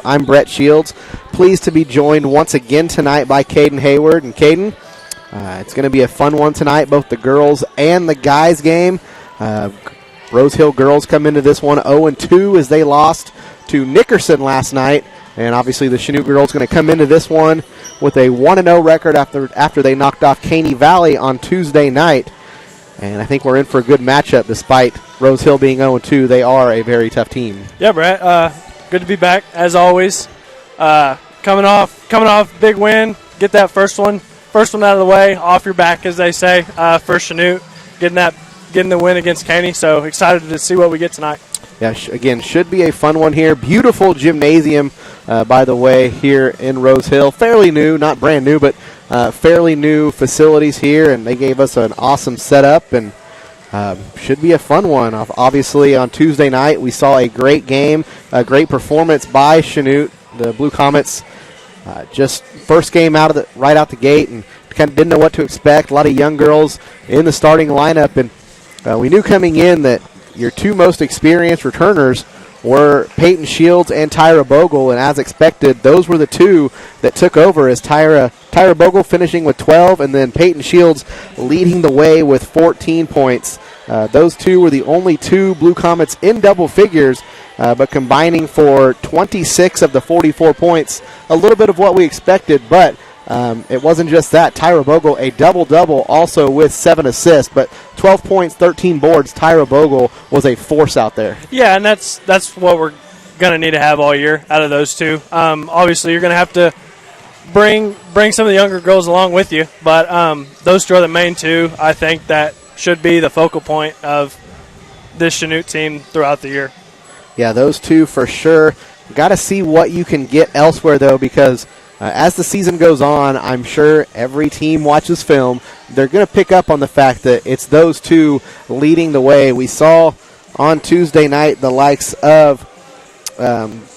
I'm Brett Shields. Pleased to be joined once again tonight by Caden Hayward. And Caden, it's going to be a fun one tonight, both the girls and the guys game. Rose Hill girls come into this one 0-2 as they lost to Nickerson last night. And obviously the Chanute girls going to come into this one with a 1-0 record after they knocked off Caney Valley on Tuesday night. And I think we're in for a good matchup despite Rose Hill being 0-2. They are a very tough team. Yeah, Brett. Good to be back as always. Coming off big win. Get that first one out of the way, off your back, as they say. For Chanute, getting the win against Caney. So excited to see what we get tonight. Yeah, again, should be a fun one here. Beautiful gymnasium, by the way, here in Rose Hill. Fairly new, not brand new, but fairly new facilities here, and they gave us an awesome setup, and should be a fun one. Obviously, on Tuesday night, we saw a great game, a great performance by Chanute. The Blue Comets just first game right out the gate, and kind of didn't know what to expect. A lot of young girls in the starting lineup, and we knew coming in that your two most experienced returners were Peyton Shields and Tyra Bogle, and as expected, those were the two that took over as Tyra Bogle finishing with 12, and then Peyton Shields leading the way with 14 points. Those two were the only two Blue Comets in double figures, but combining for 26 of the 44 points, a little bit of what we expected, but it wasn't just that. Tyra Bogle, a double-double, also with 7 assists, but 12 points, 13 boards. Tyra Bogle was a force out there. Yeah, and that's what we're going to need to have all year out of those two. Obviously, you're going to have to bring some of the younger girls along with you, but those two are the main two, I think, that should be the focal point of this Chanute team throughout the year. Yeah, those two for sure. Got to see what you can get elsewhere, though, because as the season goes on, I'm sure every team watches film. They're going to pick up on the fact that it's those two leading the way. We saw on Tuesday night the likes of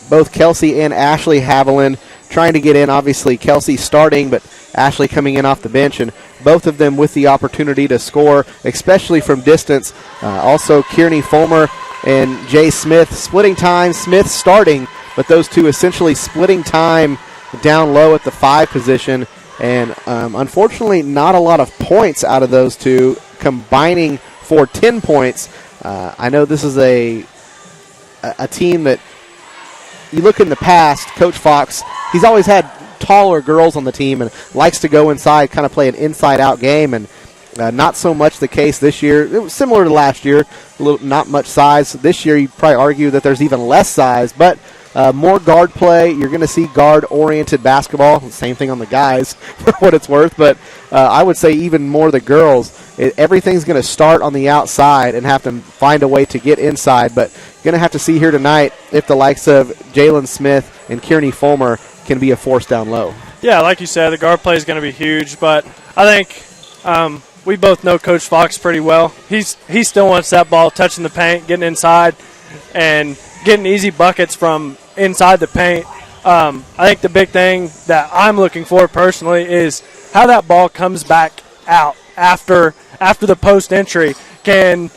both Kelsey and Ashley Haviland trying to get in. Obviously, Kelsey starting, but Ashley coming in off the bench, and both of them with the opportunity to score, especially from distance. Also, Kearney Fulmer and Jay Smith splitting time. Smith starting, but those two essentially splitting time down low at the 5 position, and unfortunately not a lot of points out of those two, combining for 10 points. I know this is a team that you look in the past, Coach Fox, he's always had taller girls on the team and likes to go inside, kind of play an inside-out game, and not so much the case this year. It was similar to last year, not much size. This year you'd probably argue that there's even less size, but more guard play. You're going to see guard-oriented basketball. Same thing on the guys, for what it's worth. But I would say even more the girls. Everything's going to start on the outside and have to find a way to get inside. But going to have to see here tonight if the likes of Jalen Smith and Kearney Fulmer can be a force down low. Yeah, like you said, the guard play is going to be huge. But I think we both know Coach Fox pretty well. He still wants that ball touching the paint, getting inside, and getting easy buckets from inside the paint. I think the big thing that I'm looking for personally is how that ball comes back out after the post entry. Can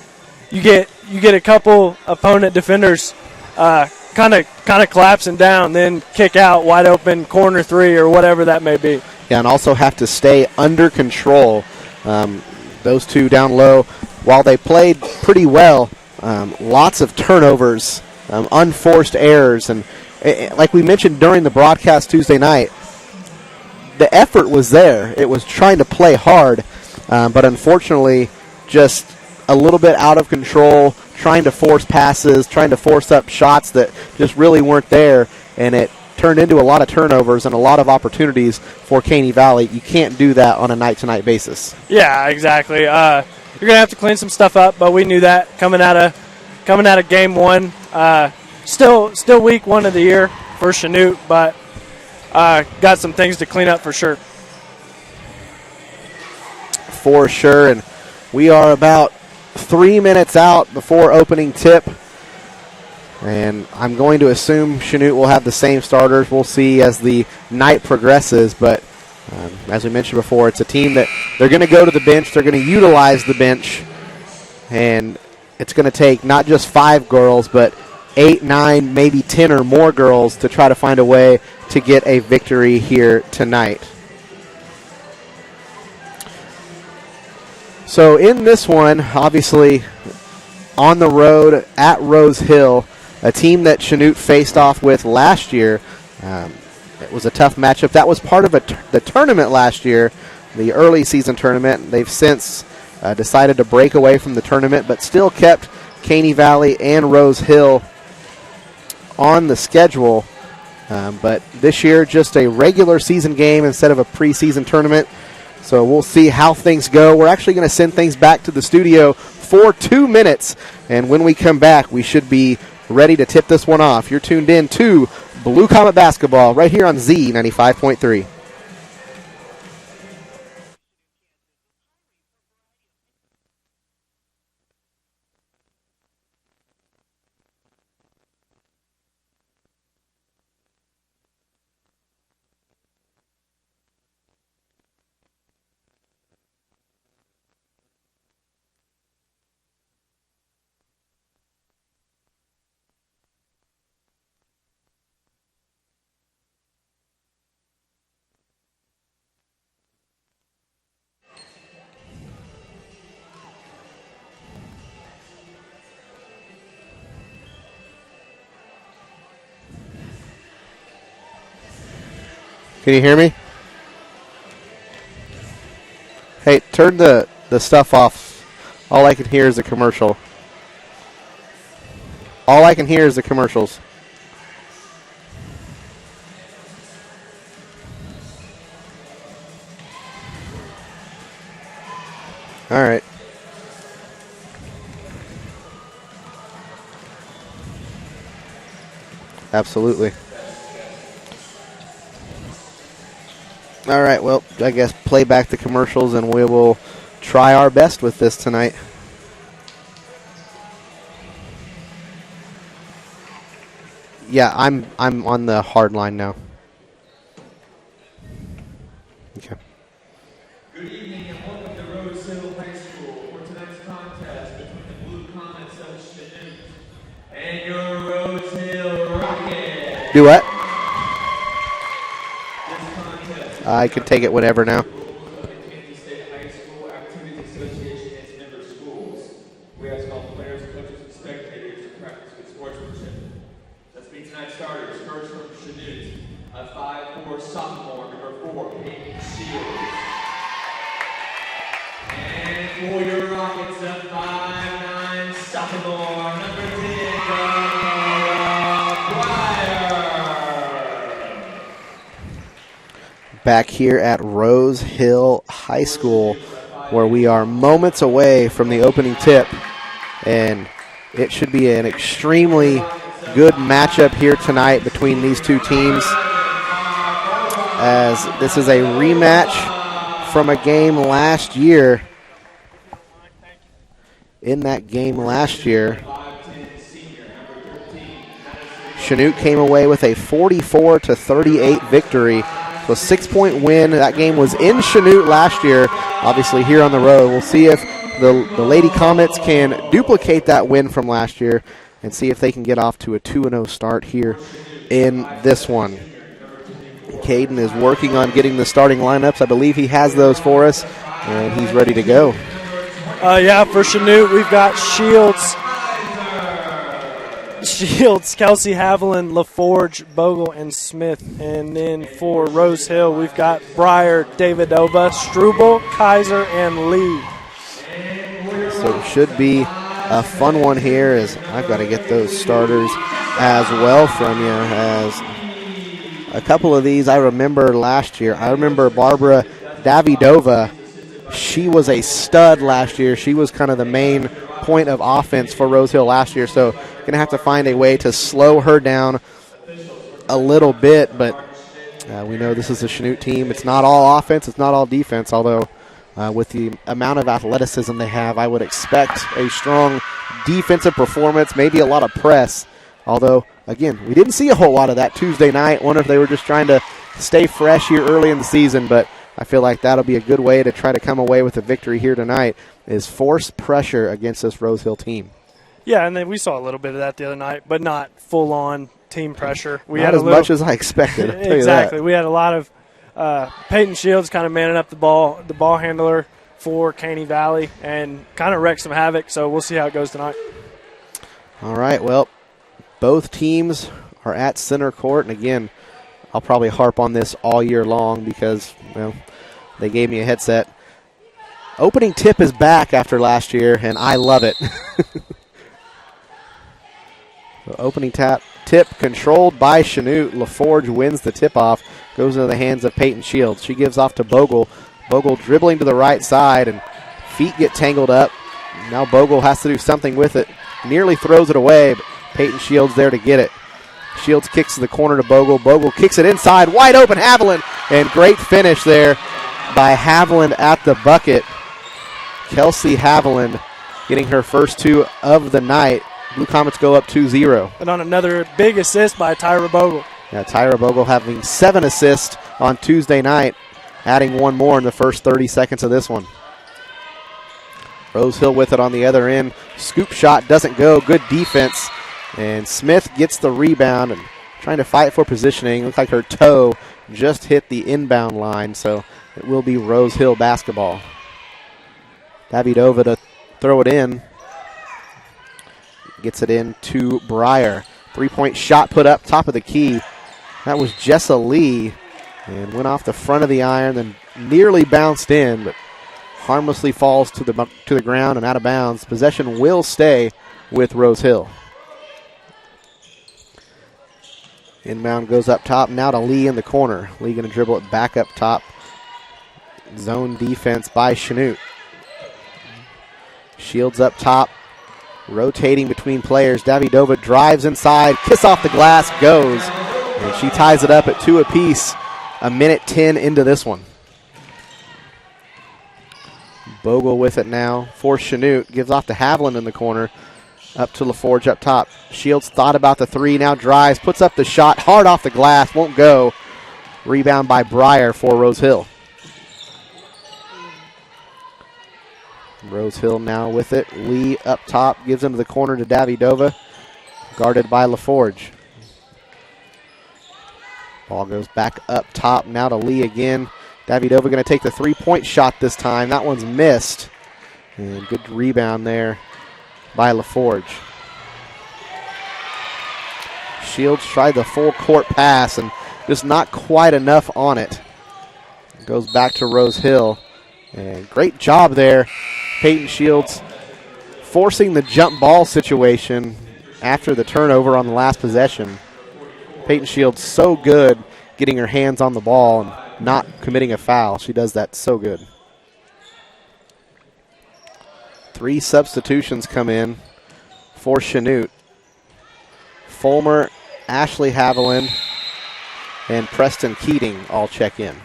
you get a couple opponent defenders kind of collapsing down, then kick out wide open corner 3 or whatever that may be. Yeah, and also have to stay under control. Those two down low, while they played pretty well, lots of turnovers, unforced errors, and like we mentioned during the broadcast Tuesday night, the effort was there. It was trying to play hard, but unfortunately just a little bit out of control, trying to force passes, trying to force up shots that just really weren't there, and it turned into a lot of turnovers and a lot of opportunities for Caney Valley. You can't do that on a night-to-night basis. Yeah, exactly. You're going to have to clean some stuff up, but we knew that coming out of game 1. Still week 1 of the year for Chanute, but got some things to clean up for sure. For sure, and we are about 3 minutes out before opening tip, and I'm going to assume Chanute will have the same starters. We'll see as the night progresses, but as we mentioned before, it's a team that they're going to go to the bench, they're going to utilize the bench, and it's going to take not just 5 girls, but 8, 9, maybe 10 or more girls to try to find a way to get a victory here tonight. So in this one, obviously on the road at Rose Hill, a team that Chanute faced off with last year. It was a tough matchup. That was part of the tournament last year, the early season tournament. They've since decided to break away from the tournament, but still kept Caney Valley and Rose Hill on the schedule. But this year, just a regular season game instead of a preseason tournament. So we'll see how things go. We're actually going to send things back to the studio for 2 minutes. And when we come back, we should be ready to tip this one off. You're tuned in to Blue Comet Basketball right here on Z95.3. Can you hear me? Hey, turn the stuff off. All I can hear is the commercial. All I can hear is the commercials. All right. Absolutely. All right, well, I guess play back the commercials and we will try our best with this tonight. Yeah, I'm on the hard line now. Okay. Good evening and welcome to Rose Hill High School for tonight's contest between the Blue Comets of Chanute and your Rose Hill Rockets. Do what? I can take it whatever now. Kansas State High School Activities Association and member schools. We ask all players, coaches, and spectators to practice good sportsmanship. Let's meet tonight's starters. First from Chanute, a 5'4" sophomore, number 4, Peyton Shields. And for your Rockets, a 5'9" sophomore, number 10, Back here at Rose Hill High School, where we are moments away from the opening tip, and it should be an extremely good matchup here tonight between these two teams, as this is a rematch from a game last year. In that game last year, Chanute came away with a 44-38 victory. So a 6-point win. That game was in Chanute last year, obviously here on the road. We'll see if the Lady Comets can duplicate that win from last year and see if they can get off to a 2-0 start here in this one. Caden is working on getting the starting lineups. I believe he has those for us, and he's ready to go. Yeah, for Chanute, we've got Shields, Kelsey Haviland, LaForge, Bogle, and Smith. And then for Rose Hill, we've got Breyer, Davidova, Struble, Kaiser, and Lee. So it should be a fun one here, as I've got to get those starters as well from you, as a couple of these I remember last year. I remember Barbara Davidova. She was a stud last year. She was kind of the main point of offense for Rose Hill last year, so going to have to find a way to slow her down a little bit, but we know this is a Chanute team. It's not all offense, it's not all defense, although with the amount of athleticism they have, I would expect a strong defensive performance, maybe a lot of press, although, again, we didn't see a whole lot of that Tuesday night. Wonder if they were just trying to stay fresh here early in the season, but I feel like that'll be a good way to try to come away with a victory here tonight, is force pressure against this Rose Hill team. Yeah, and then we saw a little bit of that the other night, but not full-on team pressure. We Not had as much as I expected. I'll tell exactly. You that. We had a lot of Peyton Shields kind of manning up the ball handler for Caney Valley, and kind of wrecked some havoc. So we'll see how it goes tonight. All right. Well, both teams are at center court, and again, I'll probably harp on this all year long because, well, they gave me a headset. Opening tip is back after last year, and I love it. So opening tip controlled by Chanute. LaForge wins the tip-off, goes into the hands of Peyton Shields. She gives off to Bogle. Bogle dribbling to the right side, and feet get tangled up. Now Bogle has to do something with it. Nearly throws it away, but Peyton Shields there to get it. Shields kicks to the corner to Bogle. Bogle kicks it inside. Wide open, Haviland. And great finish there by Haviland at the bucket. Kelsey Haviland getting her first two of the night. Blue Comets go up 2-0. And on another big assist by Tyra Bogle. Yeah, Tyra Bogle having 7 assists on Tuesday night, adding one more in the first 30 seconds of this one. Rosehill with it on the other end. Scoop shot doesn't go. Good defense. And Smith gets the rebound and trying to fight for positioning. Looks like her toe just hit the inbound line, so it will be Rosehill basketball. Davidova to throw it in. Gets it in to Breyer. 3-point shot put up top of the key. That was Jessa Lee. And went off the front of the iron, then nearly bounced in, but harmlessly falls to the ground and out of bounds. Possession will stay with Rosehill. Inbound goes up top. Now to Lee in the corner. Lee going to dribble it back up top. Zone defense by Chanute. Shields up top. Rotating between players. Davidova drives inside. Kiss off the glass. Goes. And she ties it up at 2 apiece. A minute 10 into this one. Bogle with it now for Chanute. Gives off to Haviland in the corner. Up to LaForge up top. Shields thought about the three. Now drives. Puts up the shot. Hard off the glass. Won't go. Rebound by Breyer for Rosehill. Rosehill now with it. Lee up top. Gives into the corner to Davidova. Guarded by LaForge. Ball goes back up top. Now to Lee again. Davidova going to take the 3-point shot this time. That one's missed. And good rebound there by LaForge. Shields tried the full court pass and just not quite enough on it. Goes back to Rosehill. And great job there. Peyton Shields forcing the jump ball situation after the turnover on the last possession. Peyton Shields so good getting her hands on the ball and not committing a foul. She does that so good. 3 substitutions come in for Chanute. Fulmer, Ashley Haviland, and Preston Keating all check in.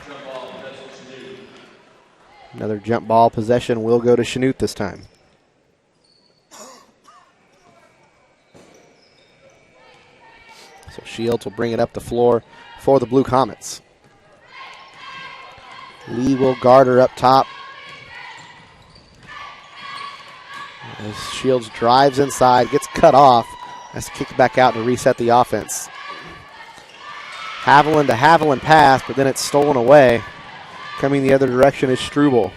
Another jump ball possession will go to Chanute this time. So Shields will bring it up the floor for the Blue Comets. Lee will guard her up top. As Shields drives inside, gets cut off. Has kicked back out to reset the offense. Haviland to Haviland pass, but then it's stolen away. Coming the other direction is Struble.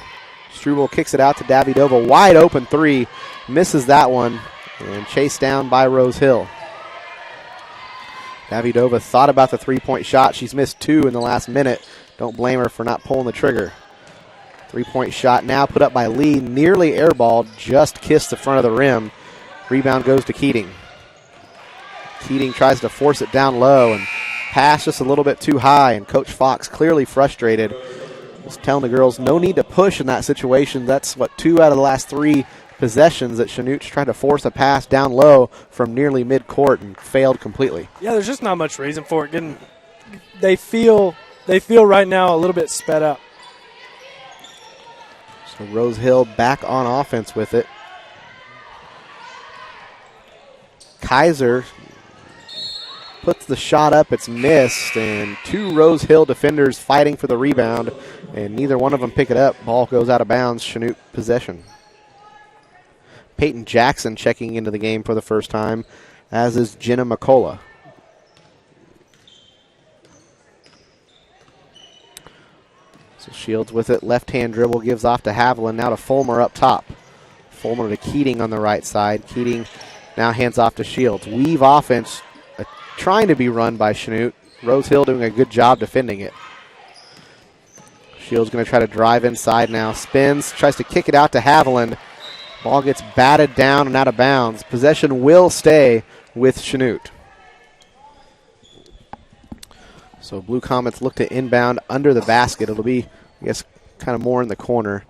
Struble kicks it out to Davidova. Wide open 3. Misses that one. And chased down by Rosehill. Davidova thought about the 3-point shot. She's missed 2 in the last minute. Don't blame her for not pulling the trigger. 3-point shot now put up by Lee. Nearly airballed. Just kissed the front of the rim. Rebound goes to Keating. Keating tries to force it down low and pass just a little bit too high. And Coach Fox clearly frustrated. Just telling the girls no need to push in that situation. That's 2 out of the last 3 possessions that Chanute's trying to force a pass down low from nearly mid-court and failed completely. Yeah, there's just not much reason for it. They feel right now a little bit sped up. So Rosehill back on offense with it. Kaiser puts the shot up. It's missed, and 2 Rosehill defenders fighting for the rebound, and neither one of them pick it up. Ball goes out of bounds. Chanute possession. Peyton Jackson checking into the game for the first time, as is Jenna McCullough. So Shields with it. Left-hand dribble gives off to Haviland. Now to Fulmer up top. Fulmer to Keating on the right side. Keating now hands off to Shields. Weave offense trying to be run by Chanute. Rose Hill doing a good job defending it. Shields going to try to drive inside now. Spins, tries to kick it out to Haviland. Ball gets batted down and out of bounds. Possession will stay with Chanute. So Blue Comets look to inbound under the basket. It'll be, I guess, kind of more in the corner.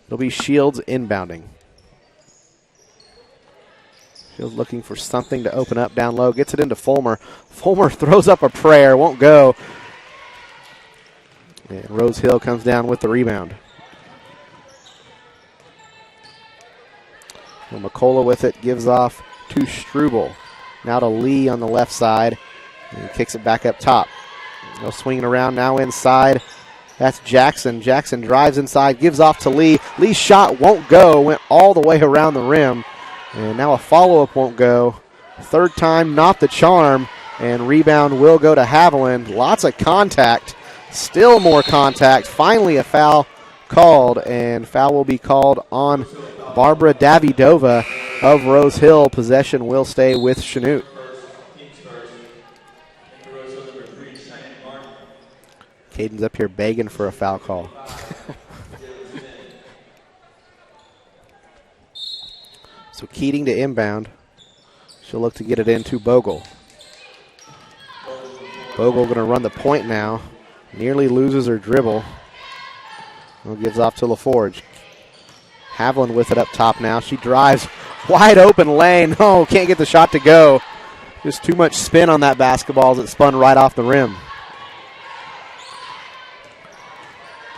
It'll be Shields inbounding. Shields looking for something to open up down low. Gets it into Fulmer. Fulmer throws up a prayer. Won't go. And Rose Hill comes down with the rebound. Well, McCullough with it. Gives off to Struble. Now to Lee on the left side. And he kicks it back up top. No swinging around now inside. That's Jackson. Jackson drives inside. Gives off to Lee. Lee's shot won't go. Went all the way around the rim. And now a follow-up won't go. Third time, not the charm. And rebound will go to Haviland. Lots of contact. Still more contact. Finally a foul called. And foul will be called on Barbara Davidova of Rose Hill. Possession will stay with Chanute. Caden's up here begging for a foul call. So Keating to inbound. She'll look to get it into Bogle. Bogle going to run the point now. Nearly loses her dribble. Well, gives off to LaForge. Haviland with it up top now. She drives. Wide open lane. Oh, can't get the shot to go. Just too much spin on that basketball as it spun right off the rim.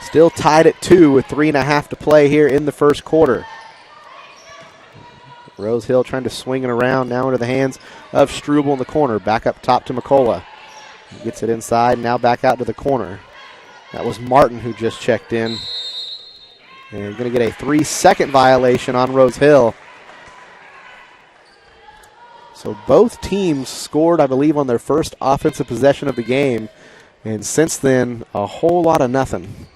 Still tied at 2 with 3.5 to play here in the first quarter. Rose Hill trying to swing it around now into the hands of Struble in the corner. Back up top to McCullough. Gets it inside, now back out to the corner. That was Martin who just checked in. And going to get a 3-second violation on Rose Hill. So both teams scored, I believe, on their first offensive possession of the game. And since then, a whole lot of nothing.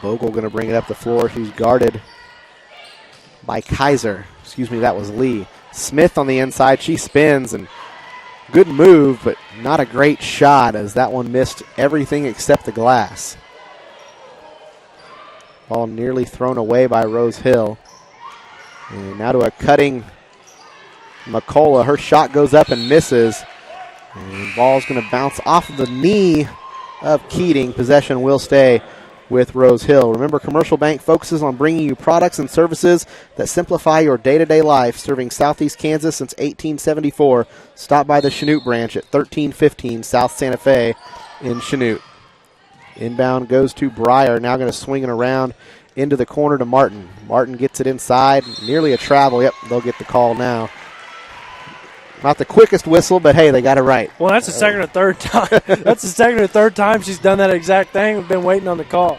Bogle going to bring it up the floor. He's guarded by Kaiser. Excuse me, that was Lee. Smith on the inside. She spins, and good move, but not a great shot as that one missed everything except the glass. Ball nearly thrown away by Rose Hill. And now to a cutting McCullough. Her shot goes up and misses. And ball's going to bounce off of the knee of Keating. Possession will stay with Rose Hill. Remember, Commercial Bank focuses on bringing you products and services that simplify your day-to-day life, serving Southeast Kansas since 1874. Stop by the Chanute branch at 1315 South Santa Fe in Chanute. Inbound goes to Breyer, now going to swing it around into the corner to Martin. Martin gets it inside, nearly a travel. Yep, they'll get the call now. Not the quickest whistle, but hey, they got it right. Well, that's the second or third time. That's the second or third time she's done that exact thing. We've been waiting on the call.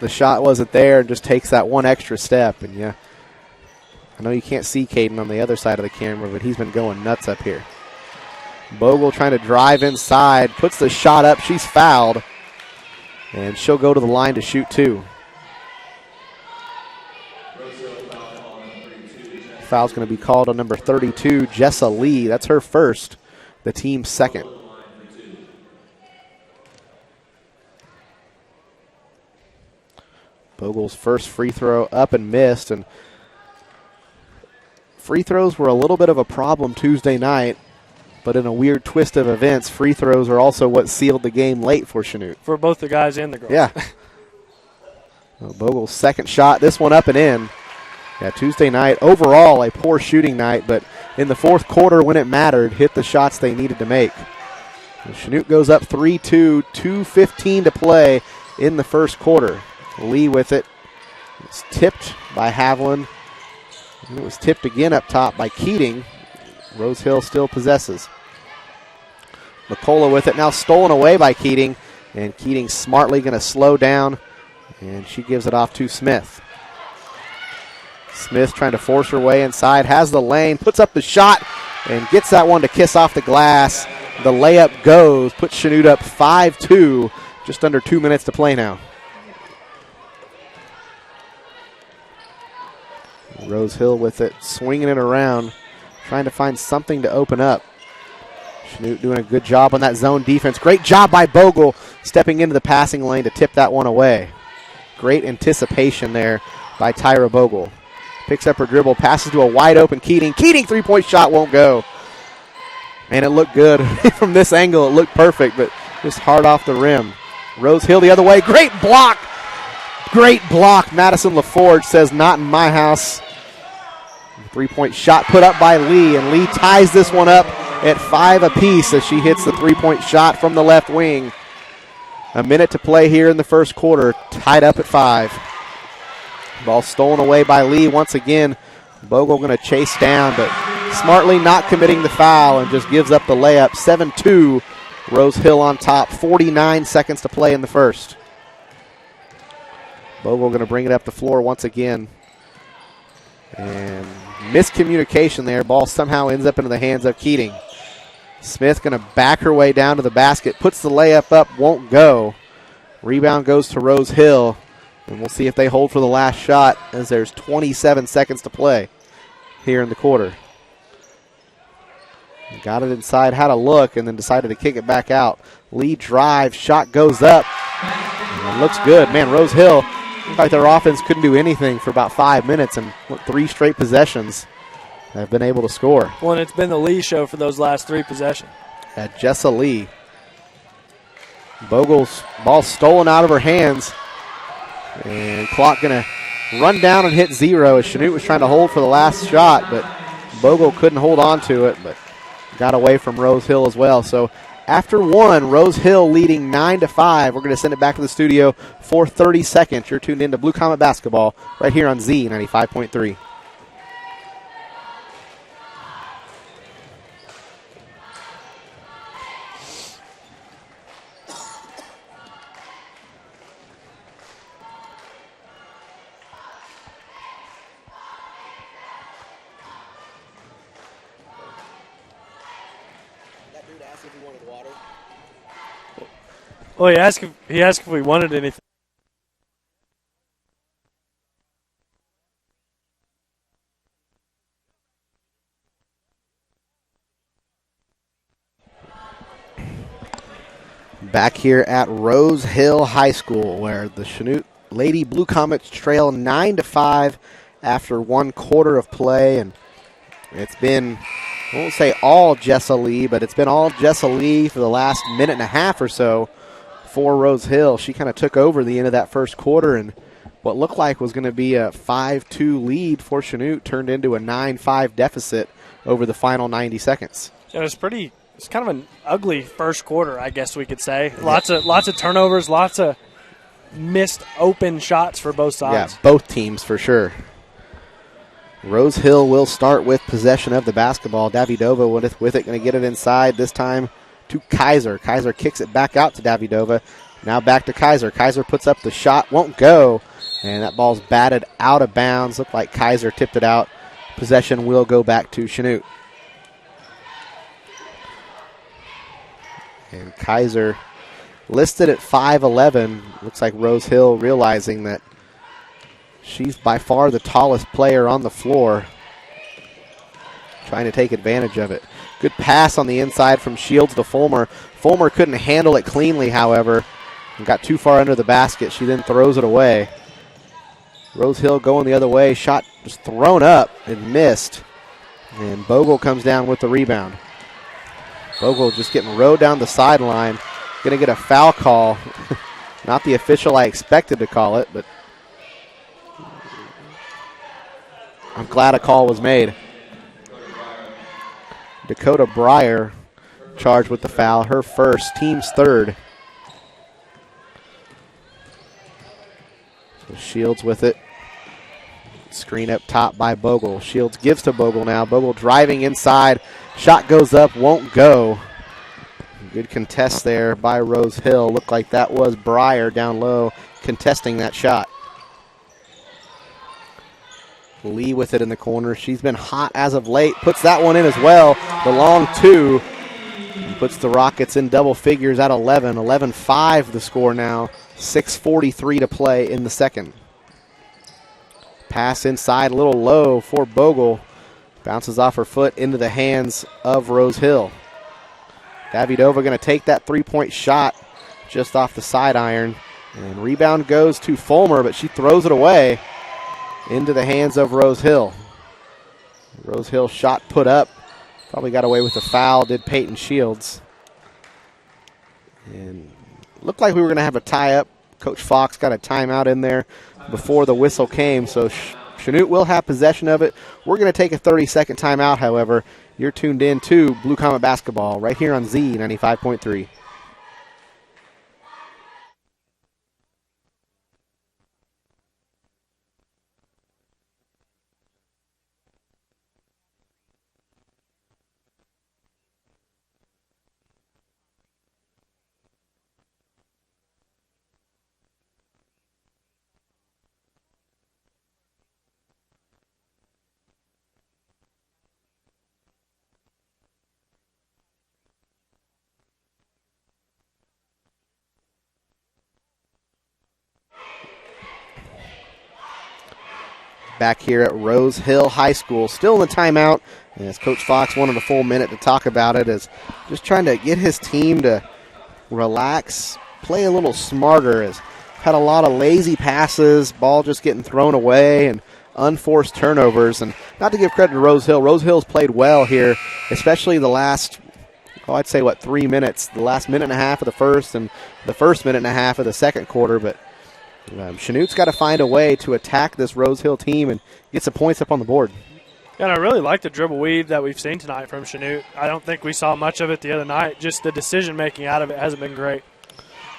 The shot wasn't there and just takes that one extra step. And yeah, I know you can't see Caden on the other side of the camera, but he's been going nuts up here. Bogle trying to drive inside, puts the shot up. She's fouled, and she'll go to the line to shoot two. Foul's going to be called on number 32, Jessa Lee. That's her first, the team's second. Bogle's first free throw up and missed, and free throws were a little bit of a problem Tuesday night, but in a weird twist of events, free throws are also what sealed the game late for Chanute. For both the guys and the girls. Yeah. Well, Bogle's second shot, this one up and in. Yeah, Tuesday night, overall a poor shooting night, but in the fourth quarter when it mattered, hit the shots they needed to make. And Chanute goes up 3-2, 2:15 to play in the first quarter. Lee with it. It's tipped by Haviland. And it was tipped again up top by Keating. Rose Hill still possesses. McCullough with it, now stolen away by Keating. And Keating smartly going to slow down And she gives it off to Smith. Smith trying to force her way inside, has the lane, puts up the shot, and gets that one to kiss off the glass. The layup goes, puts Chanute up 5-2, just under 2 minutes to play now. Rose Hill with it, swinging it around, trying to find something to open up. Chanute doing a good job on that zone defense. Great job by Bogle stepping into the passing lane to tip that one away. Great anticipation there by Tyra Bogle. Picks up her dribble, passes to a wide open Keating. Keating three-point shot won't go. And it looked good from this angle. It looked perfect, but just hard off the rim. Rose Hill the other way. Great block. Great block. Madison LaForge says, not in my house. Three-point shot put up by Lee, and Lee ties this one up at 5 apiece as she hits the three-point shot from the left wing. A minute to play here in the first quarter, tied up at 5. Ball stolen away by Lee once again. Bogle going to chase down, but smartly not committing the foul and just gives up the layup. 7-2, Rose Hill on top. 49 seconds to play in the first. Bogle going to bring it up the floor once again. And miscommunication there. Ball somehow ends up into the hands of Keating. Smith going to back her way down to the basket. Puts the layup up, won't go. Rebound goes to Rose Hill. And we'll see if they hold for the last shot as there's 27 seconds to play here in the quarter. Got it inside, had a look, and then decided to kick it back out. Lee drives, shot goes up. And it looks good. Man, Rose Hill, looked like their offense couldn't do anything for about 5 minutes, and 3 straight possessions have been able to score. Well, and it's been the Lee show for those last 3 possessions. At Jessa Lee. Bogle's ball stolen out of her hands. And clock going to run down and hit 0 as Chanute was trying to hold for the last shot, but Bogle couldn't hold on to it, but got away from Rose Hill as well. So after 1, Rose Hill leading 9-5. We're going to send it back to the studio for 30 seconds. You're tuned into Blue Comet Basketball right here on Z95.3. Well, he asked if we wanted anything. Back here at Rose Hill High School, where the Chanute Lady Blue Comets trail 9-5 after 1 quarter of play, and it's been, I won't say all Jessa Lee, but it's been all Jessa Lee for the last minute and a half or so for Rose Hill. She kind of took over the end of that first quarter, and what looked like was going to be a 5-2 lead for Chanute turned into a 9-5 deficit over the final 90 seconds. It was it's kind of an ugly first quarter, I guess we could say. Lots of turnovers, lots of missed open shots for both sides. Yeah, both teams for sure. Rose Hill will start with possession of the basketball. Davidova with it, going to get it inside this time to Kaiser. Kaiser kicks it back out to Davidova. Now back to Kaiser. Kaiser puts up the shot, won't go, and that ball's batted out of bounds. Looked like Kaiser tipped it out. Possession will go back to Chanute. And Kaiser listed at 5'11". Looks like Rose Hill realizing that she's by far the tallest player on the floor, trying to take advantage of it. Good pass on the inside from Shields to Fulmer. Fulmer couldn't handle it cleanly, however, and got too far under the basket. She then throws it away. Rose Hill going the other way. Shot just thrown up and missed. And Bogle comes down with the rebound. Bogle just getting rode down the sideline. Going to get a foul call. Not the official I expected to call it, but I'm glad a call was made. Dakota Breyer charged with the foul. Her first, team's third. So Shields with it. Screen up top by Bogle. Shields gives to Bogle now. Bogle driving inside. Shot goes up, won't go. Good contest there by Rose Hill. Looked like that was Breyer down low. contesting that shot. Lee with it in the corner. She's been hot as of late. Puts that one in as well. The long two. Puts the Rockets in double figures at 11. 11-5 the score now. 6:43 to play in the second. Pass inside, a little low for Bogle. Bounces off her foot into the hands of Rose Hill. Davidova going to take that three-point shot just off the side iron. And rebound goes to Fulmer, but she throws it away into the hands of Rose Hill. Rose Hill shot put up. Probably got away with a foul, did Peyton Shields. And looked like we were going to have a tie-up. Coach Fox got a timeout in there before the whistle came, so Chanute will have possession of it. We're going to take a 30-second timeout, however. You're tuned in to Blue Comet Basketball right here on Z 95.3. Back here at Rose Hill High School, still in the timeout, as Coach Fox wanted a full minute to talk about it, as just trying to get his team to relax, play a little smarter, as had a lot of lazy passes, ball just getting thrown away, and unforced turnovers. And not to give credit to Rose Hill, Rose Hill's played well here, especially the last, I'd say, 3 minutes, the last minute and a half of the first and the first minute and a half of the second quarter, but Chanute's got to find a way to attack this Rose Hill team and get some points up on the board. And I really like the dribble weave that we've seen tonight from Chanute. I don't think we saw much of it the other night. Just the decision-making out of it hasn't been great.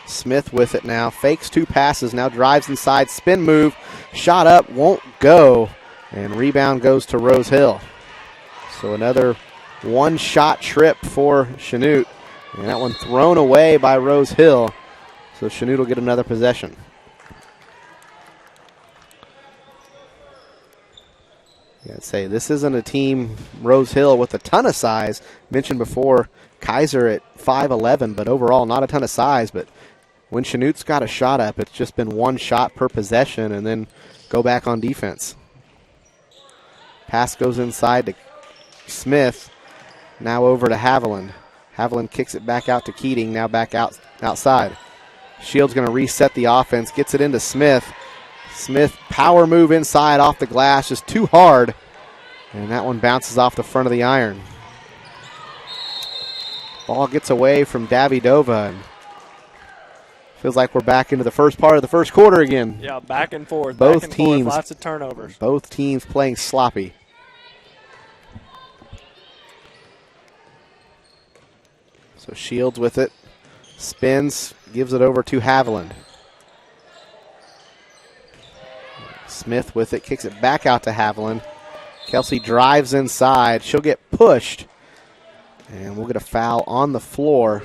Smith with it now. Fakes two passes. Now drives inside. Spin move. Shot up. Won't go. And rebound goes to Rose Hill. So another one-shot trip for Chanute. And that one thrown away by Rose Hill. So Chanute will get another possession. I'd say this isn't a team, Rose Hill, with a ton of size. Mentioned before, Kaiser at 5'11", but overall not a ton of size. But when Chanute's got a shot up, it's just been one shot per possession and then go back on defense. Pass goes inside to Smith. Now over to Haviland. Haviland kicks it back out to Keating, now back outside. Shields going to reset the offense, gets it into Smith. Smith, power move inside off the glass, just too hard. And that one bounces off the front of the iron. Ball gets away from Davidova. And feels like we're back into the first part of the first quarter again. Yeah, back and forth. Both back and teams. Forth, lots of turnovers. Both teams playing sloppy. So Shields with it. Spins, gives it over to Haviland. Smith with it, kicks it back out to Haviland. Kelsey drives inside. She'll get pushed. And we'll get a foul on the floor.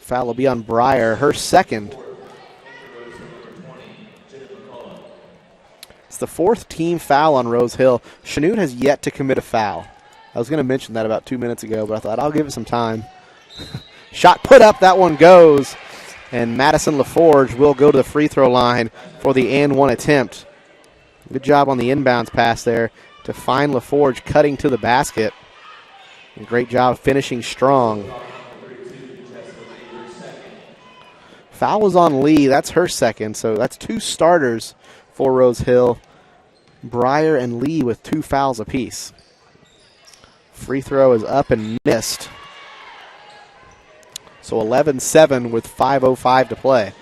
Foul will be on Breyer, her second. It's the fourth team foul on Rose Hill. Chanute has yet to commit a foul. I was going to mention that about 2 minutes ago, but I thought I'll give it some time. Shot put up, that one goes. And Madison LaForge will go to the free throw line for the and one attempt. Good job on the inbounds pass there to find LaForge cutting to the basket. And great job finishing strong. Foul was on Lee. That's her second. So that's two starters for Rose Hill. Breyer and Lee with two fouls apiece. Free throw is up and missed. So 11-7 with 5:05 to play.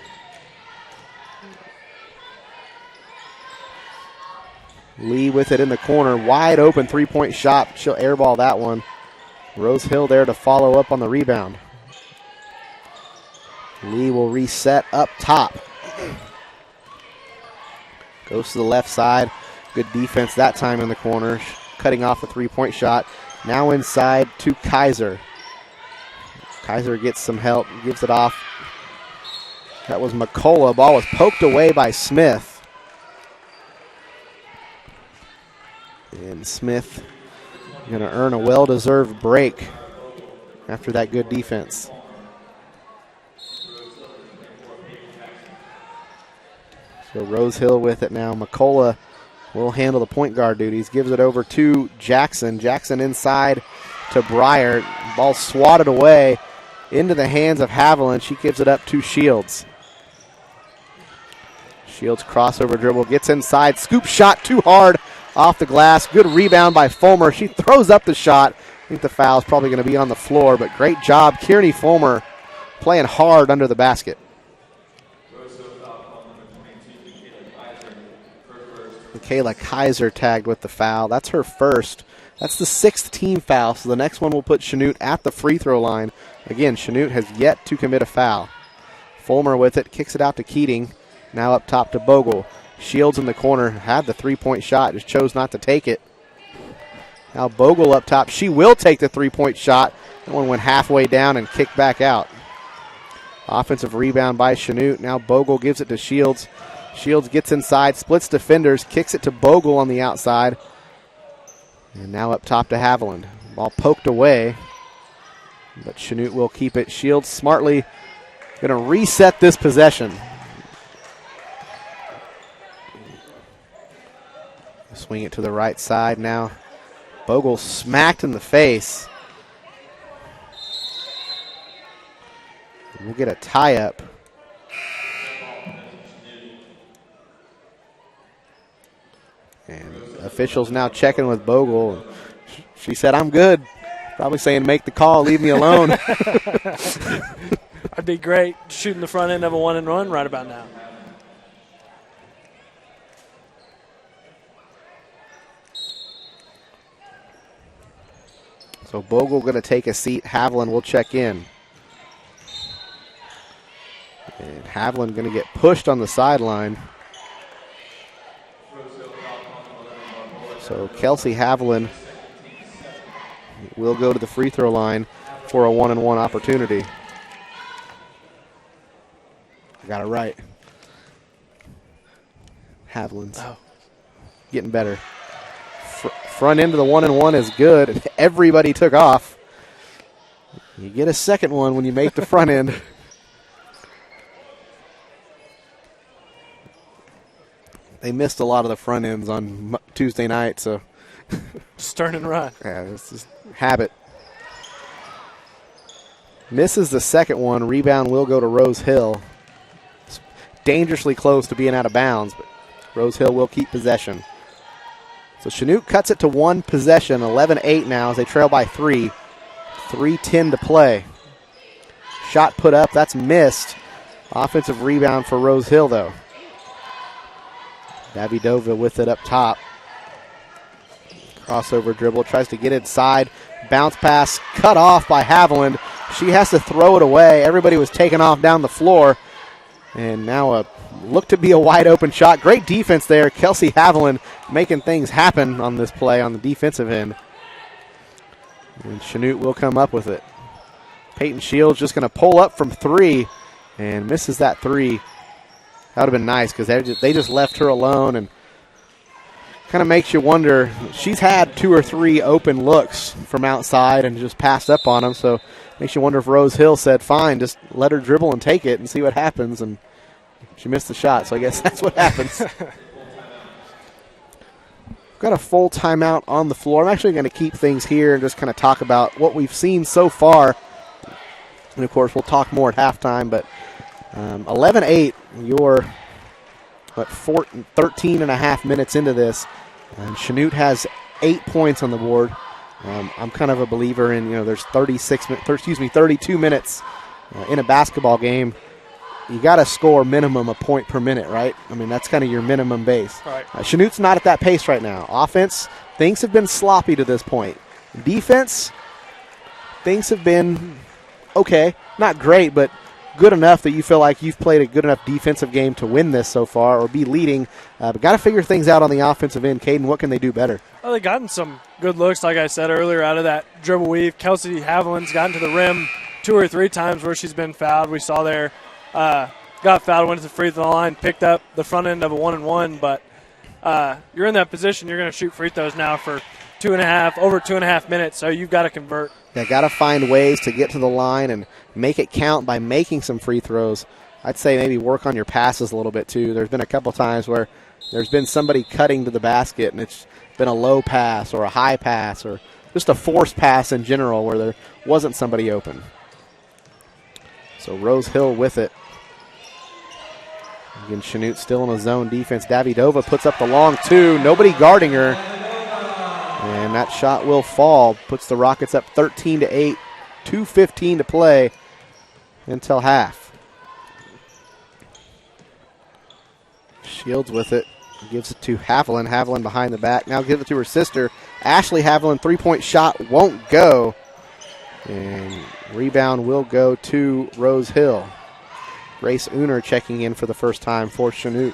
Lee with it in the corner. Wide open three-point shot. She'll airball that one. Rose Hill there to follow up on the rebound. Lee will reset up top. Goes to the left side. Good defense that time in the corner. Cutting off a three-point shot. Now inside to Kaiser. Kaiser gets some help, gives it off That was McCullough. Ball was poked away by Smith. And Smith going to earn a well-deserved break after that good defense. So Rosehill with it now. McCullough will handle the point guard duties. Gives it over to Jackson. Jackson inside to Breyer. Ball swatted away into the hands of Haviland. She gives it up to Shields. Shields crossover dribble. Gets inside. Scoop shot too hard off the glass. Good rebound by Fulmer. She throws up the shot. I think the foul is probably going to be on the floor, but great job. Kearney Fulmer playing hard under the basket. Michaela Kaiser tagged with the foul. That's her first. That's the 6th team foul, so the next one will put Chanute at the free throw line. Again, Chanute has yet to commit a foul. Fulmer with it, kicks it out to Keating. Now up top to Bogle. Shields in the corner, had the three-point shot, just chose not to take it. Now Bogle up top. She will take the three-point shot. That one went halfway down and kicked back out. Offensive rebound by Chanute. Now Bogle gives it to Shields. Shields gets inside, splits defenders, kicks it to Bogle on the outside. And now up top to Haviland. Ball poked away, but Chanute will keep it. Shields smartly going to reset this possession. Swing it to the right side now. Bogle smacked in the face. We'll get a tie-up. And officials now checking with Bogle. She said, "I'm good." Probably saying, "Make the call, leave me alone." I'd be great shooting the front end of a one-and-run right about now. So Bogle going to take a seat. Haviland will check in. And Haviland going to get pushed on the sideline. So Kelsey Haviland will go to the free throw line for a one-and-one opportunity. I got it right. Haviland's getting better. Front end of the one-and-one is good. Everybody took off. You get a second one when you make the front end. They missed a lot of the front ends on Tuesday night, so. Just turn and run. Yeah, it's just habit. Misses the second one. Rebound will go to Rose Hill. It's dangerously close to being out of bounds, but Rose Hill will keep possession. So Chanute cuts it to one possession, 11-8 now as they trail by 3. 3:10 to play. Shot put up, that's missed. Offensive rebound for Rose Hill, though. Davidova with it up top. Crossover dribble, tries to get inside. Bounce pass, cut off by Haviland. She has to throw it away. Everybody was taken off down the floor. And now a look to be a wide open shot. Great defense there. Kelsey Haviland making things happen on this play on the defensive end. And Chanute will come up with it. Peyton Shields just going to pull up from 3 and misses that 3. That would have been nice because they just left her alone, and kind of makes you wonder. She's had 2 or 3 open looks from outside and just passed up on them, so makes you wonder if Rose Hill said, fine, just let her dribble and take it and see what happens, and she missed the shot, so I guess that's what happens. Got a full timeout on the floor. I'm actually going to keep things here and just kind of talk about what we've seen so far. And, of course, we'll talk more at halftime, but 11-8, you're 13 and a half minutes into this, and Chanute has 8 points on the board. I'm kind of a believer in, there's 32 minutes in a basketball game. You got to score minimum a point per minute, right? I mean, that's kind of your minimum base. Right. Chanute's not at that pace right now. Offense, things have been sloppy to this point. Defense, things have been okay. Not great, but good enough that you feel like you've played a good enough defensive game to win this so far or be leading. But got to figure things out on the offensive end. Caden, what can they do better? Well, they've gotten some good looks, like I said earlier, out of that dribble weave. Kelsey Haviland's gotten to the rim 2 or 3 times where she's been fouled. We saw there got fouled, went to the free throw line, picked up the front end of a 1-and-1, but you're in that position. You're going to shoot free throws now for over 2.5 minutes, so you've got to convert. Yeah, got to find ways to get to the line and make it count by making some free throws. I'd say maybe work on your passes a little bit too. There's been a couple times where there's been somebody cutting to the basket and it's been a low pass or a high pass or just a forced pass in general where there wasn't somebody open. So Rose Hill with it. Again, Chanute still in a zone defense. Davidova puts up the long two. Nobody guarding her. And that shot will fall. Puts the Rockets up 13-8. 2:15 to play until half. Shields with it. Gives it to Haviland. Haviland behind the back. Now gives it to her sister. Ashley Haviland, three-point shot won't go. And rebound will go to Rose Hill. Grace Uner checking in for the first time for Chanute.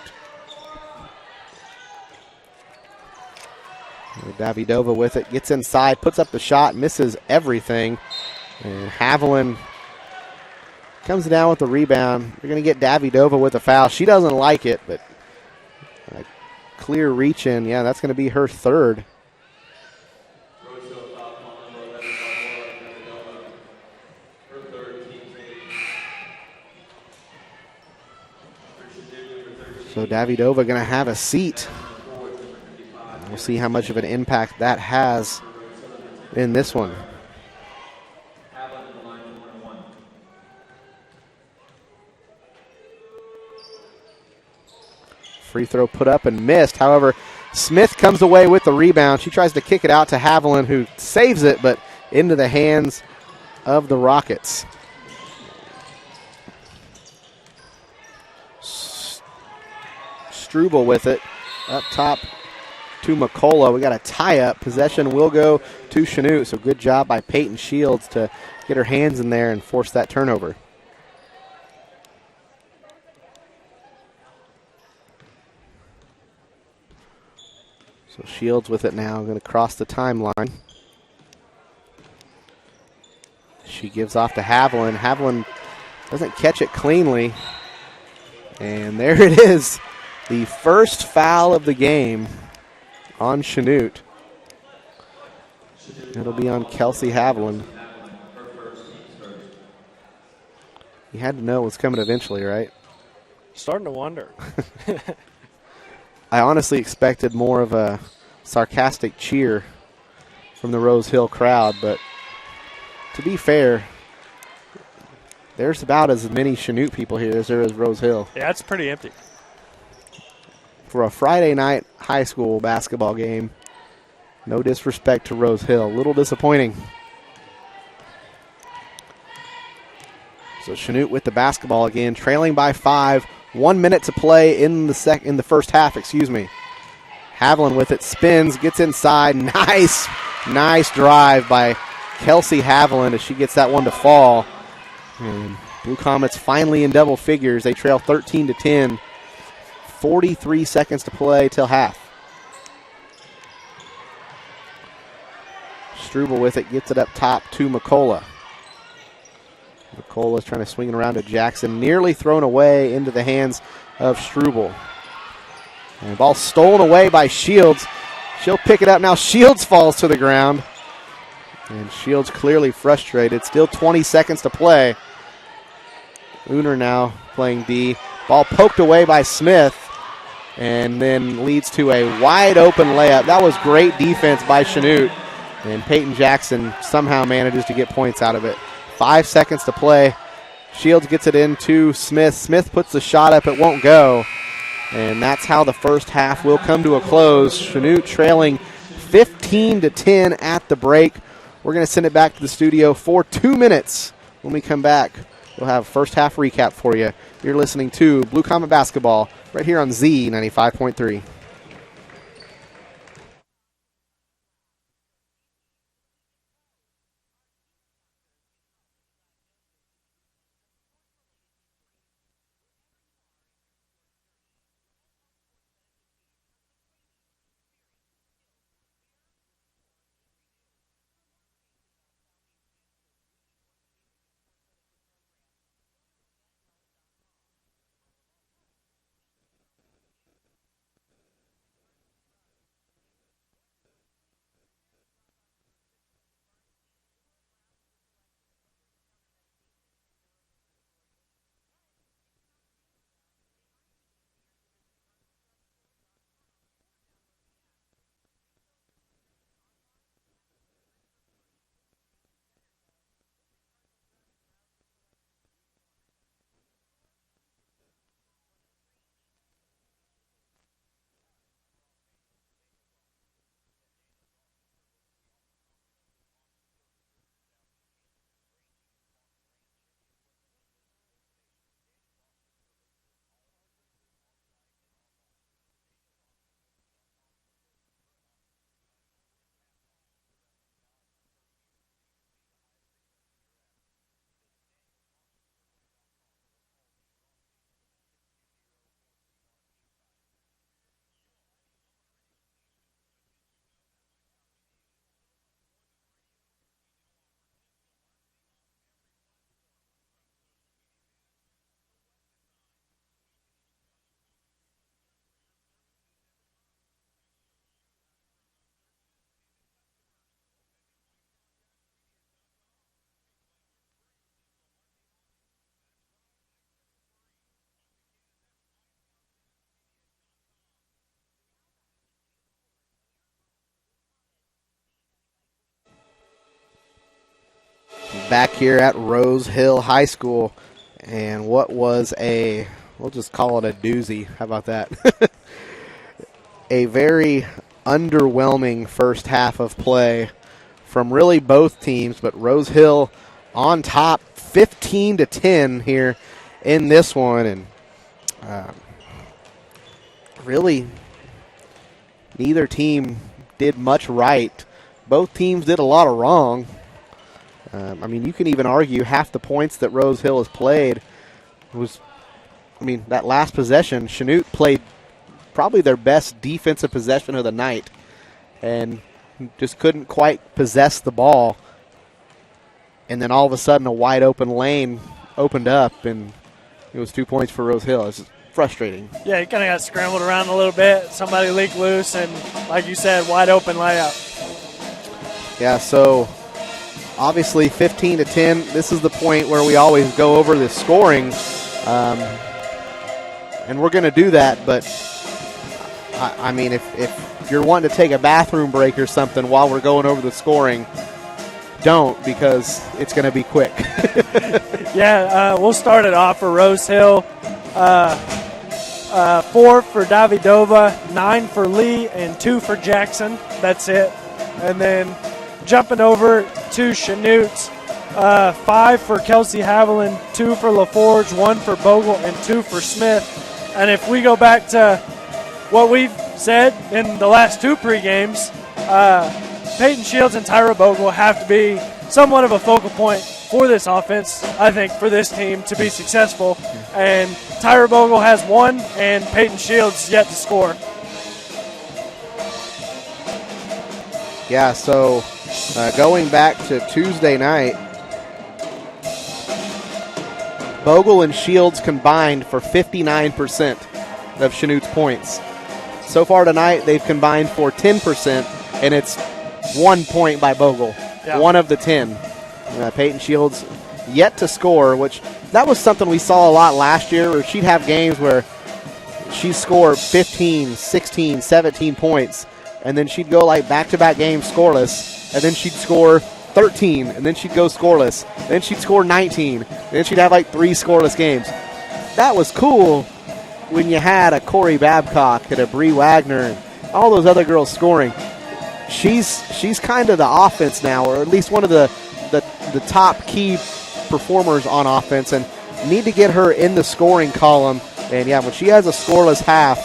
Davidova with it. Gets inside. Puts up the shot. Misses everything. And Haviland comes down with the rebound. You're going to get Davidova with a foul. She doesn't like it, but a clear reach in. Yeah, that's going to be her third. So Davidova going to have a seat. We'll see how much of an impact that has in this one. Free throw put up and missed. However, Smith comes away with the rebound. She tries to kick it out to Haviland, who saves it, but into the hands of the Rockets. Struble with it. Up top to McCullough. We got a tie-up. Possession will go to Chanute. So good job by Peyton Shields to get her hands in there and force that turnover. So Shields with it now. Going to cross the timeline. She gives off to Haviland. Haviland doesn't catch it cleanly. And there it is. The first foul of the game on Chanute. It'll be on Kelsey Haviland. You had to know it was coming eventually, right? Starting to wonder. I honestly expected more of a sarcastic cheer from the Rose Hill crowd, but to be fair, there's about as many Chanute people here as there is Rose Hill. Yeah, it's pretty empty. For a Friday night high school basketball game, no disrespect to Rose Hill. A little disappointing. So Chanute with the basketball again, trailing by 5. 1 minute to play in the first half. Haviland with it, spins, gets inside. Nice drive by Kelsey Haviland as she gets that one to fall. And Blue Comets finally in double figures. They trail 13-10. 43 seconds to play till half. Struble with it, gets it up top to McCullough. McCullough's trying to swing it around to Jackson. Nearly thrown away into the hands of Struble. And the ball stolen away by Shields. She'll pick it up now. Shields falls to the ground. And Shields clearly frustrated. Still 20 seconds to play. Uner now playing D. Ball poked away by Smith. And then leads to a wide open layup. That was great defense by Chanute. And Peyton Jackson somehow manages to get points out of it. 5 seconds to play. Shields gets it into Smith. Smith puts the shot up. It won't go. And that's how the first half will come to a close. Chanute trailing 15-10 at the break. We're going to send it back to the studio for 2 minutes. When we come back, we'll have first half recap for you. You're listening to Blue Comet Basketball right here on Z95.3. back here at Rose Hill High School, and what was we'll just call it a doozy. How about that? A very underwhelming first half of play from really both teams, but Rose Hill on top 15-10 here in this one, and really neither team did much right. Both teams did a lot of wrong. You can even argue half the points that Rose Hill has played was, that last possession, Chanute played probably their best defensive possession of the night and just couldn't quite possess the ball. And then all of a sudden a wide open lane opened up, and it was 2 points for Rose Hill. It's frustrating. Yeah, he kind of got scrambled around a little bit. Somebody leaked loose, and like you said, wide open layup. Yeah, so obviously 15-10. This is the point where we always go over the scoring, and we're going to do that. But if you're wanting to take a bathroom break or something while we're going over the scoring, don't, because it's going to be quick. We'll start it off for Rose Hill. 4 for Davidova, 9 for Lee, and 2 for Jackson. That's it. And then jumping over to Chanute, 5 for Kelsey Haviland, 2 for LaForge, 1 for Bogle, and 2 for Smith. And if we go back to what we've said in the last 2 pre-games, Peyton Shields and Tyra Bogle have to be somewhat of a focal point for this offense, I think, for this team to be successful. And Tyra Bogle has 1, and Peyton Shields yet to score. Yeah, so going back to Tuesday night, Bogle and Shields combined for 59% of Chanute's points. So far tonight, they've combined for 10%, and it's 1 point by Bogle, 1 of the 10. Peyton Shields yet to score, which that was something we saw a lot last year, where she'd have games where she'd score 15, 16, 17 points, and then she'd go like back-to-back games scoreless, and then she'd score 13, and then she'd go scoreless, then she'd score 19, and then she'd have like 3 scoreless games. That was cool when you had a Corey Babcock and a Bree Wagner and all those other girls scoring. She's kind of the offense now, or at least one of the top key performers on offense, and need to get her in the scoring column. And when she has a scoreless half,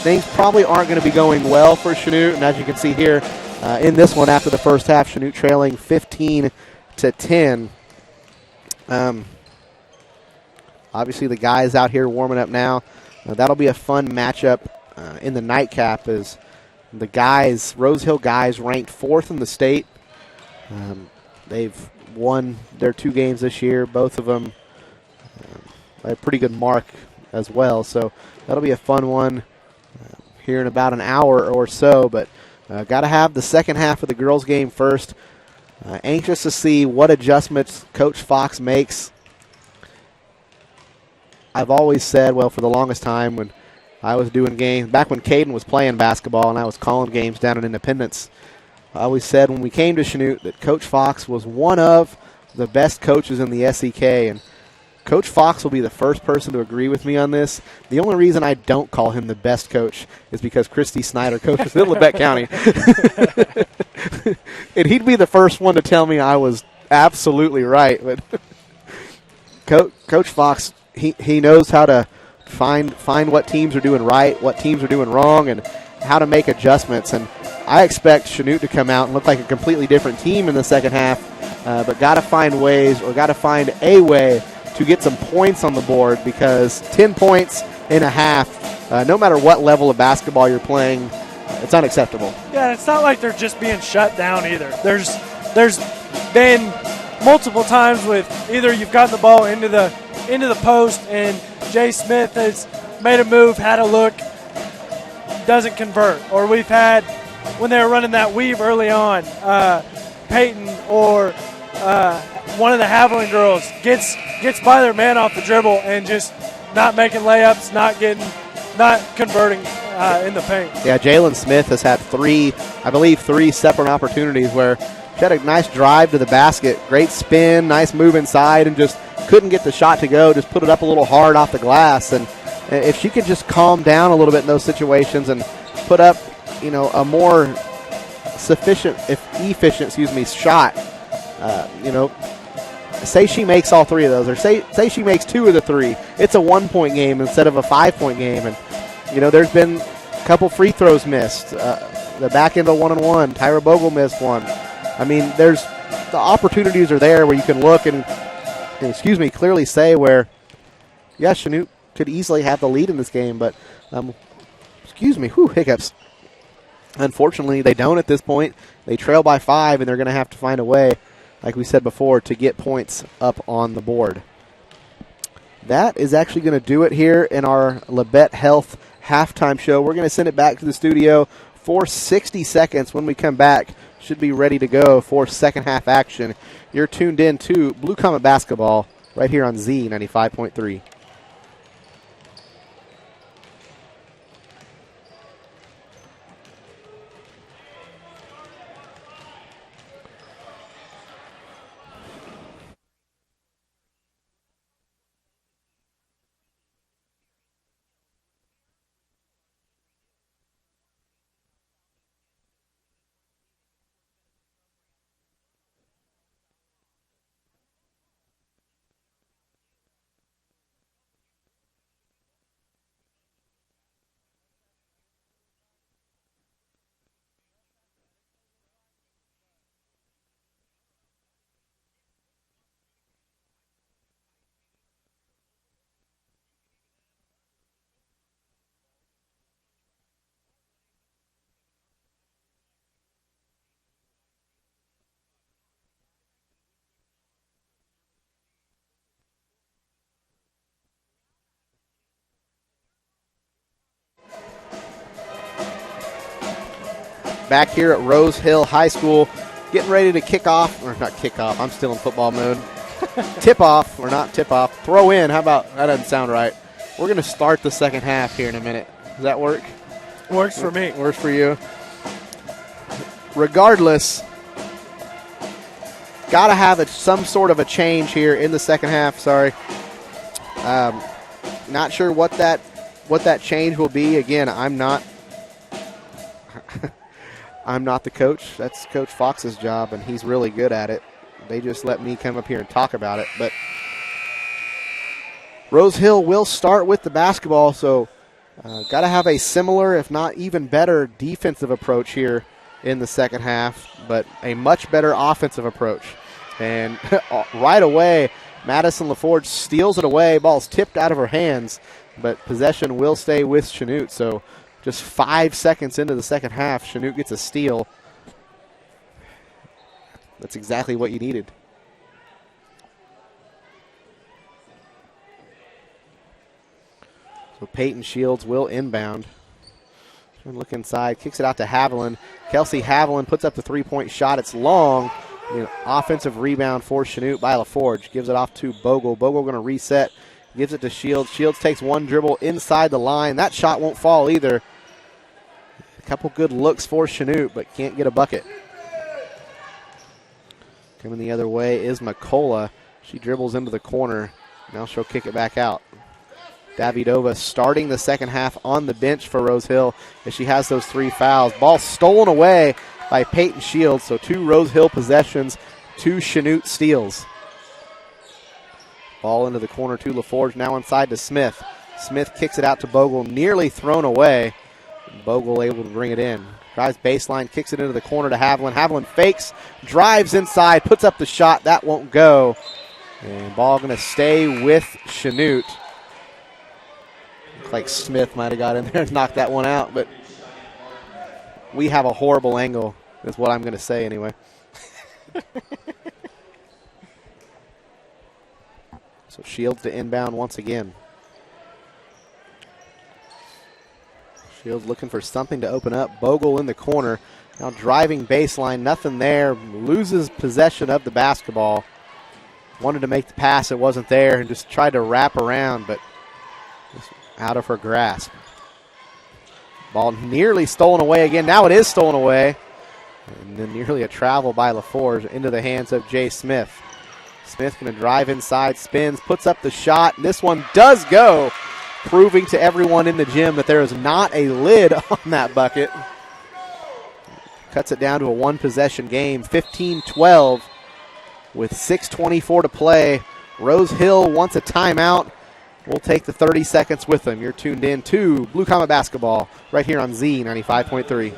things probably aren't going to be going well for Chanute. And as you can see here in this one, after the first half, Chanute trailing 15-10. Obviously, the guys out here warming up now. That'll be a fun matchup in the nightcap, as the guys, Rose Hill guys, ranked 4th in the state. They've won their 2 games this year, both of them by a pretty good mark as well. So that'll be a fun one here in about an hour or so. But got to have the second half of the girls' game first. Anxious to see what adjustments Coach Fox makes. I've always said, for the longest time when I was doing games, back when Caden was playing basketball and I was calling games down in Independence, I always said when we came to Chanute that Coach Fox was one of the best coaches in the SEK, and Coach Fox will be the first person to agree with me on this. The only reason I don't call him the best coach is because Christy Snyder coaches in Lebec County. And he'd be the first one to tell me I was absolutely right. But Coach Fox, he knows how to find what teams are doing right, what teams are doing wrong, and how to make adjustments. And I expect Chanute to come out and look like a completely different team in the second half, but got to find ways, or got to find a way to get some points on the board, because 10 points in a half, no matter what level of basketball you're playing, it's unacceptable. Yeah, it's not like they're just being shut down either. There's been multiple times with either you've gotten the ball into the post and Jay Smith has made a move, had a look, doesn't convert. Or we've had, when they were running that weave early on, Peyton or one of the Haviland girls gets by their man off the dribble and just not making layups, not converting in the paint. Yeah, Jalen Smith has had three separate opportunities where She had a nice drive to the basket. Great spin, nice move inside, and just couldn't get the shot to go. Just put it up a little hard off the glass. And if she could just calm down a little bit in those situations and put up, a more efficient shot, say she makes all three of those, or say she makes two of the three, it's a 1-point game instead of a 5-point game. And, there's been a couple free throws missed. The back end of 1-on-1, Tyra Bogle missed one. I mean, the opportunities are there where you can look and clearly say where, Chanute could easily have the lead in this game, but, hiccups. Unfortunately, they don't at this point. They trail by 5, and they're going to have to find a way, like we said before, to get points up on the board. That is actually going to do it here in our Labette Health halftime show. We're going to send it back to the studio for 60 seconds. When we come back, should be ready to go for second half action. You're tuned in to Blue Comet Basketball right here on Z95.3. Back here at Rose Hill High School, getting ready to kick off, or not kick off, I'm still in football mode. Tip off, or not tip off, throw in, how about, that doesn't sound right. We're going to start the second half here in a minute. Does that work? Works for me. Works for you. Regardless, got to have some sort of a change here in the second half, sorry. Not sure what that change will be. Again, I'm not the coach. That's Coach Fox's job, and he's really good at it. They just let me come up here and talk about it. But Rose Hill will start with the basketball, so got to have a similar, if not even better, defensive approach here in the second half, but a much better offensive approach. And right away, Madison LaForge steals it away. Ball's tipped out of her hands, but possession will stay with Chanute. So just 5 seconds into the second half, Chanute gets a steal. That's exactly what you needed. So Peyton Shields will inbound. Look inside, kicks it out to Haviland. Kelsey Haviland puts up the three-point shot. It's long. Offensive rebound for Chanute by LaForge. Gives it off to Bogle. Bogle going to reset. Gives it to Shields. Shields takes one dribble inside the line. That shot won't fall either. A couple good looks for Chanute, but can't get a bucket. Coming the other way is McCullough. She dribbles into the corner. Now she'll kick it back out. Davidova starting the second half on the bench for Rose Hill as she has those 3 fouls. Ball stolen away by Peyton Shields, so 2 Rose Hill possessions, 2 Chanute steals. Ball into the corner to LaForge, now inside to Smith. Smith kicks it out to Bogle, nearly thrown away. Bogle able to bring it in. Drives baseline, kicks it into the corner to Haviland. Haviland fakes, drives inside, puts up the shot. That won't go. And ball going to stay with Chanute. Looks like Smith might have got in there and knocked that one out, but we have a horrible angle, is what I'm going to say anyway. So Shields to inbound once again. Shields looking for something to open up. Bogle in the corner. Now driving baseline, nothing there. Loses possession of the basketball. Wanted to make the pass, it wasn't there, and just tried to wrap around, but just out of her grasp. Ball nearly stolen away again. Now it is stolen away. And then nearly a travel by LaForge into the hands of Jay Smith. Smith going to drive inside, spins, puts up the shot. This one does go, proving to everyone in the gym that there is not a lid on that bucket. Cuts it down to a one-possession game, 15-12 with 6:24 to play. Rose Hill wants a timeout. We'll take the 30 seconds with them. You're tuned in to Blue Comet Basketball right here on Z95.3.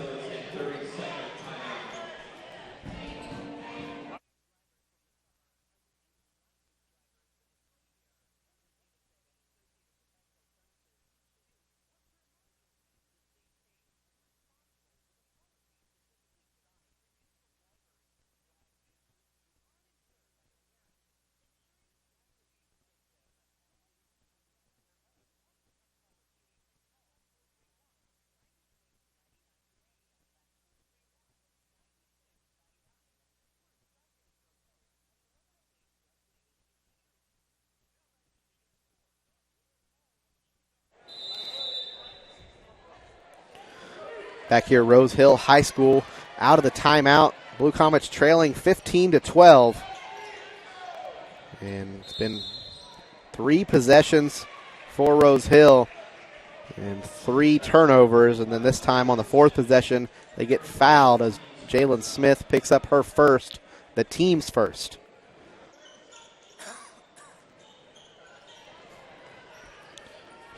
Back here, Rose Hill High School out of the timeout. Blue Comets trailing 15-12. And it's been 3 possessions for Rose Hill and 3 turnovers. And then this time on the 4th possession, they get fouled as Jalen Smith picks up her first, the team's first.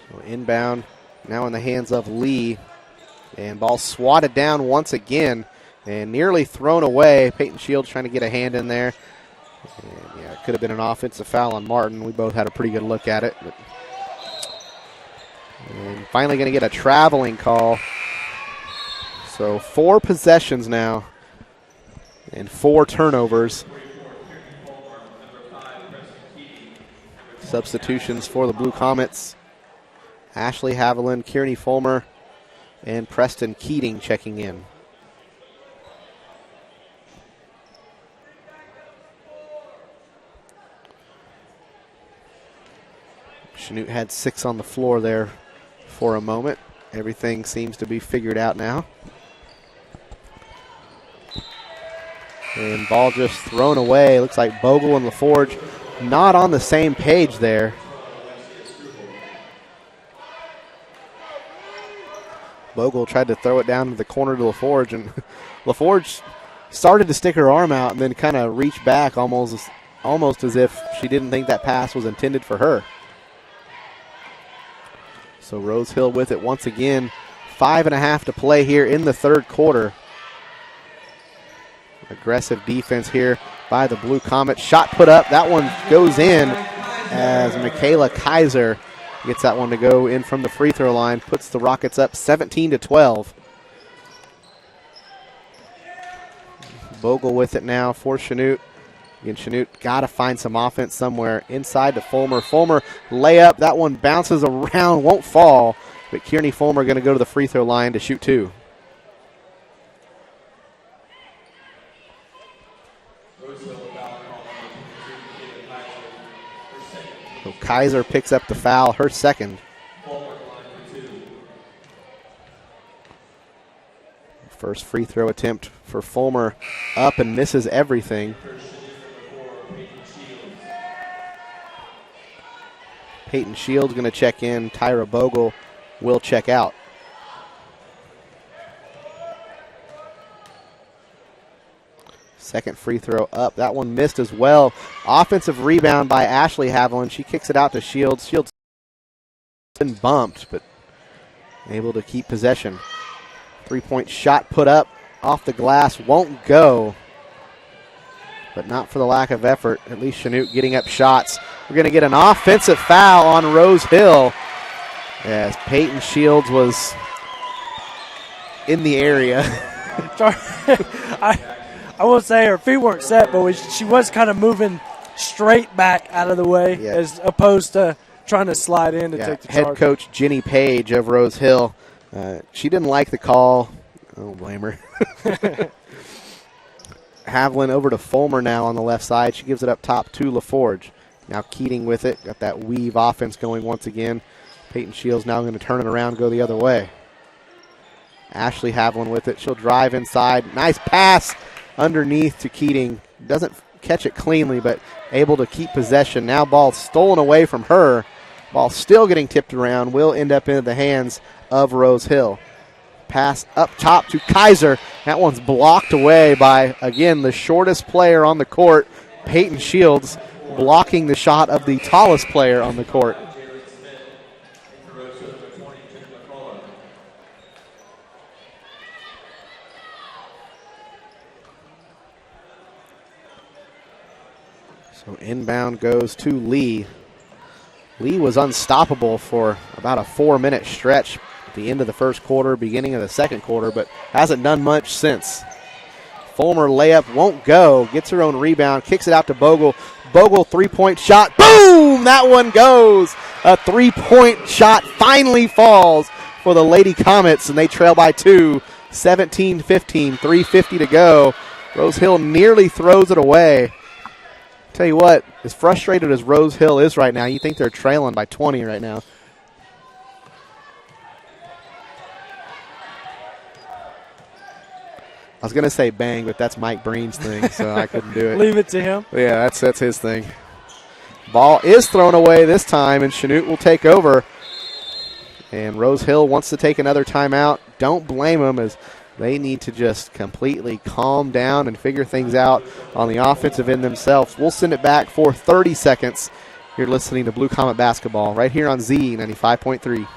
So inbound now in the hands of Lee. And ball swatted down once again and nearly thrown away. Peyton Shields trying to get a hand in there. And yeah, it could have been an offensive foul on Martin. We both had a pretty good look at it. And finally going to get a traveling call. So 4 possessions now and 4 turnovers. Substitutions for the Blue Comets. Ashley Haviland, Kearney Fulmer, and Preston Keating checking in. Chanute had 6 on the floor there for a moment. Everything seems to be figured out now. And ball just thrown away. Looks like Bogle and LaForge not on the same page there. Bogle tried to throw it down to the corner to LaForge, and LaForge started to stick her arm out and then kind of reached back almost as if she didn't think that pass was intended for her. So Rose Hill with it once again. 5.5 to play here in the third quarter. Aggressive defense here by the Blue Comets. Shot put up. That one goes in as Michaela Kaiser gets that one to go in from the free throw line. Puts the Rockets up 17-12. Bogle with it now for Chanute. Again, Chanute got to find some offense somewhere. Inside to Fulmer. Fulmer layup. That one bounces around, won't fall. But Kearney Fulmer going to go to the free throw line to shoot 2. So Kaiser picks up the foul, her second. First free throw attempt for Fulmer, up and misses everything. Peyton Shields going to check in. Tyra Bogle will check out. Second free throw up. That one missed as well. Offensive rebound by Ashley Haviland. She kicks it out to Shields. Shields been bumped, but able to keep possession. 3-point shot put up off the glass. Won't go, but not for the lack of effort. At least Chanute getting up shots. We're going to get an offensive foul on Rose Hill as Peyton Shields was in the area. I won't say her feet weren't set, but she was kind of moving straight back out of the way as opposed to trying to slide in to take the charge. Head coach Jenny Page of Rose Hill, she didn't like the call. I don't blame her. Haviland over to Fulmer now on the left side. She gives it up top to LaForge. Now Keating with it. Got that weave offense going once again. Peyton Shields now going to turn it around, go the other way. Ashley Haviland with it. She'll drive inside. Nice pass underneath to Keating. Doesn't catch it cleanly, but able to keep possession. Now ball stolen away from her. Ball still getting tipped around. Will end up in the hands of Rose Hill. Pass up top to Kaiser. That one's blocked away by, again, the shortest player on the court, Peyton Shields, blocking the shot of the tallest player on the court. So inbound goes to Lee. Lee was unstoppable for about a 4-minute stretch at the end of the first quarter, beginning of the second quarter, but hasn't done much since. Fulmer layup won't go. Gets her own rebound, kicks it out to Bogle. Bogle three-point shot. Boom! That one goes. A three-point shot finally falls for the Lady Comets, and they trail by 2, 17-15, 3:50 to go. Rose Hill nearly throws it away. Tell you what, as frustrated as Rose Hill is right now, you think they're trailing by 20 right now. I was going to say bang, but that's Mike Breen's thing, so I couldn't do it. Leave it to him. Yeah, that's his thing. Ball is thrown away this time, and Chanute will take over. And Rose Hill wants to take another timeout. Don't blame them, as they need to just completely calm down and figure things out on the offensive end themselves. We'll send it back for 30 seconds. You're listening to Blue Comet Basketball right here on Z 95.3.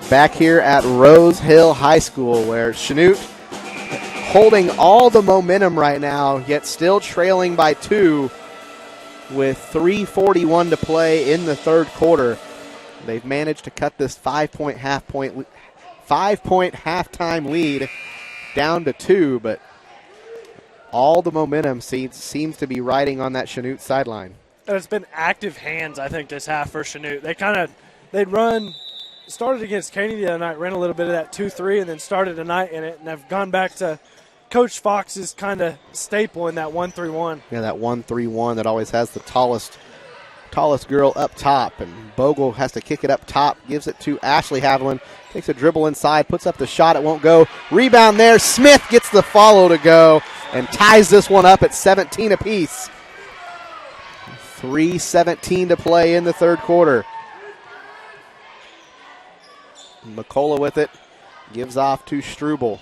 Back here at Rose Hill High School, where Chanute holding all the momentum right now, yet still trailing by 2 with 3:41 to play in the third quarter. They've managed to cut this 5-point halftime lead down to 2, but all the momentum seems to be riding on that Chanute sideline. It's been active hands, I think, this half for Chanute. They'd run. Started against Katy the other night, ran a little bit of that 2-3, and then started tonight in it, and have gone back to Coach Fox's kind of staple in that 1-3-1. Yeah, that 1-3-1 that always has the tallest girl up top, and Bogle has to kick it up top, gives it to Ashley Haviland, takes a dribble inside, puts up the shot, it won't go. Rebound there, Smith gets the follow to go, and ties this one up at 17 apiece. 3:17 to play in the third quarter. McCullough with it, gives off to Struble.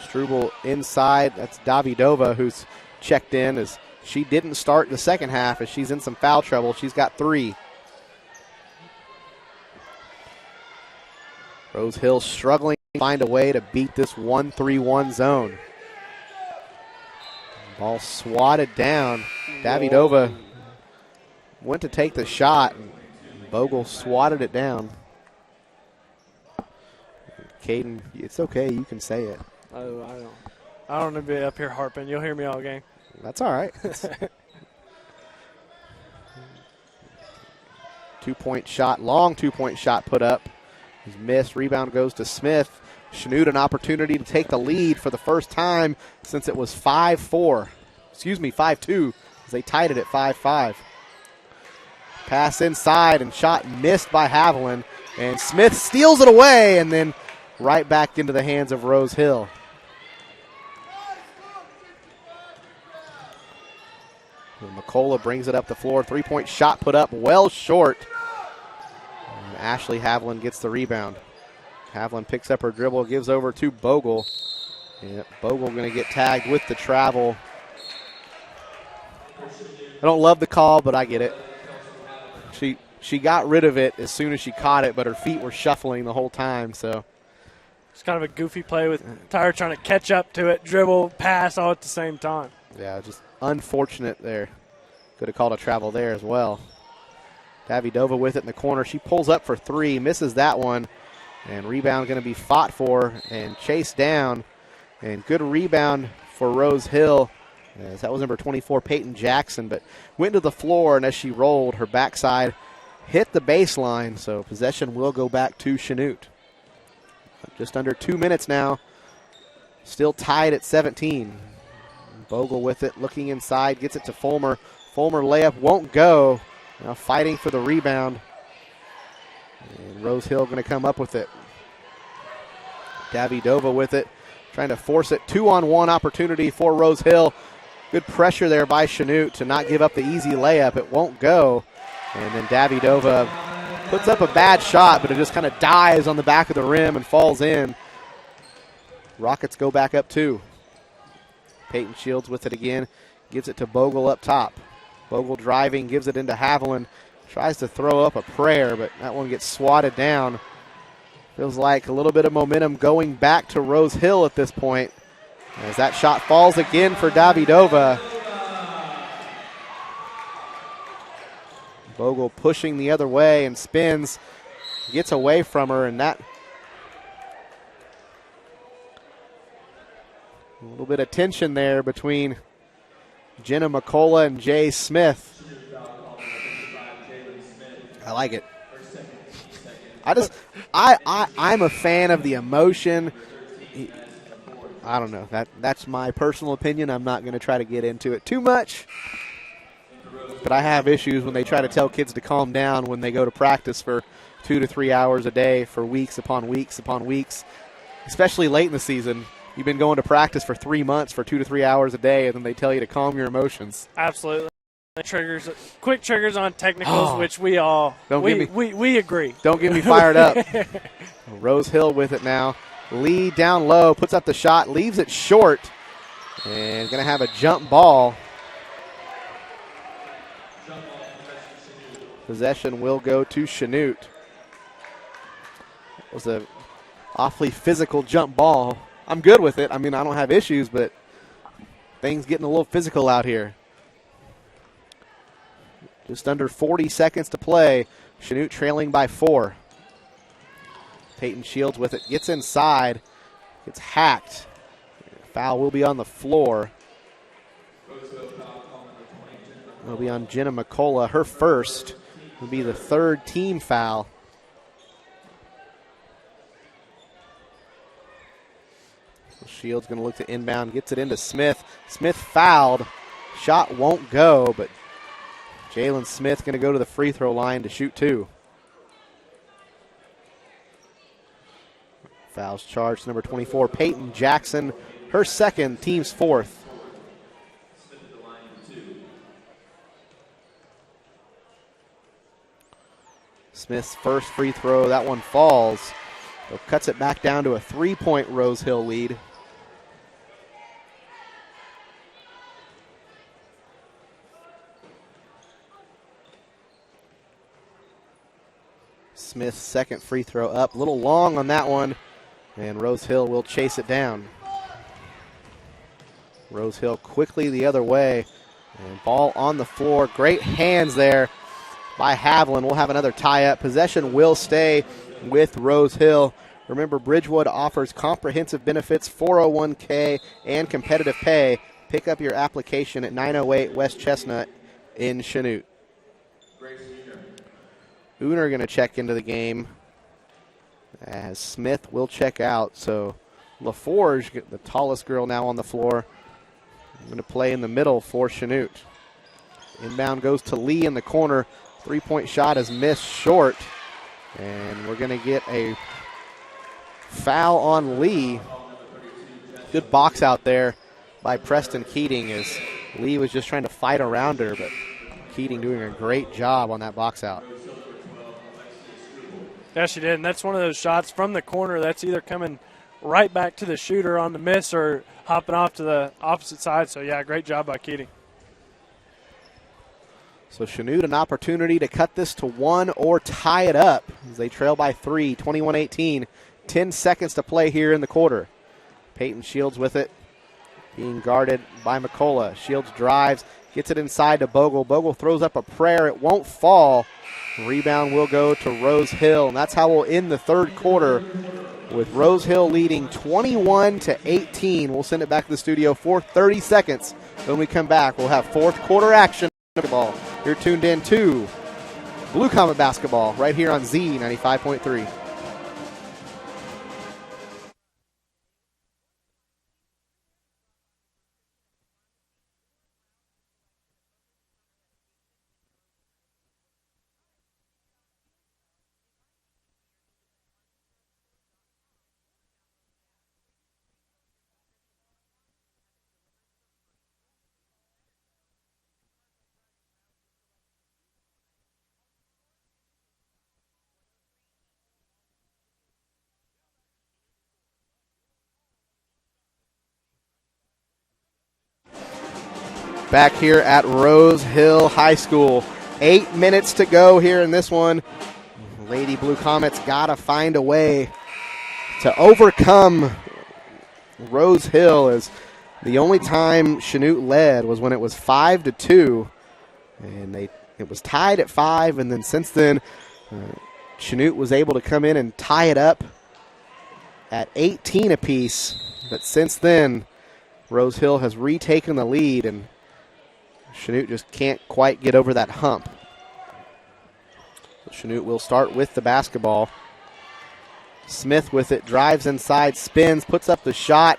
Struble inside, that's Davidova who's checked in as she didn't start the second half as she's in some foul trouble. She's got 3. Rose Hill struggling to find a way to beat this 1-3-1 zone. Ball swatted down. Davidova went to take the shot, and Bogle swatted it down. Caden, it's okay. You can say it. I don't want to be up here harping. You'll hear me all game. That's all right. 2-point shot, long 2-point shot put up. He's missed. Rebound goes to Smith. Chanute an opportunity to take the lead for the first time since it was 5-2, as they tied it at 5-5. Pass inside and shot missed by Haviland. And Smith steals it away and then right back into the hands of Rose Hill. And McCullough brings it up the floor. 3-point shot put up well short. And Ashley Haviland gets the rebound. Haviland picks up her dribble, gives over to Bogle. And Bogle going to get tagged with the travel. I don't love the call, but I get it. She got rid of it as soon as she caught it, but her feet were shuffling the whole time, so. It's kind of a goofy play with Tyra trying to catch up to it, dribble, pass all at the same time. Yeah, just unfortunate there Could have called a travel there as well. Davidova with it in the corner. She pulls up for three, misses that one. And rebound going to be fought for and chased down. And good rebound for Rose Hill. As that was number 24, Peyton Jackson, but went to the floor, and as she rolled, her backside hit the baseline, so possession will go back to Chanute. Just under 2 minutes now, still tied at 17. Bogle with it, looking inside, gets it to Fulmer. Fulmer layup won't go. Now fighting for the rebound. And Rose Hill going to come up with it. Davidova with it, trying to force it. 2-on-1 opportunity for Rose Hill. Good pressure there by Chanute to not give up the easy layup. It won't go. And then Davidova puts up a bad shot, but it just kind of dives on the back of the rim and falls in. Rockets go back up 2. Peyton Shields with it again. Gives it to Bogle up top. Bogle driving, gives it into Haviland. Tries to throw up a prayer, but that one gets swatted down. Feels like a little bit of momentum going back to Rose Hill at this point. As that shot falls again for Davidova. Bogle pushing the other way and spins. Gets away from her, and that a little bit of tension there between Jenna McCullough and Jay Smith. I like it. I'm a fan of the emotion. I don't know. That's my personal opinion. I'm not going to try to get into it too much. But I have issues when they try to tell kids to calm down when they go to practice for 2 to 3 hours a day for weeks upon weeks upon weeks, especially late in the season. You've been going to practice for 3 months for 2 to 3 hours a day, and then they tell you to calm your emotions. Absolutely. Quick triggers on technicals, which we agree. Don't get me fired up. Rose Hill with it now. Lee down low, puts up the shot, leaves it short, and going to have a jump ball. Possession will go to Chanute. It was a awfully physical jump ball. I'm good with it. I mean, I don't have issues, but things getting a little physical out here. Just under 40 seconds to play. Chanute trailing by 4. Peyton Shields with it. Gets inside. Gets hacked. Foul will be on the floor. It'll be on Jenna McCullough. Her first will be the 3rd team foul. Shields going to look to inbound. Gets it into Smith. Smith fouled. Shot won't go, but Jalen Smith going to go to the free throw line to shoot 2. Fouls charged, number 24, Peyton Jackson. Her second, team's 4th. Smith's first free throw, that one falls. So cuts it back down to a 3-point Rose Hill lead. Smith's second free throw up. A little long on that one, and Rose Hill will chase it down. Rose Hill quickly the other way, and ball on the floor. Great hands there by Haviland. We'll have another tie-up. Possession will stay with Rose Hill. Remember, Bridgewood offers comprehensive benefits, 401k, and competitive pay. Pick up your application at 908 West Chestnut in Chanute. Uner going to check into the game as Smith will check out. So LaForge, the tallest girl now on the floor, going to play in the middle for Chanute. Inbound goes to Lee in the corner. 3-point shot is missed short. And we're going to get a foul on Lee. Good box out there by Preston Keating as Lee was just trying to fight around her, but Keating doing a great job on that box out. Yeah, she did, and that's one of those shots from the corner that's either coming right back to the shooter on the miss or hopping off to the opposite side. So, yeah, great job by Keating. So Chanute an opportunity to cut this to 1 or tie it up as they trail by 3, 21-18. 10 seconds to play here in the quarter. Peyton Shields with it, being guarded by McCullough. Shields drives, Gets it inside to Bogle. Bogle throws up a prayer. It won't fall. Rebound will go to Rose Hill, and that's how we'll end the third quarter with Rose Hill leading 21-18. We'll send it back to the studio for 30 seconds. When we come back, we'll have fourth quarter action. You're tuned in to Blue Comet Basketball right here on Z 95.3. Back here at Rose Hill High School. 8 minutes to go here in this one. Lady Blue Comets got to find a way to overcome Rose Hill, as the only time Chanute led was when it was 5-2. And it was tied at 5, and then since then, Chanute was able to come in and tie it up at 18 apiece. But since then, Rose Hill has retaken the lead, and Chanute just can't quite get over that hump. So Chanute will start with the basketball. Smith with it, drives inside, spins, puts up the shot.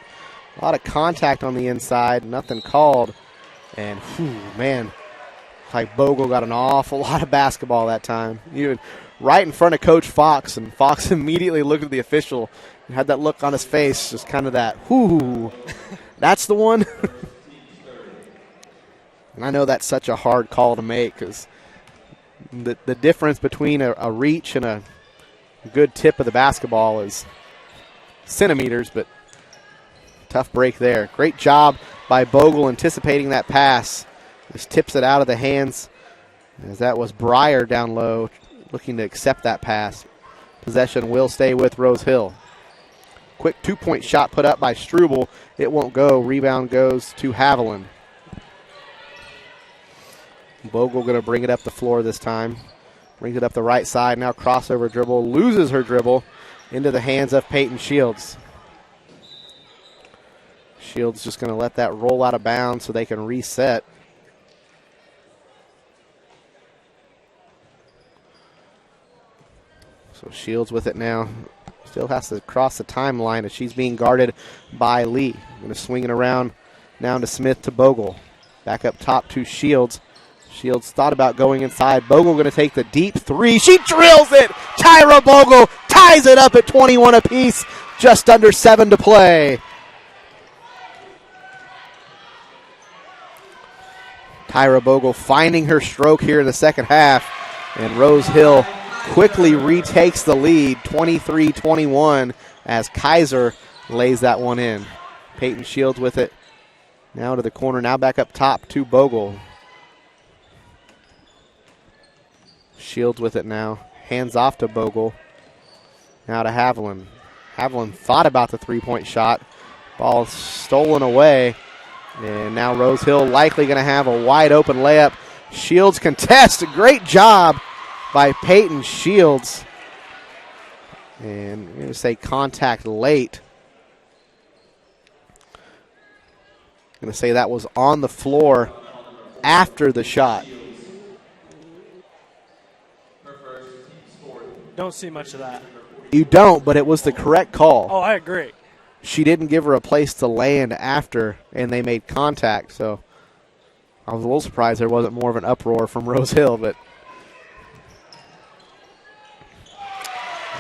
A lot of contact on the inside, nothing called. And, man, like Bogle got an awful lot of basketball that time. Even right in front of Coach Fox, and Fox immediately looked at the official and had that look on his face, just kind of that, that's the one. And I know that's such a hard call to make, because the difference between a reach and a good tip of the basketball is centimeters, but tough break there. Great job by Bogle anticipating that pass. Just tips it out of the hands, as that was Breyer down low looking to accept that pass. Possession will stay with Rose Hill. Quick 2-point shot put up by Struble. It won't go. Rebound goes to Haviland. Bogle going to bring it up the floor this time. Brings it up the right side. Now crossover dribble. Loses her dribble into the hands of Peyton Shields. Shields just going to let that roll out of bounds so they can reset. So Shields with it now. Still has to cross the timeline as she's being guarded by Lee. Going to swing it around now to Smith to Bogle. Back up top to Shields. Shields thought about going inside. Bogle going to take the deep three. She drills it. Tyra Bogle ties it up at 21 apiece. Just under 7 to play. Tyra Bogle finding her stroke here in the second half. And Rose Hill quickly retakes the lead, 23-21, as Kaiser lays that one in. Peyton Shields with it. Now to the corner. Now back up top to Bogle. Shields with it now. Hands off to Bogle. Now to Haviland. Haviland thought about the three-point shot. Ball stolen away. And now Rose Hill likely going to have a wide open layup. Shields contest. A great job by Peyton Shields. And I'm going to say contact late. I'm going to say that was on the floor after the shot. Don't see much of that. You don't, but it was the correct call. Oh, I agree. She didn't give her a place to land after, and they made contact. So I was a little surprised there wasn't more of an uproar from Rose Hill. But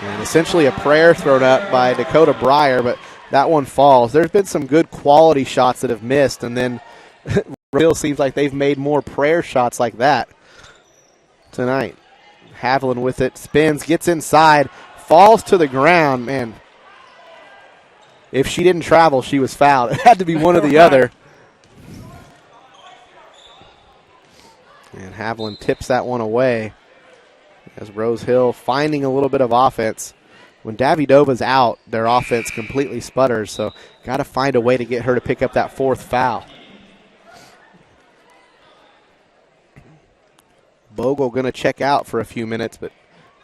and essentially a prayer thrown up by Dakota Breyer, but that one falls. There's been some good quality shots that have missed, and then Rose Hill seems like they've made more prayer shots like that tonight. Haviland with it, spins, gets inside, falls to the ground. Man, if she didn't travel, she was fouled. It had to be one or the other. And Haviland tips that one away as Rose Hill finding a little bit of offense. When Davidova's out, their offense completely sputters, so got to find a way to get her to pick up that fourth foul. Bogle going to check out for a few minutes, but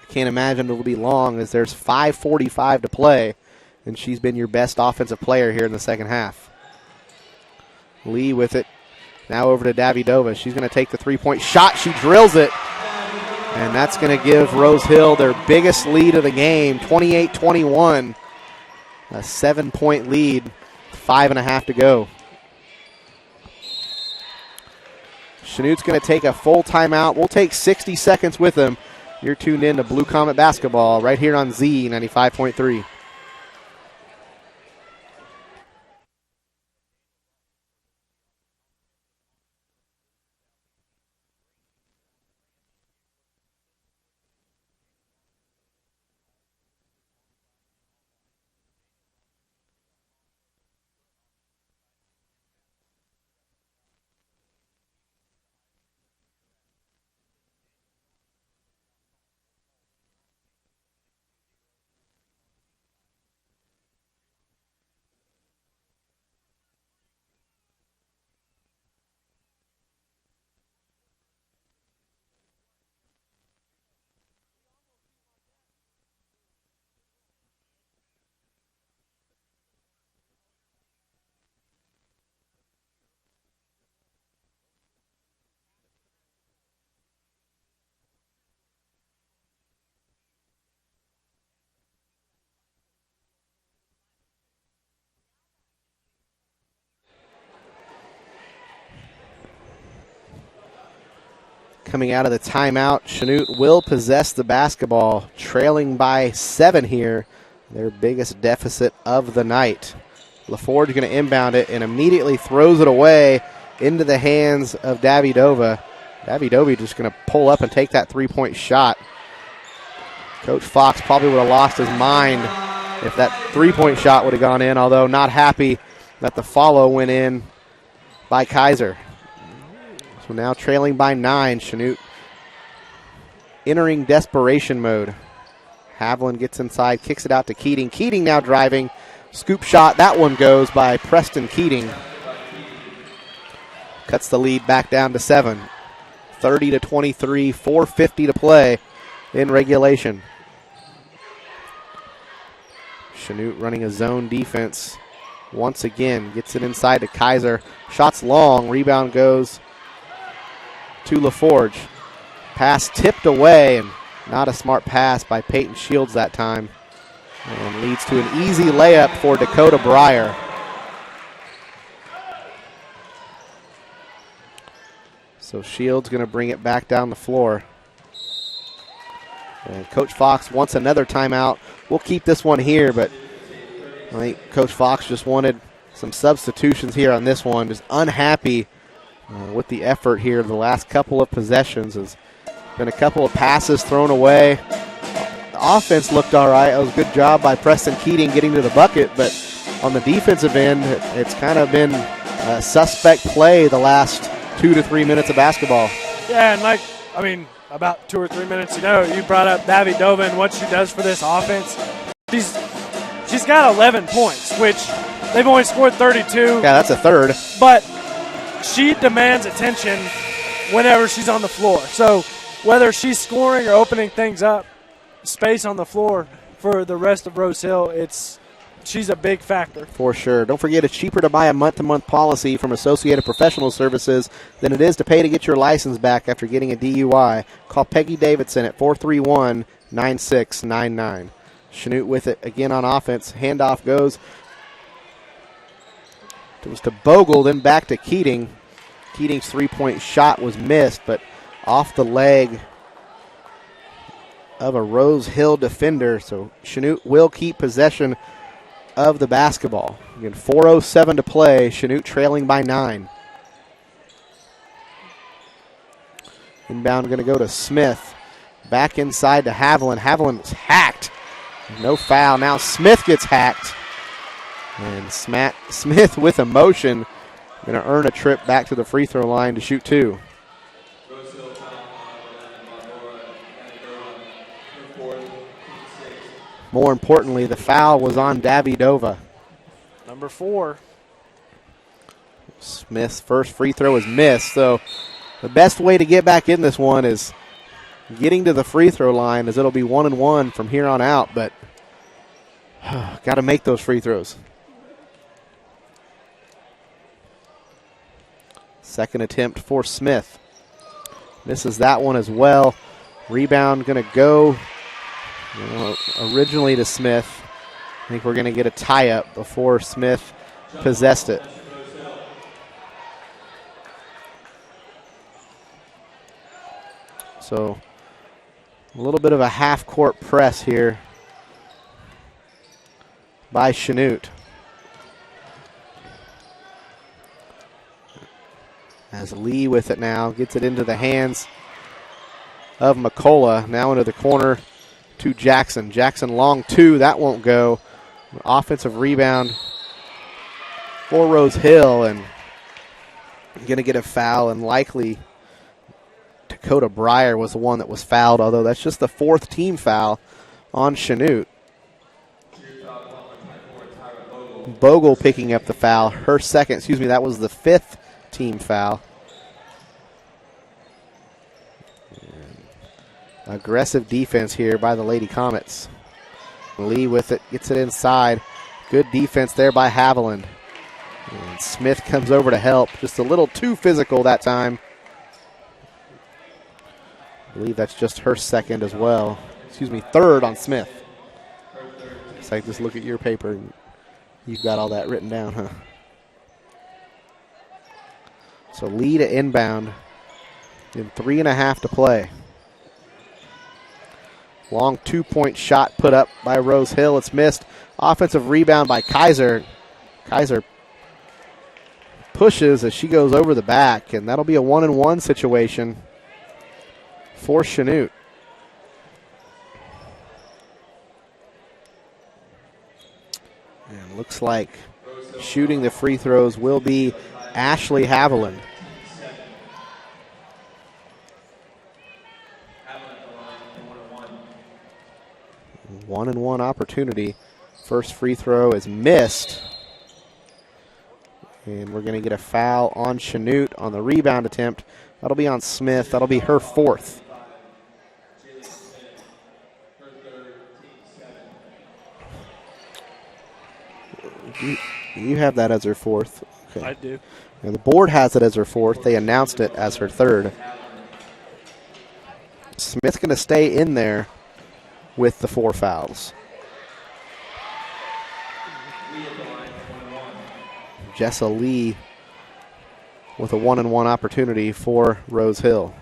I can't imagine it'll be long as there's 5:45 to play, and she's been your best offensive player here in the second half. Lee with it. Now over to Davidova. She's going to take the three-point shot. She drills it, and that's going to give Rose Hill their biggest lead of the game, 28-21. A 7-point lead, 5.5 to go. Chanute's going to take a full timeout. We'll take 60 seconds with them. You're tuned in to Blue Comet Basketball right here on Z 95.3. Coming out of the timeout, Chanute will possess the basketball, trailing by 7 here, their biggest deficit of the night. LaForge going to inbound it and immediately throws it away into the hands of Davidova. Davidova just going to pull up and take that three-point shot. Coach Fox probably would have lost his mind if that three-point shot would have gone in, although not happy that the follow went in by Kaiser. So now trailing by 9, Chanute entering desperation mode. Haviland gets inside, kicks it out to Keating. Keating now driving. Scoop shot. That one goes by Preston Keating. Cuts the lead back down to 7. 30-23, 4:50 to play in regulation. Chanute running a zone defense once again. Gets it inside to Kaiser. Shots long. Rebound goes to LaForge. Pass tipped away, and not a smart pass by Peyton Shields that time. And leads to an easy layup for Dakota Breyer. So Shields going to bring it back down the floor. And Coach Fox wants another timeout. We'll keep this one here, but I think Coach Fox just wanted some substitutions here on this one. Just unhappy with the effort here the last couple of possessions. There's been a couple of passes thrown away. The offense looked all right. It was a good job by Preston Keating getting to the bucket, but on the defensive end, it's kind of been a suspect play the last 2 to 3 minutes of basketball. Yeah, and about 2 or 3 minutes ago, you brought up Davidova and what she does for this offense. She's got 11 points, which they've only scored 32. Yeah, that's a third. But she demands attention whenever she's on the floor. So whether she's scoring or opening things up, space on the floor for the rest of Rose Hill, she's a big factor. For sure. Don't forget, it's cheaper to buy a month-to-month policy from Associated Professional Services than it is to pay to get your license back after getting a DUI. Call Peggy Davidson at 431-9699. Chanute with it again on offense. Handoff goes. It was to Bogle, then back to Keating. Keating's three-point shot was missed, but off the leg of a Rose Hill defender. So Chanute will keep possession of the basketball. Again, 4:07 to play. Chanute trailing by 9. Inbound going to go to Smith. Back inside to Haviland. Haviland was hacked. No foul. Now Smith gets hacked. And Smith with emotion going to earn a trip back to the free throw line to shoot 2. More importantly, the foul was on Davidova. Number 4. Smith's first free throw is missed. So the best way to get back in this one is getting to the free throw line, as it'll be 1-1 from here on out, but got to make those free throws. Second attempt for Smith. Misses that one as well. Rebound going to go originally to Smith. I think we're going to get a tie-up before Smith possessed it. So a little bit of a half-court press here by Chanute. As Lee with it now, gets it into the hands of McCullough. Now into the corner to Jackson. Jackson long two, that won't go. Offensive rebound for Rose Hill, and going to get a foul, and likely Dakota Breyer was the one that was fouled, although that's just the fourth team foul on Chanute. Bogle picking up the foul. Her second, that was the fifth team foul. And aggressive defense here by the Lady Comets. Lee with it, gets it inside. Good defense there by Haviland. And Smith comes over to help. Just a little too physical that time. I believe that's just her second as well. Third on Smith. So I just look at your paper and you've got all that written down, huh? So Lee to inbound in 3.5 to play. Long 2-point shot put up by Rose Hill. It's missed. Offensive rebound by Kaiser. Kaiser pushes as she goes over the back, and that'll be a 1-and-1 situation for Chanute. And looks like shooting the free throws will be Ashley Haviland. One-and-one opportunity. First free throw is missed. And we're going to get a foul on Chanute on the rebound attempt. That'll be on Smith. That'll be her fourth. You have that as her fourth. Okay. I do. And the board has it as her fourth. They announced it as her third. Smith's going to stay in there with the 4 fouls. Jessa Lee with a 1-and-1 opportunity for Rose Hill.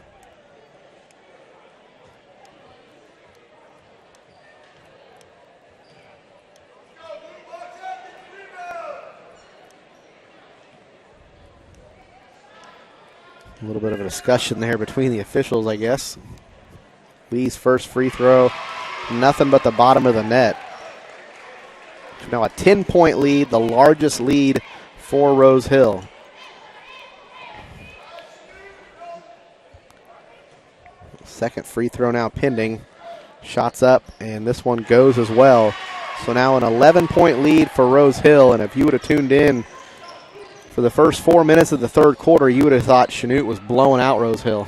A little bit of a discussion there between the officials, I guess. Lee's first free throw, nothing but the bottom of the net. Now a 10-point lead, the largest lead for Rose Hill. Second free throw now pending. Shots up, and this one goes as well. So now an 11-point lead for Rose Hill, and if you would have tuned in for the first 4 minutes of the third quarter, you would have thought Chanute was blowing out Rose Hill.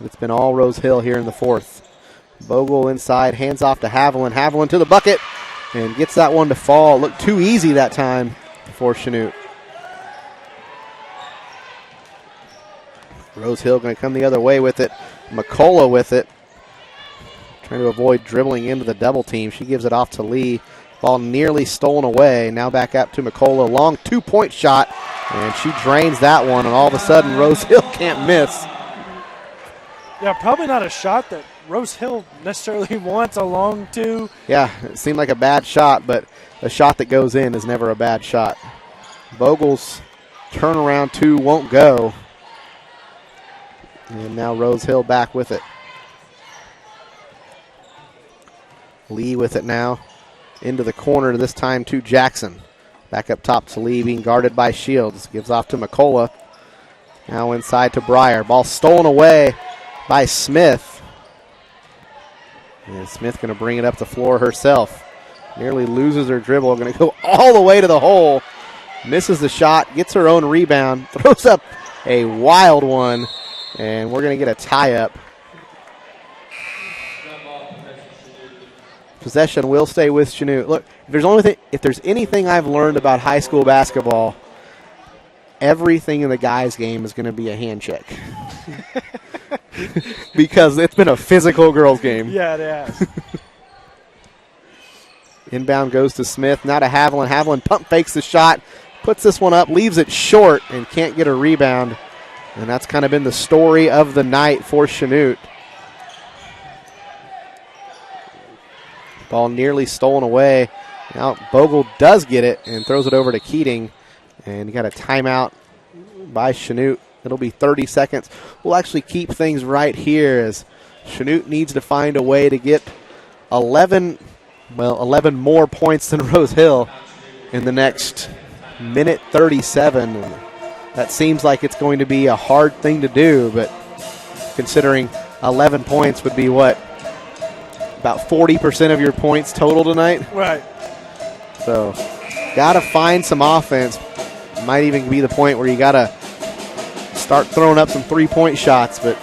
It's been all Rose Hill here in the fourth. Bogle inside, hands off to Haviland. Haviland to the bucket and gets that one to fall. Looked too easy that time for Chanute. Rose Hill going to come the other way with it. McCullough with it. Trying to avoid dribbling into the double team. She gives it off to Lee. Ball nearly stolen away. Now back up to McCullough. Long 2-point shot. And she drains that one. And all of a sudden, Rose Hill can't miss. Yeah, probably not a shot that Rose Hill necessarily wants a long 2. Yeah, it seemed like a bad shot, but a shot that goes in is never a bad shot. Bogle's turnaround 2 won't go. And now Rose Hill back with it. Lee with it now. Into the corner, this time to Jackson. Back up top to Lee, being guarded by Shields. Gives off to McCullough. Now inside to Breyer. Ball stolen away by Smith. And Smith going to bring it up the floor herself. Nearly loses her dribble. Going to go all the way to the hole. Misses the shot. Gets her own rebound. Throws up a wild one. And we're going to get a tie-up Possession will stay with Chanute. Look, if there's anything I've learned about high school basketball, everything in the guys' game is going to be a hand check. Because it's been a physical girls' game. Yeah, it has. Inbound goes to Smith, now to Haviland. Haviland pump fakes the shot, puts this one up, leaves it short, and can't get a rebound. And that's kind of been the story of the night for Chanute. Ball nearly stolen away. Now Bogle does get it and throws it over to Keating. And you got a timeout by Chanute. It'll be 30 seconds. We'll actually keep things right here as Chanute needs to find a way to get 11 more points than Rose Hill in the next minute 37. And that seems like it's going to be a hard thing to do, but considering 11 points would be what? About 40% of your points total tonight? Right. So, got to find some offense. Might even be the point where you got to start throwing up some three-point shots, but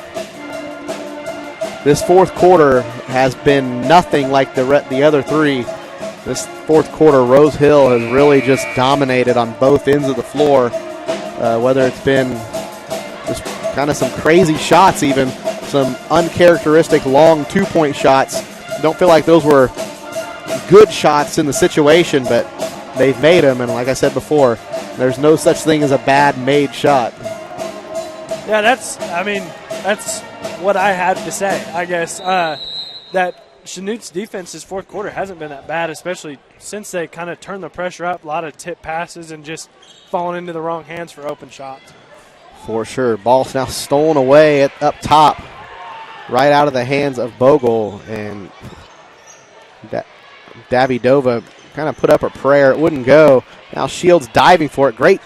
this fourth quarter has been nothing like the other three. This fourth quarter, Rose Hill has really just dominated on both ends of the floor, whether it's been just kind of some crazy shots even, some uncharacteristic long two-point shots. Don't feel like those were good shots in the situation, but they've made them, and like I said before, there's no such thing as a bad made shot. Yeah, that's what I had to say, I guess. That Chanute's defense this fourth quarter hasn't been that bad, especially since they kind of turned the pressure up, a lot of tip passes and just falling into the wrong hands for open shots. For sure. Ball's now stolen away up top, right out of the hands of Bogle, and Davidova kind of put up a prayer. It wouldn't go. Now Shields diving for it. Great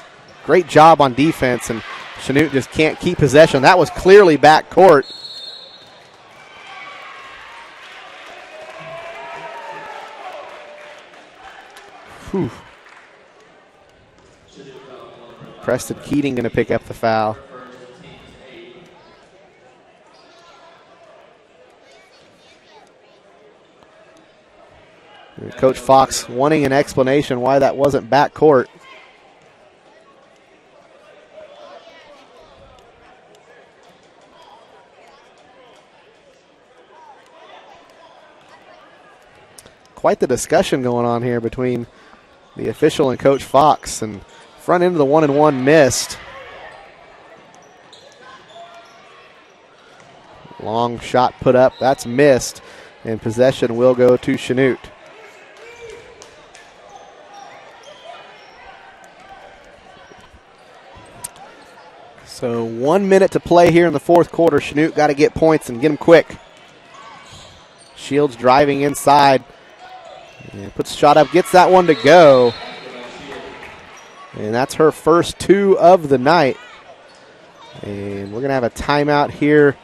job on defense, and Chanute just can't keep possession. That was clearly back court. Whew. Preston Keating going to pick up the foul. Coach Fox wanting an explanation why that wasn't back court. Quite the discussion going on here between the official and Coach Fox, and front end of the 1-and-1 missed. Long shot put up, that's missed, and possession will go to Chanute. So 1 minute to play here in the fourth quarter. Chanute got to get points and get them quick. Shields driving inside. And puts a shot up, gets that one to go. And that's her first two of the night. And we're going to have a timeout here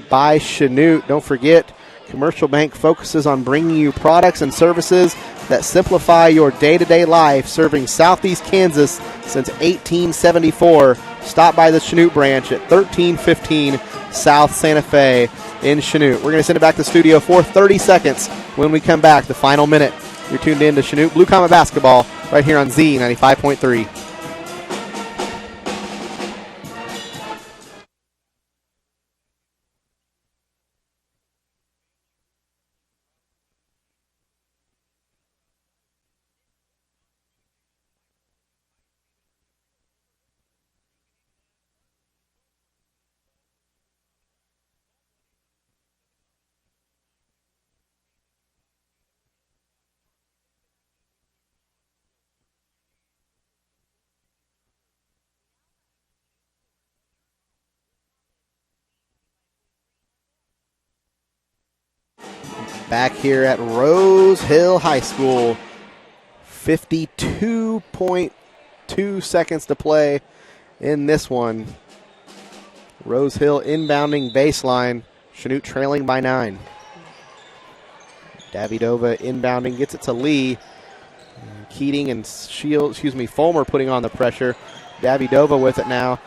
by Chanute. Don't forget, Commercial Bank focuses on bringing you products and services that simplify your day-to-day life, serving Southeast Kansas since 1874. Stop by the Chanute branch at 1315 South Santa Fe in Chanute. We're going to send it back to the studio for 30 seconds. When we come back, the final minute. You're tuned in to Chanute Blue Comet Basketball right here on Z95.3. Back here at Rose Hill High School. 52.2 seconds to play in this one. Rose Hill inbounding baseline. Chanute trailing by 9. Davidova inbounding, gets it to Lee. Keating and Fulmer putting on the pressure. Davidova with it now.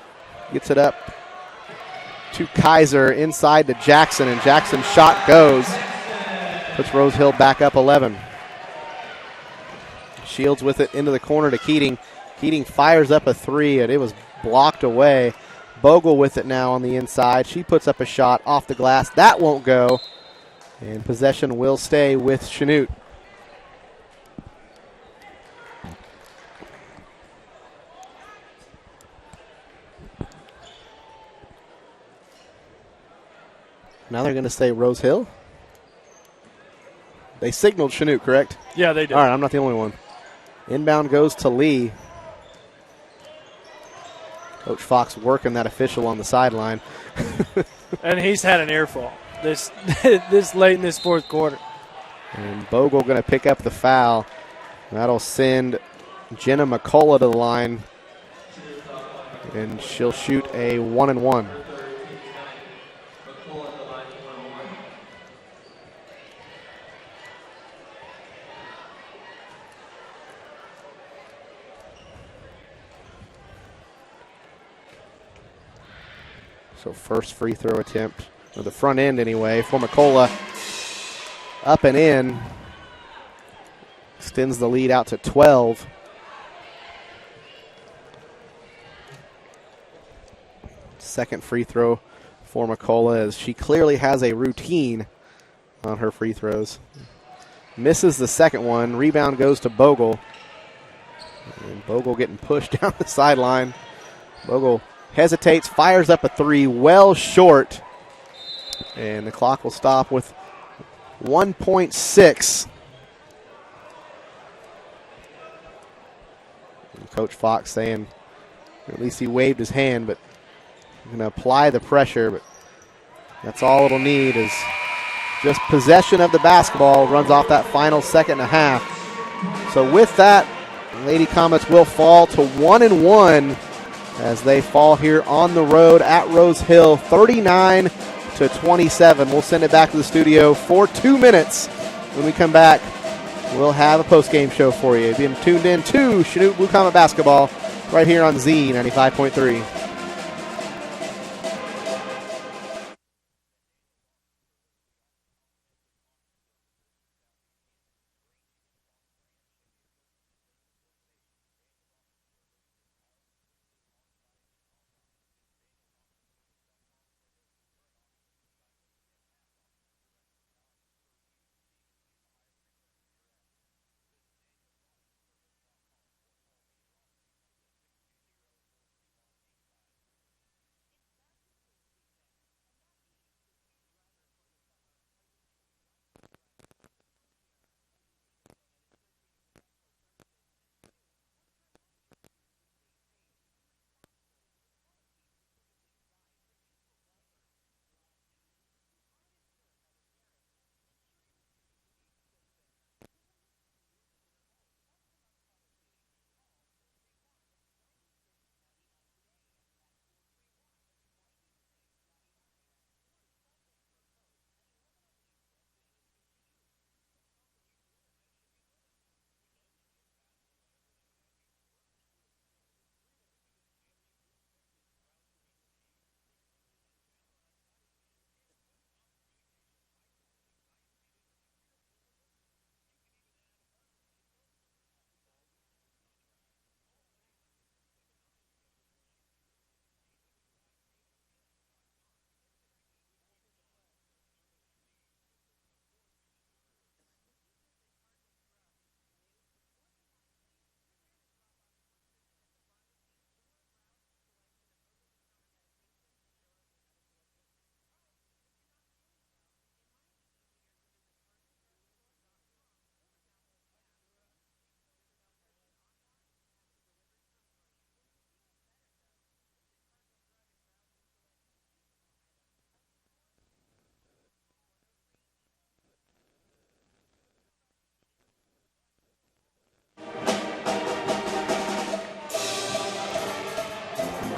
Gets it up to Kaiser, inside to Jackson, and Jackson's shot goes. Puts Rose Hill back up 11. Shields with it into the corner to Keating. Keating fires up a three, and it was blocked away. Bogle with it now on the inside. She puts up a shot off the glass. That won't go. And possession will stay with Chanute. Now they're going to say Rose Hill. They signaled Chanute, correct? Yeah, they did. All right, I'm not the only one. Inbound goes to Lee. Coach Fox working that official on the sideline. And he's had an earful this this late in this fourth quarter. And Bogle going to pick up the foul. That'll send Jenna McCullough to the line. And she'll shoot a 1-and-1. So first free throw attempt, or the front end anyway, for McCullough. Up and in. Extends the lead out to 12. Second free throw for McCullough, as she clearly has a routine on her free throws. Misses the second one. Rebound goes to Bogle. And Bogle getting pushed down the sideline. Bogle hesitates, fires up a three, well short. And the clock will stop with 1.6. And Coach Fox saying, at least he waved his hand, but going to apply the pressure. But that's all it'll need is just possession of the basketball. Runs off that final second and a half. So with that, Lady Comets will fall to 1-and-1 as they fall here on the road at Rose Hill, 39-27. We'll send it back to the studio for 2 minutes. When we come back, we'll have a post-game show for you. You've been tuned in to Chanute Blue Comet Basketball right here on Z95.3.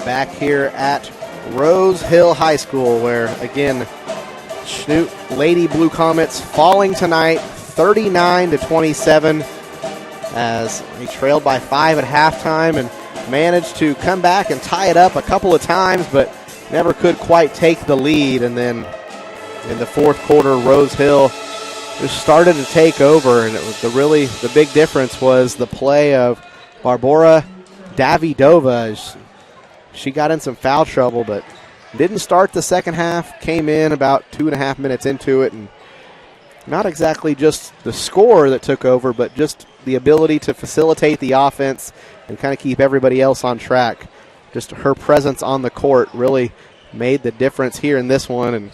Back here at Rose Hill High School, where, again, Chanute Lady Blue Comets falling tonight 39-27 as they trailed by 5 at halftime and managed to come back and tie it up a couple of times, but never could quite take the lead. And then in the fourth quarter, Rose Hill just started to take over, and it was the big difference was the play of Barbara Davidova. She got in some foul trouble, but didn't start the second half, came in about 2.5 minutes into it, and not exactly just the score that took over, but just the ability to facilitate the offense and kind of keep everybody else on track. Just her presence on the court really made the difference here in this one and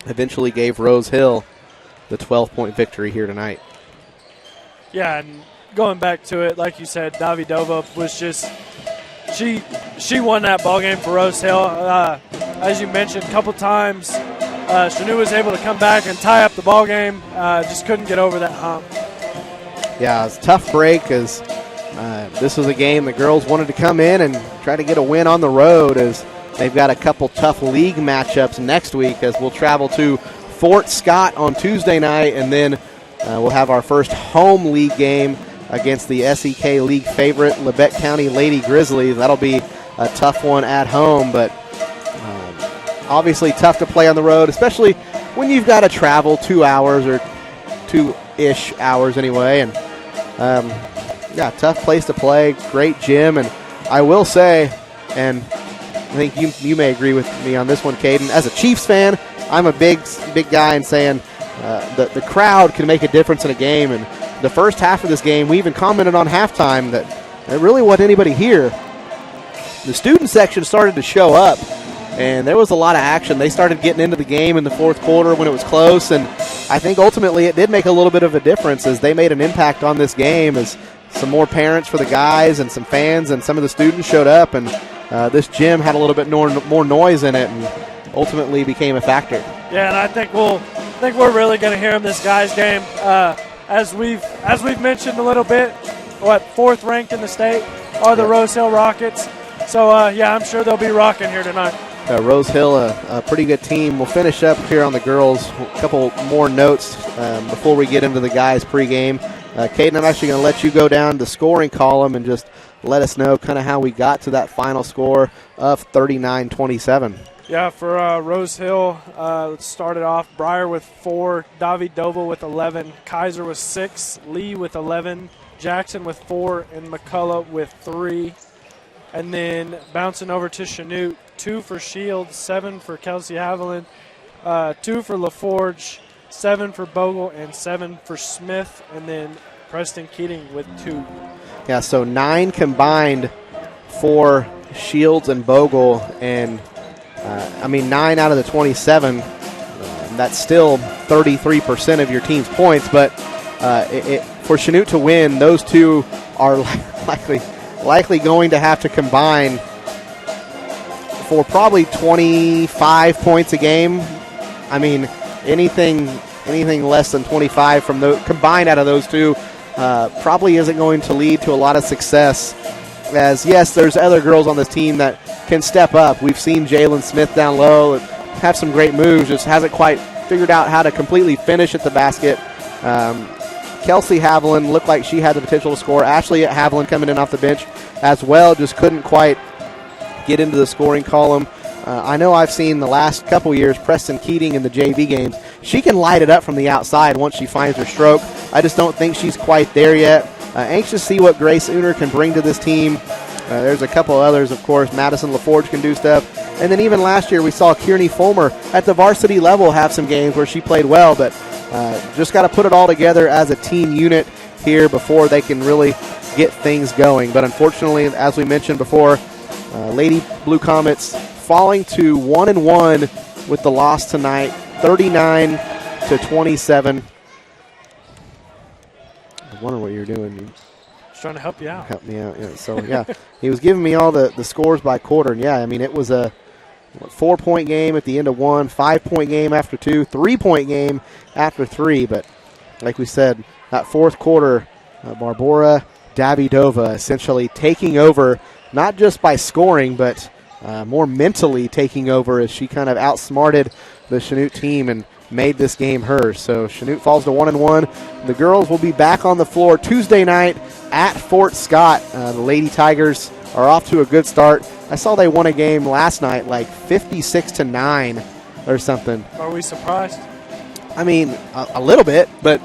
eventually gave Rose Hill the 12-point victory here tonight. Yeah, and going back to it, like you said, Davidova was just she won that ball game for Rose Hill. As you mentioned, a couple times, Chanute was able to come back and tie up the ball game. Just couldn't get over that hump. Yeah, it was a tough break as this was a game the girls wanted to come in and try to get a win on the road, as they've got a couple tough league matchups next week, as we'll travel to Fort Scott on Tuesday night, and then we'll have our first home league game against the SEK League favorite Labette County Lady Grizzlies. That'll be a tough one at home, but obviously tough to play on the road, especially when you've got to travel 2 hours or 2-ish hours anyway. And yeah, tough place to play, great gym. And I will say, and I think you may agree with me on this one, Caden, as a Chiefs fan, I'm a big guy in saying the crowd can make a difference in a game. And the first half of this game, we even commented on halftime that there really wasn't anybody here. The student section started to show up, and there was a lot of action. They started getting into the game in the fourth quarter when it was close, and I think ultimately it did make a little bit of a difference as they made an impact on this game, as some more parents for the guys and some fans and some of the students showed up, and this gym had a little bit more noise in it and ultimately became a factor. Yeah, and I think we're really going to hear them this guys game. As we've mentioned a little bit, fourth ranked in the state are the Rose Hill Rockets. So yeah, I'm sure they'll be rocking here tonight. Rose Hill, a pretty good team. We'll finish up here on the girls. A couple more notes before we get into the guys pregame. Caden, I'm actually going to let you go down the scoring column and just let us know kind of how we got to that final score of 39-27. Yeah, for Rose Hill, let's start it off. Breyer with 4, Davidova with 11, Kaiser with 6, Lee with 11, Jackson with 4, and McCullough with 3. And then bouncing over to Chanute, 2 for Shields, 7 for Kelsey Haviland, 2 for LaForge, 7 for Bogle, and 7 for Smith. And then Preston Keating with 2. Yeah, so 9 combined for Shields and Bogle, and 9 out of the 27. That's still 33% of your team's points, but for Chanute to win, those two are likely going to have to combine for probably 25 points a game. I mean, anything less than 25 from the combined out of those two probably isn't going to lead to a lot of success. As yes, there's other girls on this team that can step up. We've seen Jalen Smith down low have some great moves, just hasn't quite figured out how to completely finish at the basket. Kelsey Haviland looked like she had the potential to score. Ashley Haviland coming in off the bench as well, just couldn't quite get into the scoring column. I know I've seen the last couple years Preston Keating in the JV games. She can light it up from the outside once she finds her stroke. I just don't think she's quite there yet. Anxious to see what Grace Uner can bring to this team. There's a couple others, of course. Madison LaForge can do stuff. And then even last year we saw Kearney Fulmer at the varsity level have some games where she played well, but just got to put it all together as a team unit here before they can really get things going. But unfortunately, as we mentioned before, Lady Blue Comets falling to 1-1 with the loss tonight, 39-27. I wonder what you're doing. Just trying to help you out. Help me out. Yeah. So yeah, he was giving me all the scores by quarter, and yeah, I mean it was a 4-point game at the end of 1, 5-point game after 2, 3-point game after 3. But like we said, that fourth quarter, Barbara Davidova essentially taking over, not just by scoring, but more mentally taking over as she kind of outsmarted the Chanute team and made this game hers. So Chanute falls to 1-1. The girls will be back on the floor Tuesday night at Fort Scott. The Lady Tigers are off to a good start. I saw they won a game last night like 56-9 or something. Are we surprised? I mean, a little bit, but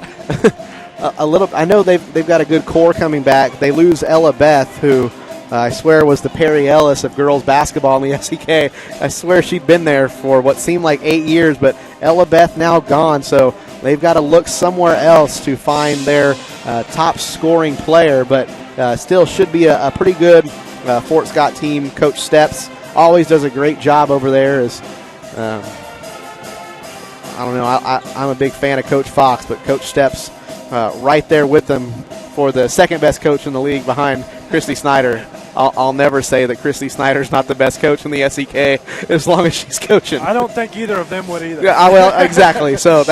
a little. I know they've got a good core coming back. They lose Ella Beth, who I swear was the Perry Ellis of girls basketball in the SEK. I swear she'd been there for what seemed like 8 years, but Ella Beth now gone, so they've got to look somewhere else to find their top scoring player, but still should be a pretty good Fort Scott team. Coach Steps always does a great job over there. I don't know, I'm a big fan of Coach Fox, but Coach Steps right there with them for the second best coach in the league behind Christy Snyder. I'll never say that Christy Snyder's not the best coach in the SEK as long as she's coaching. I don't think either of them would either. Yeah, well, exactly. So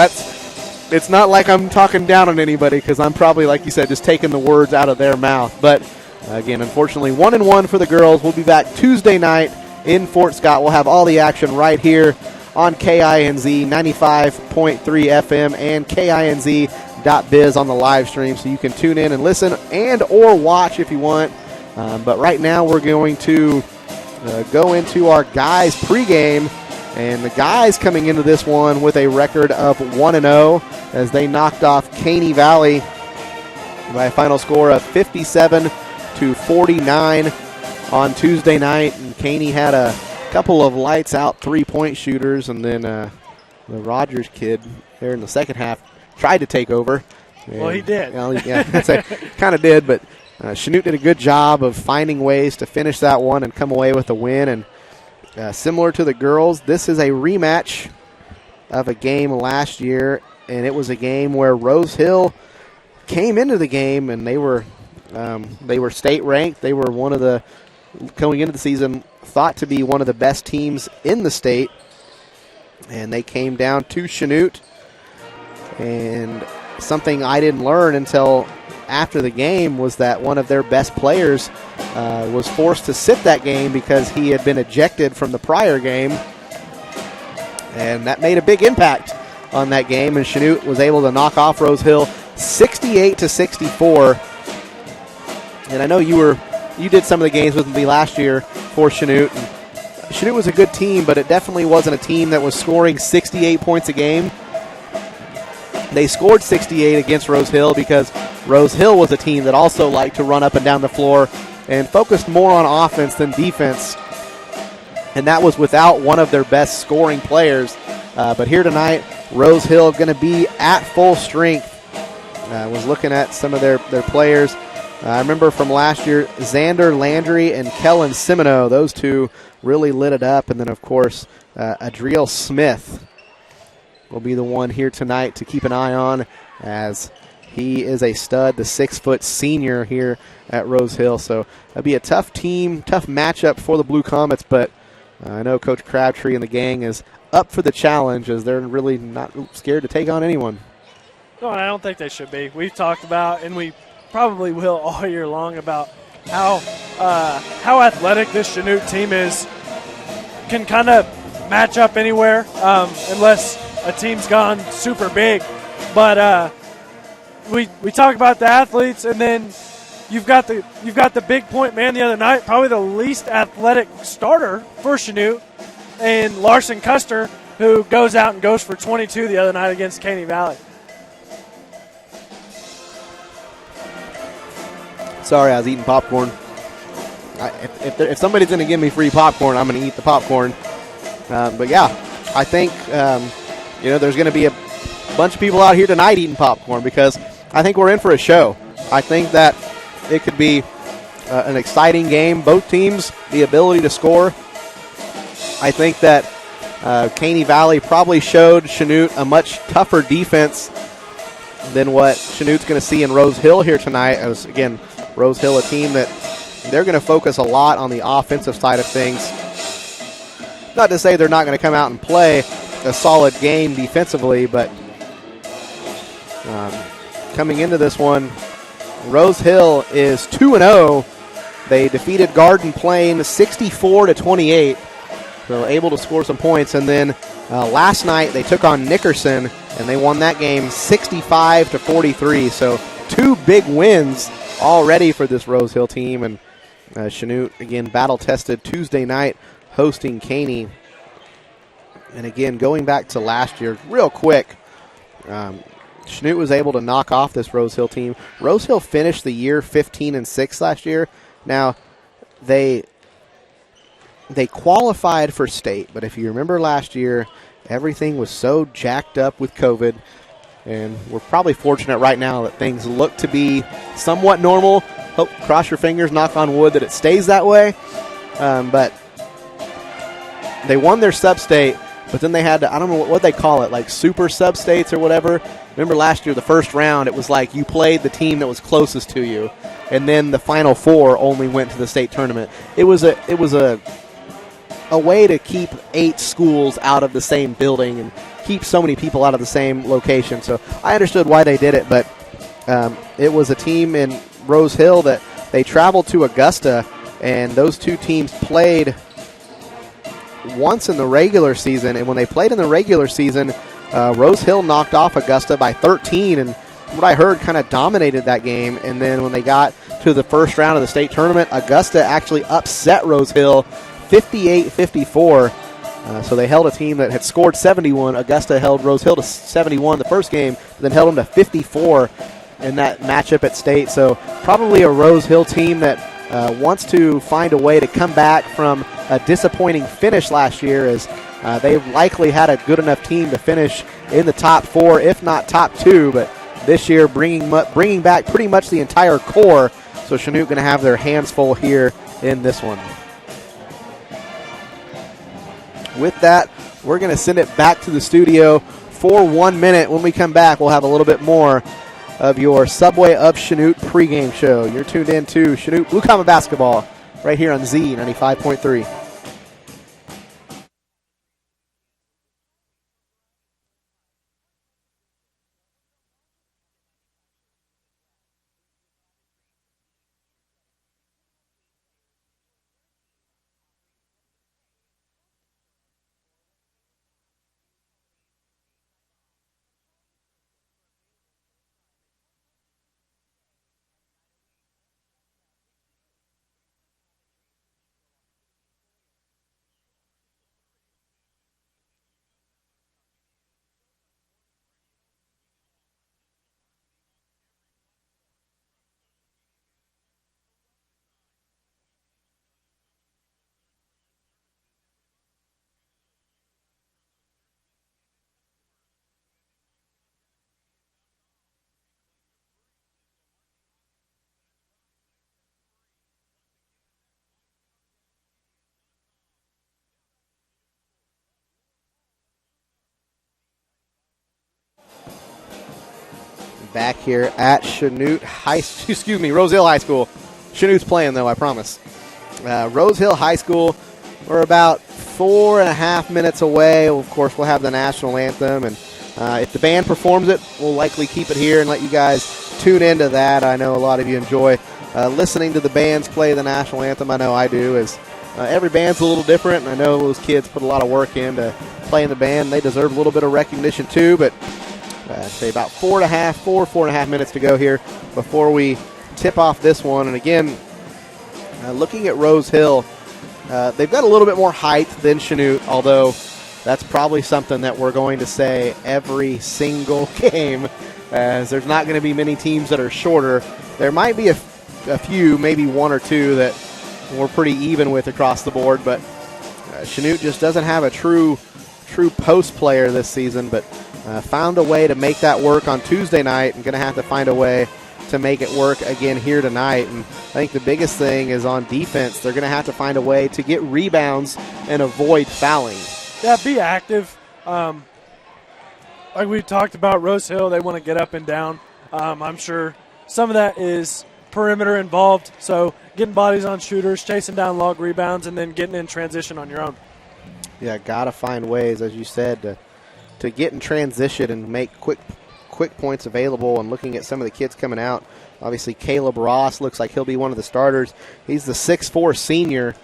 it's not like I'm talking down on anybody, because I'm probably, like you said, just taking the words out of their mouth. But, again, unfortunately, 1-1 for the girls. We'll be back Tuesday night in Fort Scott. We'll have all the action right here on KINZ 95.3 FM and KINZ.biz on the live stream, so you can tune in and listen and or watch if you want. But right now we're going to go into our guys pregame, and the guys coming into this one with a record of 1-0 as they knocked off Caney Valley by a final score of 57-49 on Tuesday night. And Caney had a couple of lights out 3-point shooters, and then the Rogers kid there in the second half tried to take over. And, well, he did. Yeah, kind of did, but Chanute did a good job of finding ways to finish that one and come away with a win. And similar to the girls, this is a rematch of a game last year, and it was a game where Rose Hill came into the game, and they were state ranked. They were one of the, going into the season, thought to be one of the best teams in the state, and they came down to Chanute. And something I didn't learn until after the game was that one of their best players was forced to sit that game because he had been ejected from the prior game, and that made a big impact on that game, and Chanute was able to knock off Rose Hill 68-64. And I know you did some of the games with me last year for Chanute, and Chanute was a good team, but it definitely wasn't a team that was scoring 68 points a game. They scored 68 against Rose Hill because Rose Hill was a team that also liked to run up and down the floor and focused more on offense than defense. And that was without one of their best scoring players. But here tonight, Rose Hill going to be at full strength. I was looking at some of their players. I remember from last year, Xander Landry and Kellen Semino, those two really lit it up. And then, of course, Adriel Smith will be the one here tonight to keep an eye on, as he is a stud, the 6-foot senior here at Rose Hill. So it'll be a tough team, tough matchup for the Blue Comets, but I know Coach Crabtree and the gang is up for the challenge, as they're really not scared to take on anyone. No, and I don't think they should be. We've talked about, and we probably will all year long, about how athletic this Chanute team is. Can kind of match up anywhere unless a team's gone super big. But we talk about the athletes, and then you've got the big point man the other night, probably the least athletic starter for Chanute, and Larson Custer, who goes out and goes for 22 the other night against Caney Valley. Sorry, I was eating popcorn. If somebody's going to give me free popcorn, I'm going to eat the popcorn. But yeah, I think there's going to be a bunch of people out here tonight eating popcorn, because I think we're in for a show. I think that it could be an exciting game. Both teams, the ability to score. I think that Caney Valley probably showed Chanute a much tougher defense than what Chanute's going to see in Rose Hill here tonight. As again, Rose Hill, a team that they're going to focus a lot on the offensive side of things. Not to say they're not going to come out and play a solid game defensively, but coming into this one, Rose Hill is 2-0. They defeated Garden Plain 64-28, so able to score some points. And then last night they took on Nickerson, and they won that game 65-43. So two big wins already for this Rose Hill team. And Chanute, again, battle-tested Tuesday night, hosting Caney. And again, going back to last year, real quick, Chanute was able to knock off this Rose Hill team. Rose Hill finished the year 15-6 last year. Now, they qualified for state, but if you remember last year, everything was so jacked up with COVID, and we're probably fortunate right now that things look to be somewhat normal. Hope, cross your fingers, knock on wood, that it stays that way. But they won their sub-state, but then they had to, I don't know what they call it, like super sub-states or whatever. Remember last year, the first round, it was like you played the team that was closest to you, and then the final four only went to the state tournament. It was a way to keep 8 schools out of the same building and keep so many people out of the same location. So I understood why they did it, but it was a team in Rose Hill that they traveled to Augusta, and those two teams played once in the regular season, and when they played in the regular season, Rose Hill knocked off Augusta by 13, and what I heard kind of dominated that game. And then when they got to the first round of the state tournament, Augusta actually upset Rose Hill 58-54. So they held a team that had scored 71. Augusta held Rose Hill to 71 the first game, then held them to 54 in that matchup at state. So probably a Rose Hill team that wants to find a way to come back from a disappointing finish last year, as they likely had a good enough team to finish in the top 4, if not top 2. But this year bringing back pretty much the entire core. So Chanute going to have their hands full here in this one. With that, we're going to send it back to the studio for 1 minute. When we come back, we'll have a little bit more of your Subway of Chanute pregame show. You're tuned in to Chanute Blue Comet Basketball right here on Z 95.3. Back here at Chanute Rose Hill High School. Chanute's playing, though, I promise. Rose Hill High School, we're about 4.5 minutes away. Of course, we'll have the national anthem, and if the band performs it, we'll likely keep it here and let you guys tune into that. I know a lot of you enjoy listening to the bands play the national anthem. I know I do, as every band's a little different, and I know those kids put a lot of work into playing the band. They deserve a little bit of recognition, too, but say about 4.5 minutes to go here before we tip off this one. And again, looking at Rose Hill, they've got a little bit more height than Chanute, although that's probably something that we're going to say every single game, as there's not going to be many teams that are shorter. There might be a few, maybe one or two, that we're pretty even with across the board, but Chanute just doesn't have a true post player this season, but found a way to make that work on Tuesday night, and going to have to find a way to make it work again here tonight. And I think the biggest thing is on defense. They're going to have to find a way to get rebounds and avoid fouling. Yeah, be active. Like we talked about, Rose Hill, they want to get up and down. I'm sure some of that is perimeter involved, so getting bodies on shooters, chasing down log rebounds, and then getting in transition on your own. Yeah, got to find ways, as you said, to get in transition and make quick points available. And looking at some of the kids coming out, obviously Caleb Ross looks like he'll be one of the starters. He's the 6'4" senior,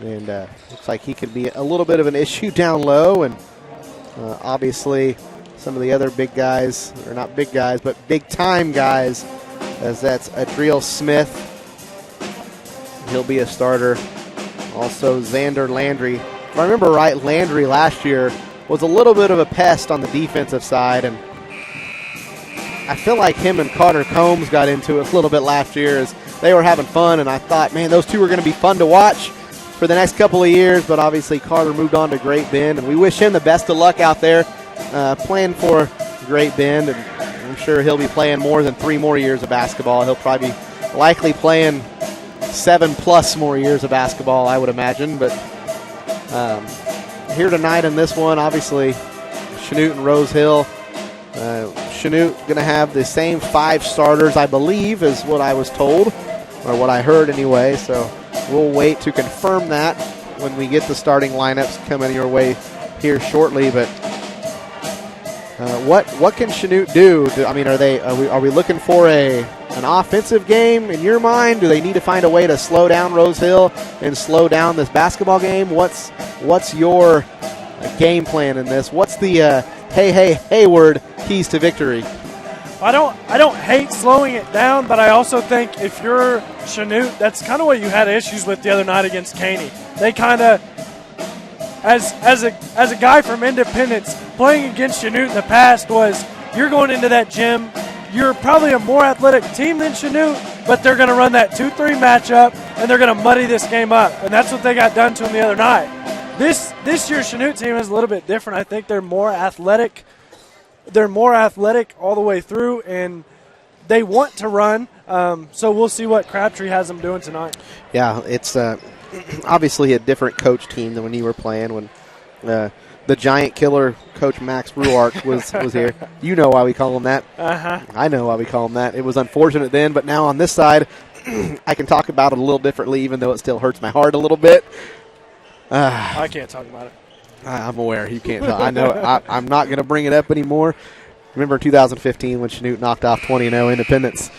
and looks like he could be a little bit of an issue down low. And obviously some of the other big guys, or not big guys, but big-time guys, as that's Adriel Smith. He'll be a starter. Also Xander Landry. If I remember right, Landry last year was a little bit of a pest on the defensive side, and I feel like him and Carter Combs got into it a little bit last year as they were having fun, and I thought, man, those two are going to be fun to watch for the next couple of years, but obviously Carter moved on to Great Bend, and we wish him the best of luck out there playing for Great Bend, and I'm sure he'll be playing more than 3 more years of basketball. He'll probably be likely playing 7+ more years of basketball, I would imagine, but here tonight in this one, obviously, Chanute and Rose Hill. Chanute going to have the same 5 starters, I believe, is what I was told, or what I heard anyway. So we'll wait to confirm that when we get the starting lineups coming your way here shortly. But what can Chanute do? I mean, are we looking for an offensive game in your mind? Do they need to find a way to slow down Rose Hill and slow down this basketball game? What's your game plan in this? What's the Hayward keys to victory? I don't hate slowing it down, but I also think if you're Chanute, that's kind of what you had issues with the other night against Caney. They kind of, as a guy from Independence, playing against Chanute in the past was, you're going into that gym, you're probably a more athletic team than Chanute, but they're going to run that 2-3 matchup, and they're going to muddy this game up, and that's what they got done to them the other night. This year's Chanute team is a little bit different. I think they're more athletic. They're more athletic all the way through, and they want to run. So we'll see what Crabtree has them doing tonight. Yeah, it's obviously a different coach team than when you were playing, when the giant killer Coach Max Ruark was here. You know why we call him that. Uh-huh. I know why we call him that. It was unfortunate then, but now on this side, I can talk about it a little differently, even though it still hurts my heart a little bit. I can't talk about it. I'm aware you can't talk. I know. I'm not going to bring it up anymore. Remember 2015 when Chanute knocked off 20-0 Independence?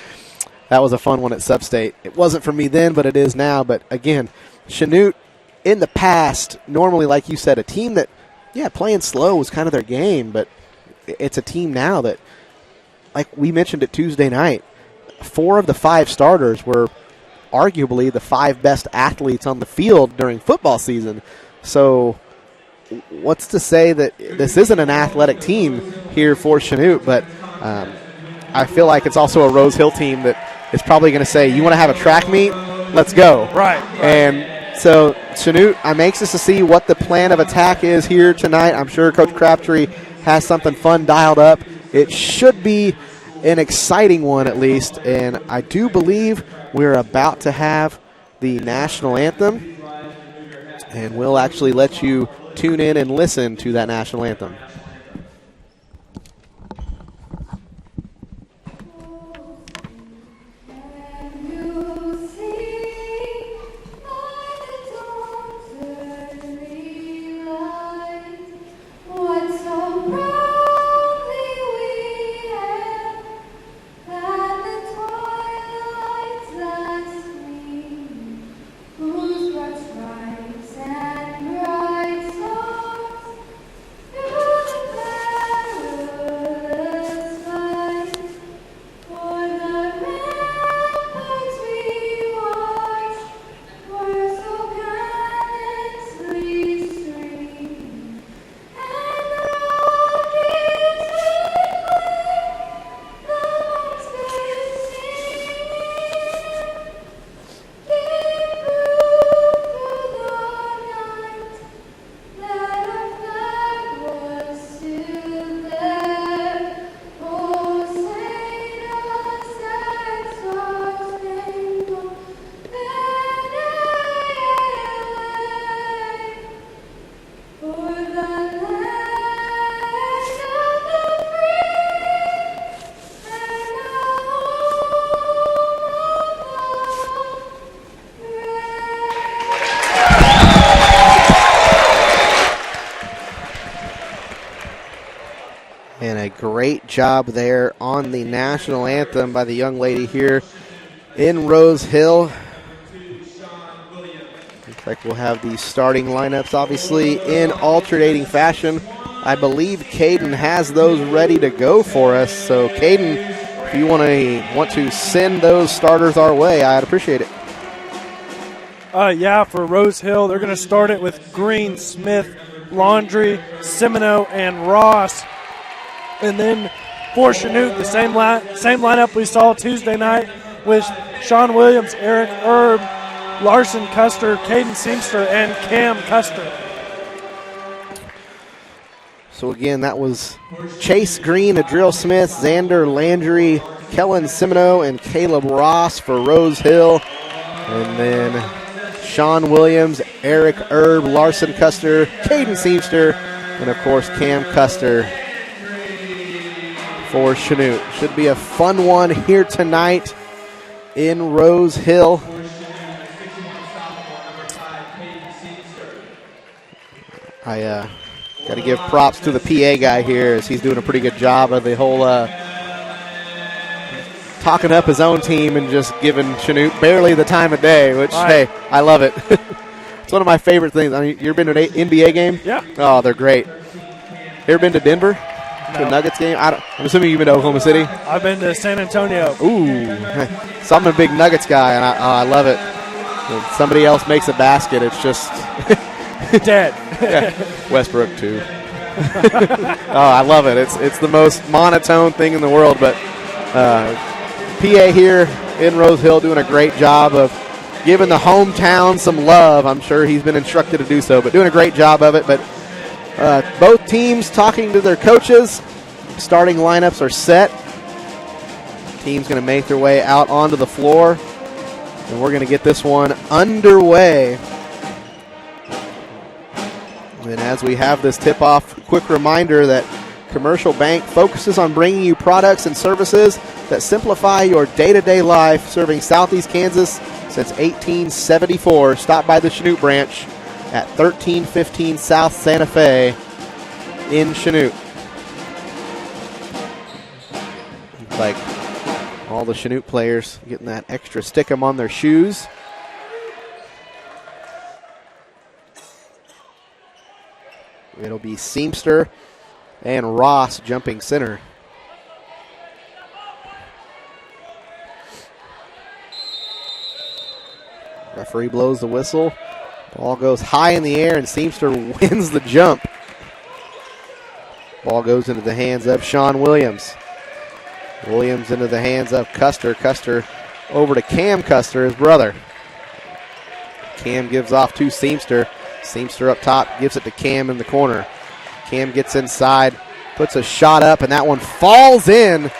That was a fun one at Substate. It wasn't for me then, but it is now. But again, Chanute in the past, normally, like you said, a team that, playing slow was kind of their game, but it's a team now that, like we mentioned it Tuesday night, 4 of the 5 starters were arguably the 5 best athletes on the field during football season. So what's to say that this isn't an athletic team here for Chanute, but I feel like it's also a Rose Hill team that is probably going to say, you want to have a track meet? Let's go. Right. And so Chanute, I'm anxious to see what the plan of attack is here tonight. I'm sure Coach Crabtree has something fun dialed up. It should be an exciting one at least, and I do believe we're about to have the national anthem, and we'll actually let you tune in and listen to that national anthem. And a great job there on the national anthem by the young lady here in Rose Hill. Looks like we'll have the starting lineups, obviously, in alternating fashion. I believe Caden has those ready to go for us. So, Caden, if you want to send those starters our way, I'd appreciate it. For Rose Hill, they're going to start it with Green, Smith, Landry, Semino, and Ross. And then For Chanute, the same lineup we saw Tuesday night with Sean Williams, Eric Erb, Larson Custer, Caden Seamster, and Cam Custer. So again, that was Chase Green, Adriel Smith, Xander Landry, Kellen Semino, and Caleb Ross for Rose Hill. And then Sean Williams, Eric Erb, Larson Custer, Caden Seamster, and of course Cam Custer for Chanute. Should be a fun one here tonight in Rose Hill. I got to give props to the PA guy here as he's doing a pretty good job of the whole talking up his own team and just giving Chanute barely the time of day, which, hey, I love it. It's one of my favorite things. I mean, you ever been to an NBA game? Yeah. Oh, they're great. You ever been to Denver? To a Nuggets game? I'm assuming you've been to Oklahoma City? I've been to San Antonio. Ooh. So I'm a big Nuggets guy, and I love it. When somebody else makes a basket, it's just dead. Yeah. Westbrook, too. Oh, I love it. It's the most monotone thing in the world, but PA here in Rose Hill doing a great job of giving the hometown some love. I'm sure he's been instructed to do so, but doing a great job of it. But both teams talking to their coaches. Starting lineups are set. Team's going to make their way out onto the floor, and we're going to get this one underway. And as we have this tip-off, quick reminder that Commercial Bank focuses on bringing you products and services that simplify your day-to-day life, serving Southeast Kansas since 1874. Stop by the Chanute branch at 1315 South Santa Fe in Chanute. Looks like all the Chanute players getting that extra stick-em on their shoes. It'll be Seamster and Ross jumping center. Referee blows the whistle. Ball goes high in the air, and Seamster wins the jump. Ball goes into the hands of Sean Williams. Williams into the hands of Custer. Custer over to Cam Custer, his brother. Cam gives off to Seamster. Seamster up top, gives it to Cam in the corner. Cam gets inside, puts a shot up, and that one falls in.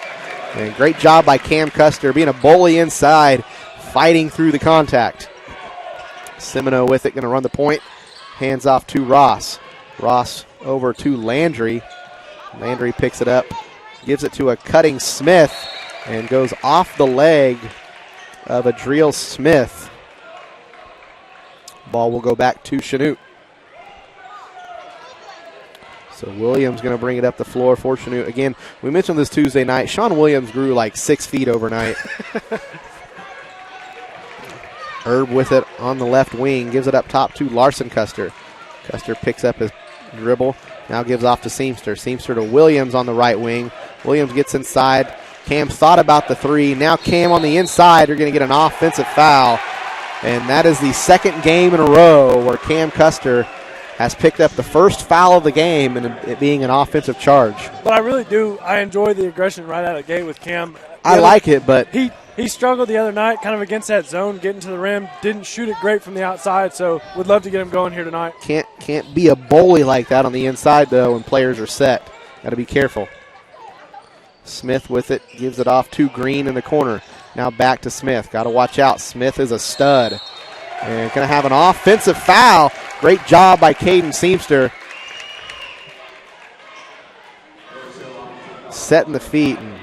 And great job by Cam Custer, being a bully inside, fighting through the contact. Semino with it, going to run the point. Hands off to Ross. Ross over to Landry. Landry picks it up, gives it to a cutting Smith, and goes off the leg of Adriel Smith. Ball will go back to Chanute. So Williams going to bring it up the floor for Chanute. Again, we mentioned this Tuesday night. Sean Williams grew like 6 feet overnight. Erb with it on the left wing. Gives it up top to Larson Custer. Custer picks up his dribble. Now gives off to Seamster. Seamster to Williams on the right wing. Williams gets inside. Cam thought about the three. Now Cam on the inside. You're going to get an offensive foul. And that is the second game in a row where Cam Custer has picked up the first foul of the game, and it being an offensive charge. But I really do. I enjoy the aggression right out of the gate with Cam. I like it, but he struggled the other night kind of against that zone, getting to the rim. Didn't shoot it great from the outside, so would love to get him going here tonight. Can't be a bully like that on the inside, though, when players are set. Got to be careful. Smith with it, gives it off to Green in the corner. Now back to Smith. Got to watch out. Smith is a stud. And going to have an offensive foul. Great job by Caden Seamster. Setting the feet. And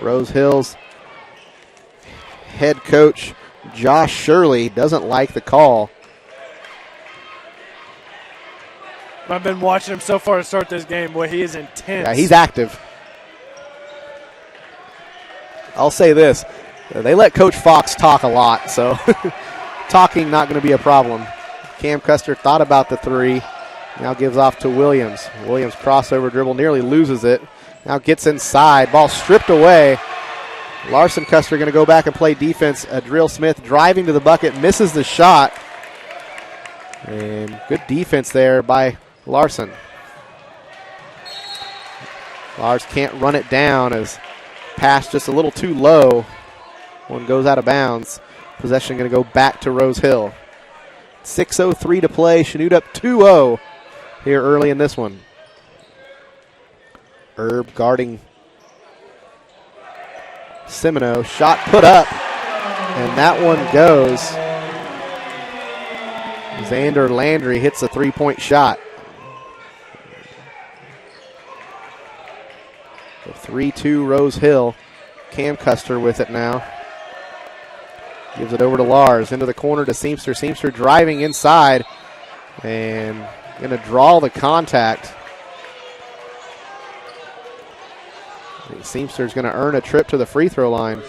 Rose Hill's head coach, Josh Shirley, doesn't like the call. I've been watching him so far to start this game. Boy, he is intense. Yeah, he's active. I'll say this. They let Coach Fox talk a lot, so talking not going to be a problem. Cam Custer thought about the three. Now gives off to Williams. Williams crossover dribble, nearly loses it. Now gets inside. Ball stripped away. Larson Custer going to go back and play defense. Adriel Smith driving to the bucket, misses the shot. And good defense there by Larson. Lars can't run it down as pass just a little too low. One goes out of bounds. Possession going to go back to Rose Hill. 6:03 to play. Chanute up 2-0 here early in this one. Herb guarding Semino. Shot put up, and that one goes. Xander Landry hits a three-point shot. 3-2 Rose Hill. Cam Custer with it now. Gives it over to Lars. Into the corner to Seamster. Seamster driving inside and going to draw the contact. I think Seamster's going to earn a trip to the free throw line.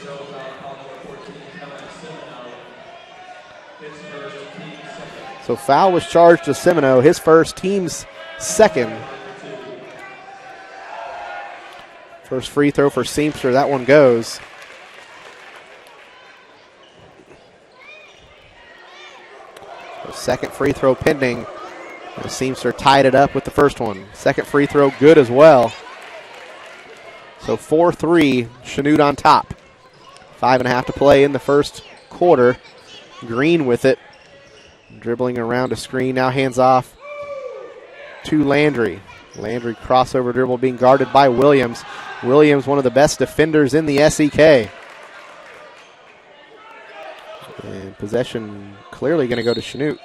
So foul was charged to Semino, his first, team's second. First free throw for Seamster. That one goes. The second free throw pending. And Seamster tied it up with the first one. Second free throw good as well. So 4-3, Chanute on top. 5.5 to play in the first quarter. Green with it. Dribbling around a screen. Now hands off to Landry. Landry crossover dribble being guarded by Williams. Williams, one of the best defenders in the SEK. And possession clearly going to go to Chanute.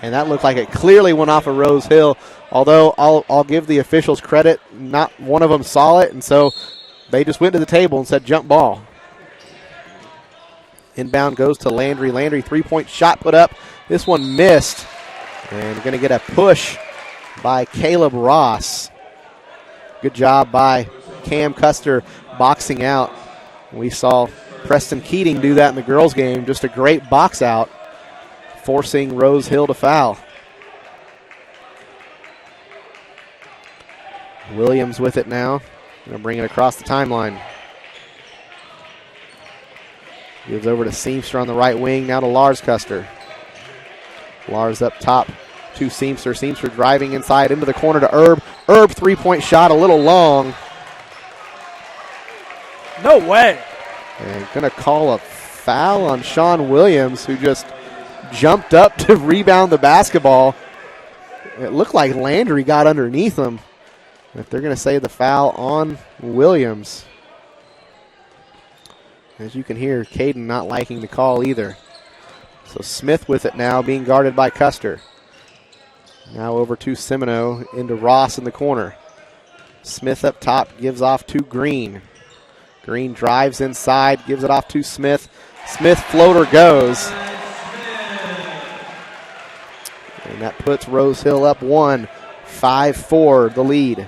And that looked like it clearly went off of Rose Hill. Although I'll give the officials credit, not one of them saw it, and so they just went to the table and said jump ball. Inbound goes to Landry. Landry, three-point shot put up. This one missed. And going to get a push by Caleb Ross. Good job by Cam Custer boxing out. We saw Preston Keating do that in the girls' game. Just a great box out, forcing Rose Hill to foul. Williams with it now. Going to bring it across the timeline. Gives over to Seamster on the right wing. Now to Lars Custer. Lars up top to Seamster. Seamster driving inside into the corner to Herb. Herb, three-point shot, a little long. No way. And going to call a foul on Sean Williams, who just jumped up to rebound the basketball. It looked like Landry got underneath him. If they're going to say the foul on Williams. As you can hear, Caden not liking the call either. So Smith with it now, being guarded by Custer. Now over to Semino, into Ross in the corner. Smith up top, gives off to Green. Green drives inside, gives it off to Smith. Smith floater goes. And that puts Rose Hill up 5-4, the lead.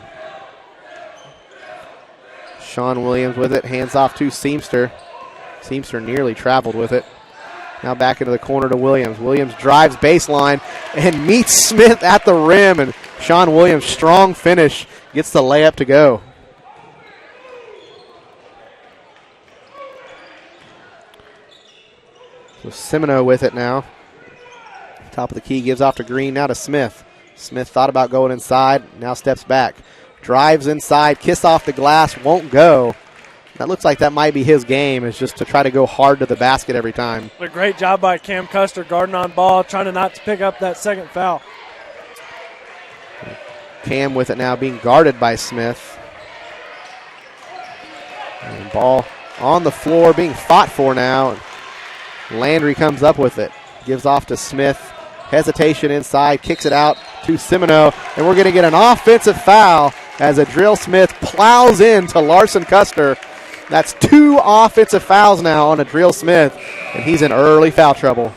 Sean Williams with it, hands off to Seamster. Seamster nearly traveled with it. Now back into the corner to Williams. Williams drives baseline and meets Smith at the rim. And Sean Williams, strong finish, gets the layup to go. So Semino with it now. Top of the key, gives off to Green, now to Smith. Smith thought about going inside, now steps back. Drives inside, kiss off the glass, won't go. That looks like that might be his game, is just to try to go hard to the basket every time. A great job by Cam Custer, guarding on ball, trying to not to pick up that second foul. Cam with it now, being guarded by Smith. And ball on the floor, being fought for now. Landry comes up with it, gives off to Smith. Hesitation inside, kicks it out to Semino, and we're going to get an offensive foul as Adriel Smith plows into Larson Custer. That's 2 offensive fouls now on Adriel Smith, and he's in early foul trouble.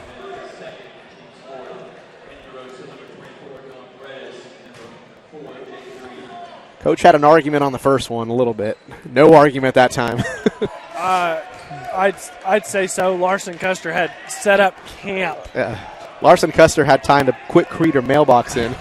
Coach had an argument on the first one a little bit. No argument that time. I'd say so. Larson Custer had set up camp. Larson Custer had time to quick create her mailbox in.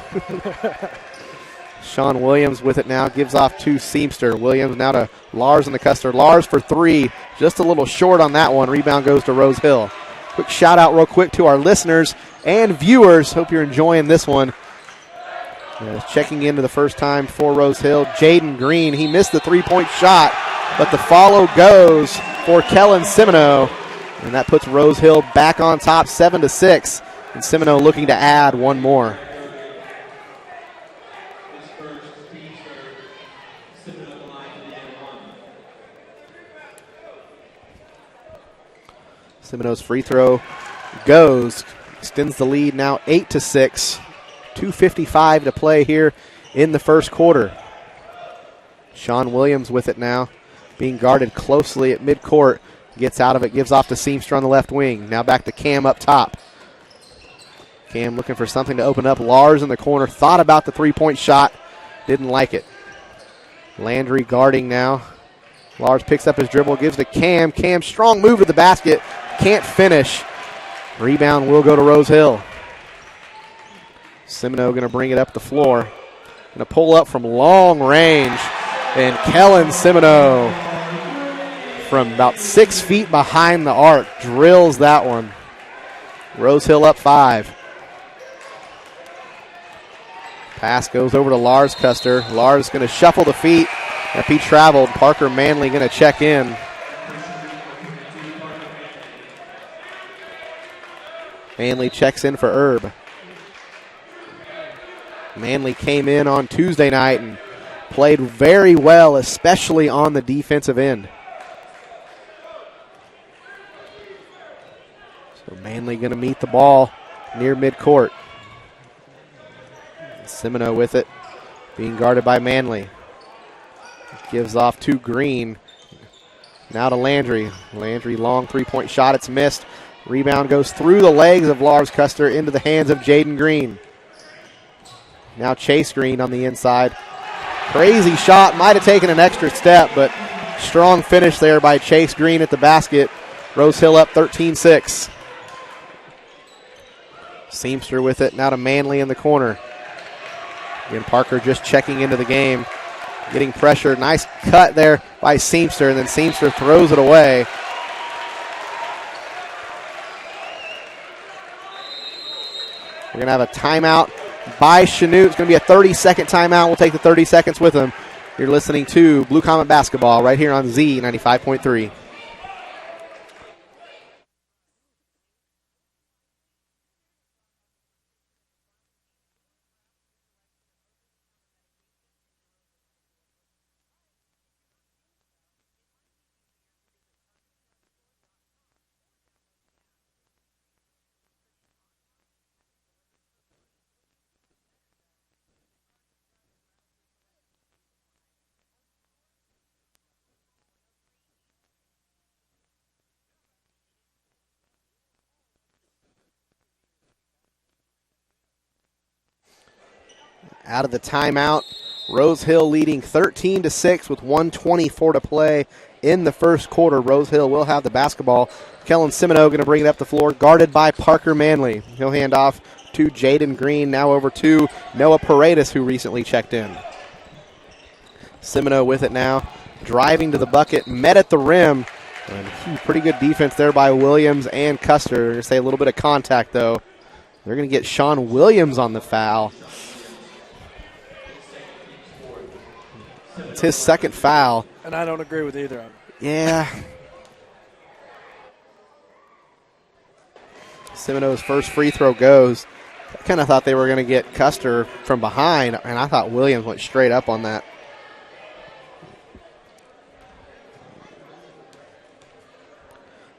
Sean Williams with it now, gives off to Seamster. Williams now to Lars and the Custer. Lars for 3, just a little short on that one. Rebound goes to Rose Hill. quick shout out real quick to our listeners and viewers. Hope you're enjoying this one. Checking into the first time for Rose Hill, Jaden Green. He missed the three-point shot, but the follow goes for Kellen Semino, and that puts Rose Hill back on top 7-6, and Semino looking to add one more. Semino's free throw goes, extends the lead now 8-6. 2:55 to play here in the first quarter. Sean Williams with it now, being guarded closely at midcourt. Gets out of it, gives off to Seamster on the left wing. Now back to Cam up top. Cam looking for something to open up. Lars in the corner, thought about the three-point shot, didn't like it. Landry guarding now. Lars picks up his dribble, gives to Cam. Cam, strong move to the basket, can't finish. Rebound will go to Rose Hill. Semino going to bring it up the floor. Going to pull up from long range. And Kellen Semino from about 6 feet behind the arc drills that one. Rose Hill up 5. Pass goes over to Lars Custer. Lars going to shuffle the feet. If he traveled, Parker Manley going to check in. Manley checks in for Erb. Manley came in on Tuesday night and played very well, especially on the defensive end. So Manley going to meet the ball near midcourt. Semino with it, being guarded by Manley. Gives off to Green. Now to Landry. Landry, long three-point shot. It's missed. Rebound goes through the legs of Lars Custer into the hands of Jaden Green. Now Chase Green on the inside. Crazy shot. Might have taken an extra step, but strong finish there by Chase Green at the basket. Rose Hill up 13-6. Seamster with it. Now to Manley in the corner. Again, Parker just checking into the game. Getting pressure. Nice cut there by Seamster, and then Seamster throws it away. We're going to have a timeout by Chanute. It's going to be a 30-second timeout. We'll take the 30 seconds with them. You're listening to Blue Comet Basketball right here on Z95.3. Out of the timeout, Rose Hill leading 13-6 with 1:24 to play in the first quarter. Rose Hill will have the basketball. Kellen Semino going to bring it up the floor, guarded by Parker Manley. He'll hand off to Jaden Green, now over to Noah Paredes, who recently checked in. Semino with it now, driving to the bucket, met at the rim. And pretty good defense there by Williams and Custer. They're going to say a little bit of contact, though. They're going to get Sean Williams on the foul. It's his second foul. And I don't agree with either of them. Yeah. Semino's first free throw goes. I kind of thought they were going to get Custer from behind, and I thought Williams went straight up on that.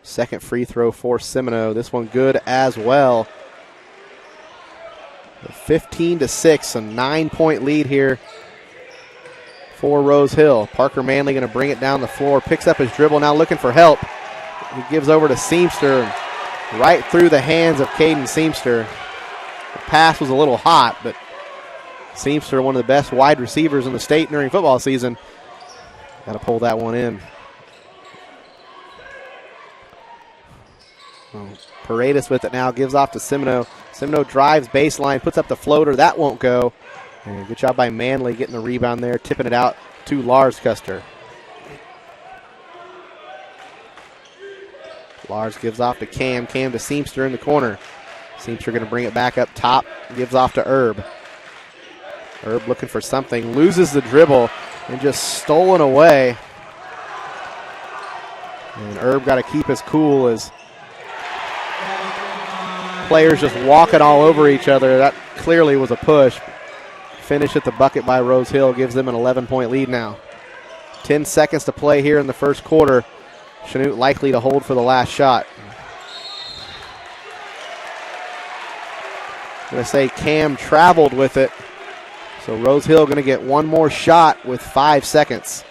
Second free throw for Semino. This one good as well. 15-6, a 9-point lead here for Rose Hill. Parker Manley going to bring it down the floor, picks up his dribble, now looking for help. He gives over to Seamster, right through the hands of Caden Seamster. The pass was a little hot, but Seamster, one of the best wide receivers in the state during football season, got to pull that one in. Paredes with it now, gives off to Semino. Semino drives baseline, puts up the floater. That won't go. And good job by Manley getting the rebound there, tipping it out to Lars Custer. Lars gives off to Cam. Cam to Seamster in the corner. Seamster going to bring it back up top. Gives off to Herb. Herb looking for something. Loses the dribble and just stolen away. And Herb got to keep his cool as players just walking all over each other. That clearly was a push. Finish at the bucket by Rose Hill gives them an 11-point lead now. 10 seconds to play here in the first quarter. Chanute likely to hold for the last shot. I'm going to say Cam traveled with it. So Rose Hill going to get one more shot with 5 seconds.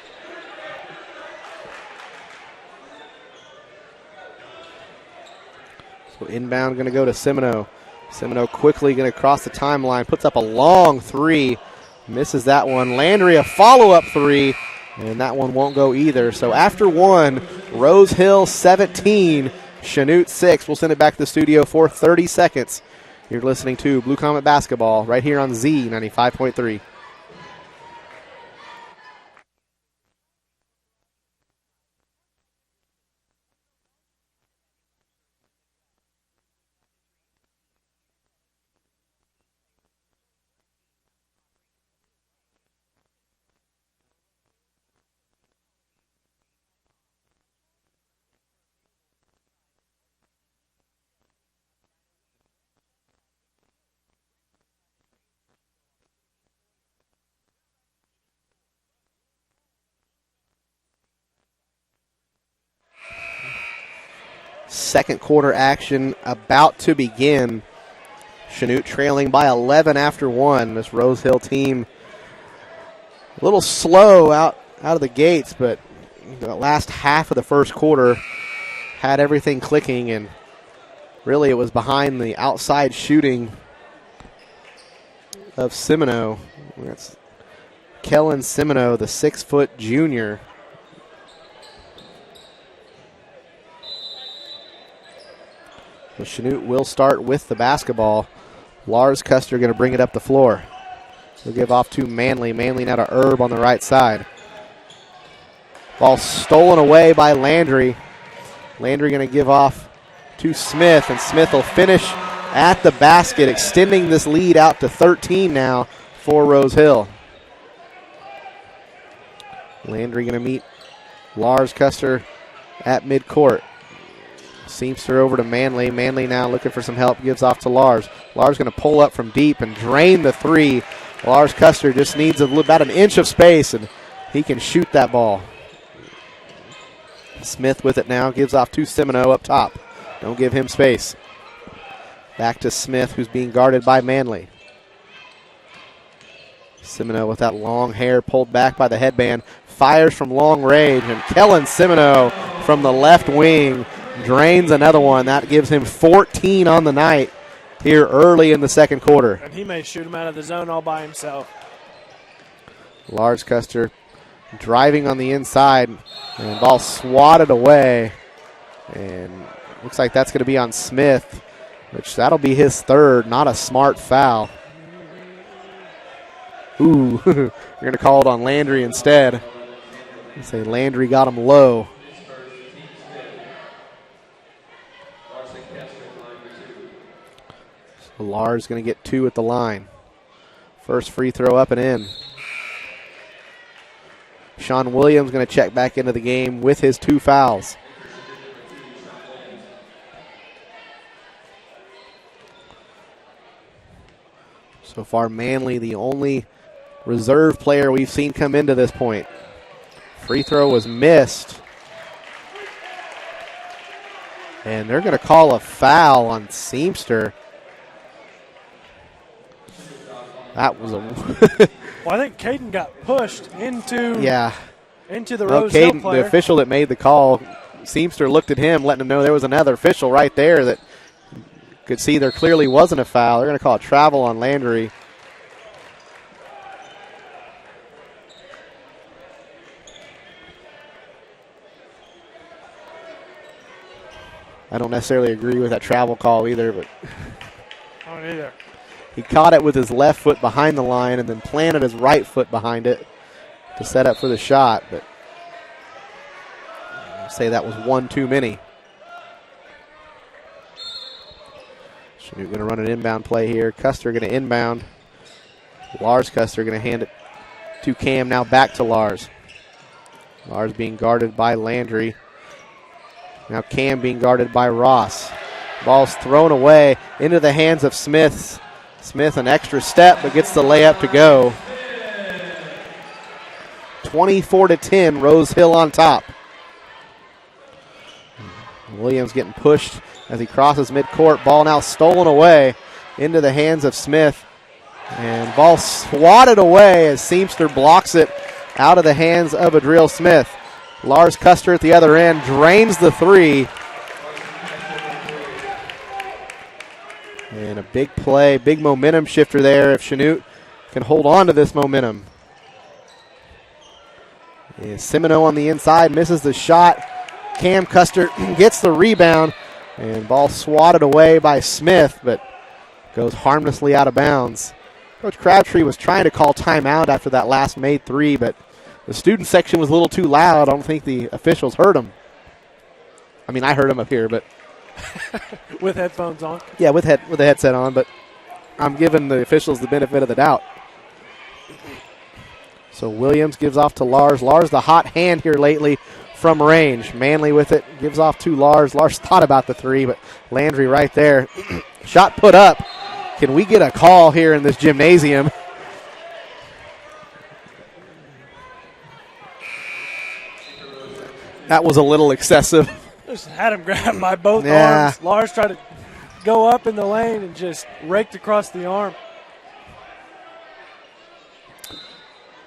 So inbound going to go to Semino. Semino quickly going to cross the timeline. Puts up a long three. Misses that one. Landry a follow-up three. And that one won't go either. So after one, Rose Hill 17, Chanute 6. We'll send it back to the studio for 30 seconds. You're listening to Blue Comet Basketball right here on Z 95.3. Second quarter action about to begin. Chanute trailing by 11 after one. This Rose Hill team a little slow out of the gates, but the last half of the first quarter had everything clicking, and really it was behind the outside shooting of Semino. That's Kellen Semino, the 6-foot junior. So Chanute will start with the basketball. Lars Custer going to bring it up the floor. He'll give off to Manley. Manley now to Herb on the right side. Ball stolen away by Landry. Landry going to give off to Smith, and Smith will finish at the basket, extending this lead out to 13 now for Rose Hill. Landry going to meet Lars Custer at midcourt. Seamster over to Manley. Manley now looking for some help. Gives off to Lars. Lars going to pull up from deep and drain the three. Lars Custer just needs about an inch of space, and he can shoot that ball. Smith with it now. Gives off to Semino up top. Don't give him space. Back to Smith, who's being guarded by Manley. Semino with that long hair pulled back by the headband. Fires from long range, and Kellen Semino from the left wing drains another one. That gives him 14 on the night here early in the second quarter. And he may shoot him out of the zone all by himself. Lars Custer driving on the inside, and ball swatted away. And looks like that's going to be on Smith, which that'll be his third. Not a smart foul. Ooh, you're going to call it on Landry instead. Say Landry got him low. So Lars going to get 2 at the line. First free throw up and in. Sean Williams going to check back into the game with his 2 fouls. So far, Manley, the only reserve player we've seen come into this point. Free throw was missed. And they're going to call a foul on Seamster. That was a... Well, I think Caden got pushed into the well, Rose Hill Caden, player. the official that made the call, Seamster looked at him, letting him know there was another official right there that could see there clearly wasn't a foul. They're going to call a travel on Landry. I don't necessarily agree with that travel call either, but I don't either. He caught it with his left foot behind the line and then planted his right foot behind it to set up for the shot, but I'll say that was one too many. Chanute going to run an inbound play here. Custer going to inbound. Lars Custer going to hand it to Cam. Now back to Lars. Lars being guarded by Landry. Now Cam being guarded by Ross. Ball's thrown away into the hands of Smith. Smith an extra step, but gets the layup to go. 24-10, Rose Hill on top. Williams getting pushed as he crosses midcourt. Ball now stolen away into the hands of Smith. And ball swatted away as Seamster blocks it out of the hands of Adriel Smith. Lars Custer at the other end drains the three. And a big play, big momentum shifter there if Chanute can hold on to this momentum. And Semino on the inside misses the shot. Cam Custer gets the rebound. And ball swatted away by Smith, but goes harmlessly out of bounds. Coach Crabtree was trying to call timeout after that last made three, but the student section was a little too loud. I don't think the officials heard him. I mean, I heard him up here, but with headphones on. Yeah, with the headset on, but I'm giving the officials the benefit of the doubt. So Williams gives off to Lars. Lars, the hot hand here lately from range. Manley with it, gives off to Lars. Lars thought about the three, but Landry right there. Shot put up. Can we get a call here in this gymnasium? That was a little excessive. Just had him grabbed by both arms. Lars tried to go up in the lane and just raked across the arm.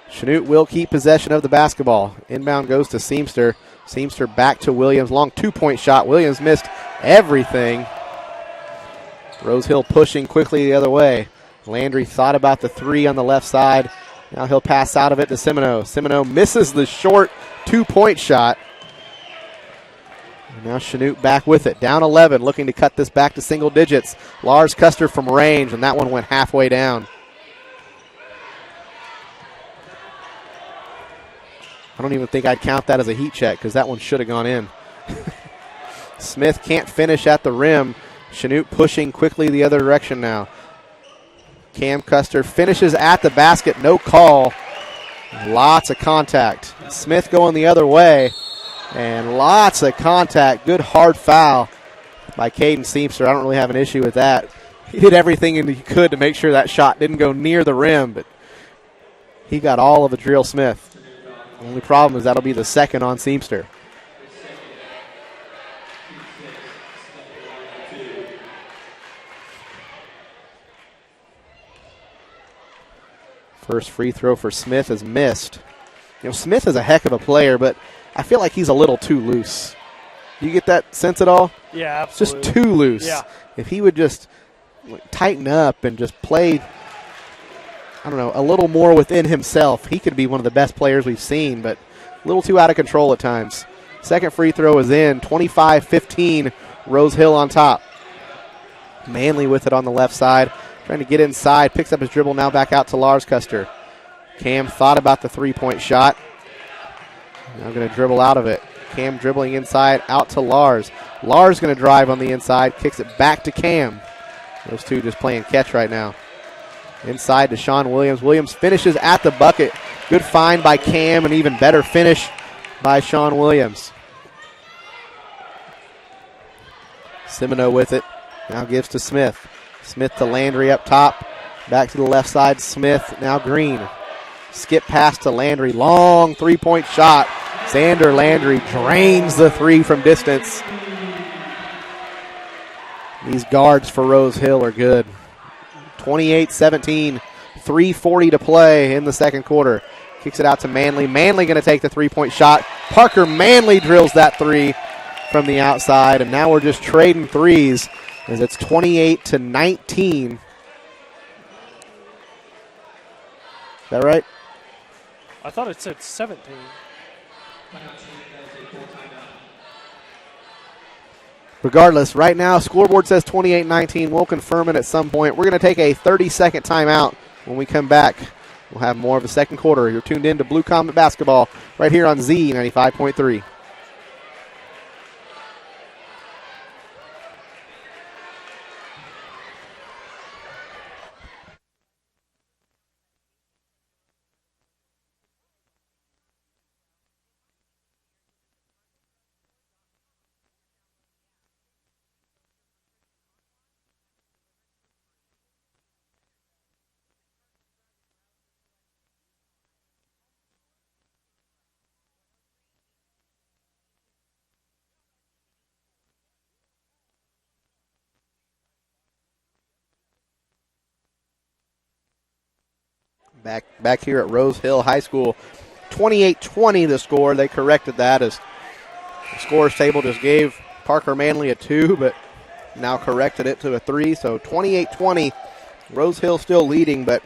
Chanute will keep possession of the basketball. Inbound goes to Seamster. Seamster back to Williams. Long two-point shot. Williams missed everything. Rose Hill pushing quickly the other way. Landry thought about the three on the left side. Now he'll pass out of it to Semino. Semino misses the short two-point shot. And now Chanute back with it. Down 11, looking to cut this back to single digits. Lars Custer from range, and that one went halfway down. I don't even think I'd count that as a heat check because that one should have gone in. Smith can't finish at the rim. Chanute pushing quickly the other direction now. Cam Custer finishes at the basket. No call. Lots of contact. Smith going the other way. And lots of contact. Good hard foul by Caden Seamster. I don't really have an issue with that. He did everything he could to make sure that shot didn't go near the rim, but he got all of Adriel Smith. The only problem is that'll be the second on Seamster. First free throw for Smith is missed. You know, Smith is a heck of a player, but I feel like he's a little too loose. Do you get that sense at all? Yeah, absolutely. Just too loose. Yeah. If he would just tighten up and just play, I don't know, a little more within himself, he could be one of the best players we've seen, but a little too out of control at times. Second free throw is in. 25-15, Rose Hill on top. Manley with it on the left side. Trying to get inside, picks up his dribble, now back out to Lars Custer. Cam thought about the three-point shot. Now going to dribble out of it. Cam dribbling inside, out to Lars. Lars going to drive on the inside, kicks it back to Cam. Those two just playing catch right now. Inside to Sean Williams. Williams finishes at the bucket. Good find by Cam, and even better finish by Sean Williams. Semino with it. Now gives to Smith. Smith to Landry up top. Back to the left side. Smith, now Green. Skip pass to Landry. Long three-point shot. Xander Landry drains the three from distance. These guards for Rose Hill are good. 28-17, 3:40 to play in the second quarter. Kicks it out to Manley. Manley going to take the three-point shot. Parker Manley drills that three from the outside, and now we're just trading threes as it's 28-19. Is that right? I thought it said 17. Regardless, right now, scoreboard says 28-19. We'll confirm it at some point. We're going to take a 30-second timeout. When we come back, we'll have more of the second quarter. You're tuned in to Blue Comet Basketball right here on Z95.3. Back here at Rose Hill High School, 28-20 the score. They corrected that as the scores table just gave Parker Manley a 2, but now corrected it to a 3. So 28-20, Rose Hill still leading, but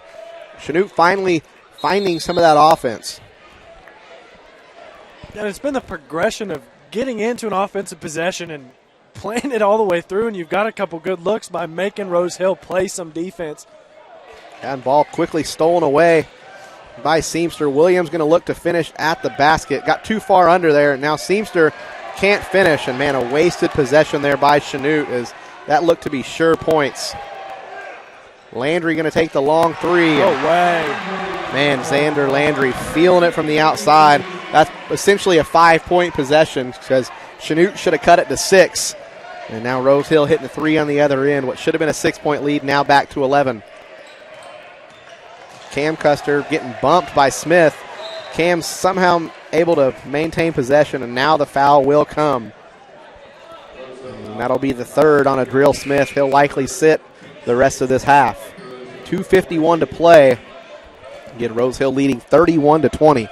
Chanute finally finding some of that offense. And it's been the progression of getting into an offensive possession and playing it all the way through, and you've got a couple good looks by making Rose Hill play some defense. And ball quickly stolen away by Seamster. Williams going to look to finish at the basket. Got too far under there, and now Seamster can't finish. And, man, a wasted possession there by Chanute as that looked to be sure points. Landry going to take the long 3. No way. Man, Xander Landry feeling it from the outside. That's essentially a 5-point possession because Chanute should have cut it to 6. And now Rose Hill hitting the 3 on the other end. What should have been a 6-point lead now back to 11. Cam Custer getting bumped by Smith. Cam somehow able to maintain possession, and now the foul will come. And that'll be the 3rd on a Drill Smith. He'll likely sit the rest of this half. 2:51 to play. Again, Rose Hill leading 31-20.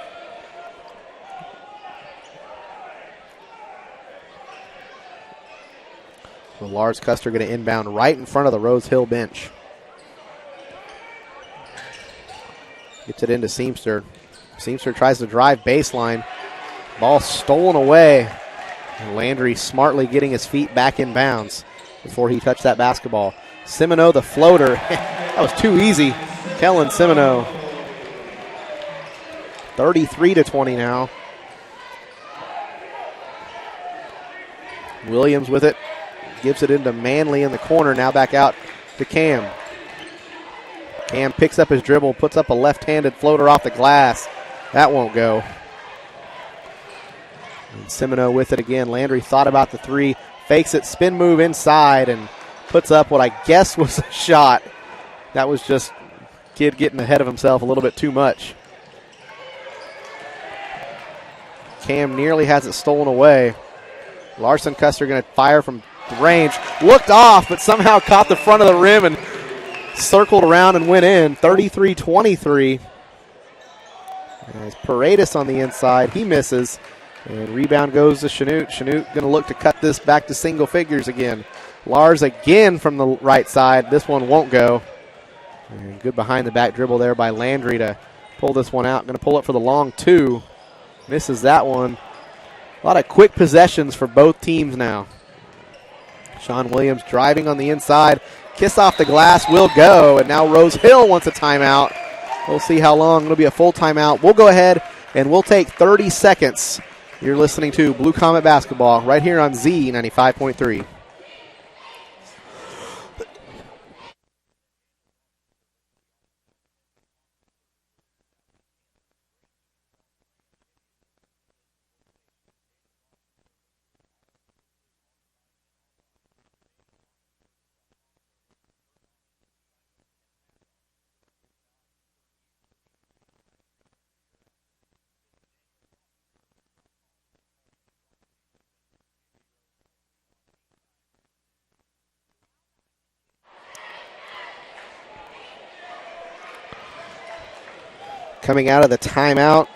So Lars Custer going to inbound right in front of the Rose Hill bench. Gets it into Seamster. Seamster tries to drive baseline. Ball stolen away. Landry smartly getting his feet back in bounds before he touched that basketball. Semino the floater. That was too easy. Kellen Semino. 33-20 now. Williams with it. Gives it into Manley in the corner. Now back out to Cam. Cam picks up his dribble, puts up a left-handed floater off the glass. That won't go. And Semino with it again. Landry thought about the 3, fakes it, spin move inside, and puts up what I guess was a shot. That was just kid getting ahead of himself a little bit too much. Cam nearly has it stolen away. Larson Custer going to fire from range. Looked off, but somehow caught the front of the rim and circled around and went in. 33-23. As Paredes on the inside, he misses. And rebound goes to Chanute. Chanute going to look to cut this back to single figures again. Lars again from the right side. This one won't go. And good behind the back dribble there by Landry to pull this one out. Going to pull it for the long 2. Misses that one. A lot of quick possessions for both teams now. Sean Williams driving on the inside. Kiss off the glass will go, and now Rose Hill wants a timeout. We'll see how long. It'll be a full timeout. We'll go ahead, and we'll take 30 seconds. You're listening to Blue Comet Basketball right here on Z95.3. Coming out of the timeout,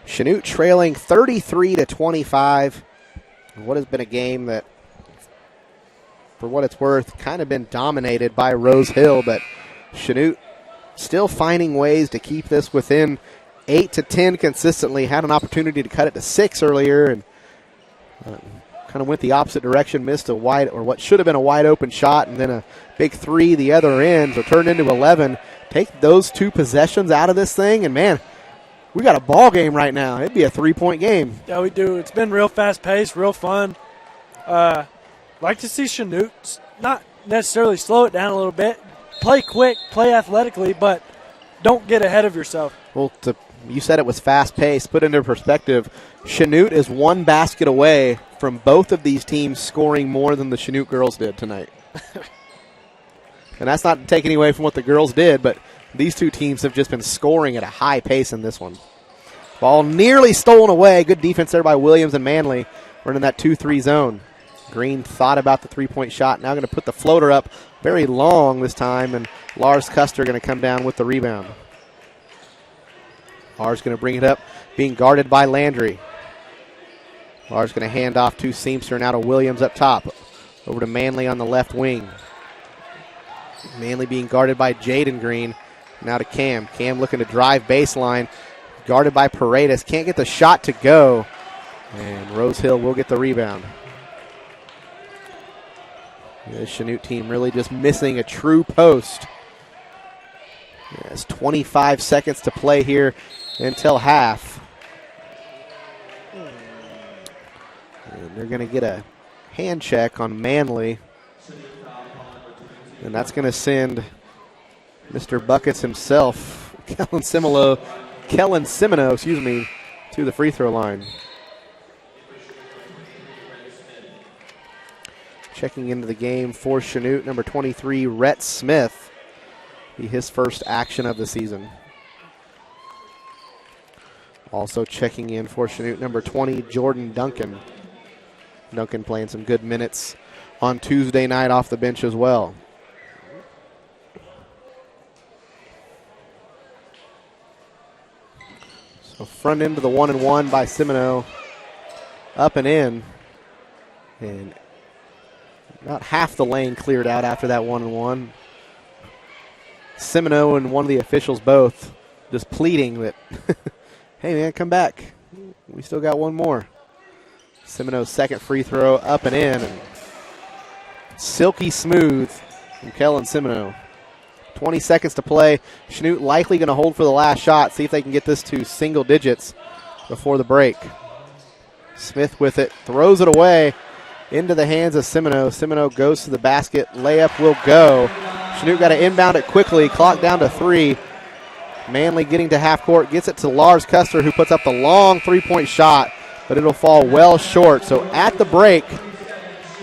Chanute trailing 33-25. What has been a game that, for what it's worth, kind of been dominated by Rose Hill, but Chanute still finding ways to keep this within 8 to 10 consistently. Had an opportunity to cut it to 6 earlier, and kind of went the opposite direction. Missed a wide, or what should have been a wide open shot, and then a big 3 the other end, so turned into 11. Take those 2 possessions out of this thing, and, man, we got a ball game right now. It'd be a 3-point game. Yeah, we do. It's been real fast-paced, real fun. Like to see Chanute not necessarily slow it down a little bit. Play quick, play athletically, but don't get ahead of yourself. Well, you said it was fast-paced. Put into perspective, Chanute is 1 basket away from both of these teams scoring more than the Chanute girls did tonight. And that's not taking away from what the girls did, but these 2 teams have just been scoring at a high pace in this one. Ball nearly stolen away. Good defense there by Williams and Manley. We're in that 2-3 zone. Green thought about the 3-point shot. Now going to put the floater up very long this time, and Lars Custer going to come down with the rebound. R's going to bring it up, being guarded by Landry. R's going to hand off to Seamster, now to Williams up top. Over to Manley on the left wing. Manley being guarded by Jaden Green. Now to Cam. Cam looking to drive baseline. Guarded by Paredes. Can't get the shot to go. And Rose Hill will get the rebound. The Chanute team really just missing a true post. There's 25 seconds to play here until half. And they're going to get a hand check on Manley. And that's going to send Mr. Buckets himself, Kellen Semino, to the free throw line. Checking into the game for Chanute, number 23, Rhett Smith. Be his first action of the season. Also checking in for Chanute, number 20, Jordan Duncan. Duncan playing some good minutes on Tuesday night off the bench as well. So front end of the 1-and-1 by Semino. Up and in. And about half the lane cleared out after that 1-and-1. Semino and one of the officials both just pleading that, hey man, come back. We still got one more. Semino's second free throw up and in. And silky smooth from Kellen Semino. 20 seconds to play. Chanute likely going to hold for the last shot. See if they can get this to single digits before the break. Smith with it. Throws it away into the hands of Semino. Semino goes to the basket. Layup will go. Chanute got to inbound it quickly. Clock down to 3. Manley getting to half court. Gets it to Lars Custer, who puts up the long three-point shot, but it'll fall well short. So at the break,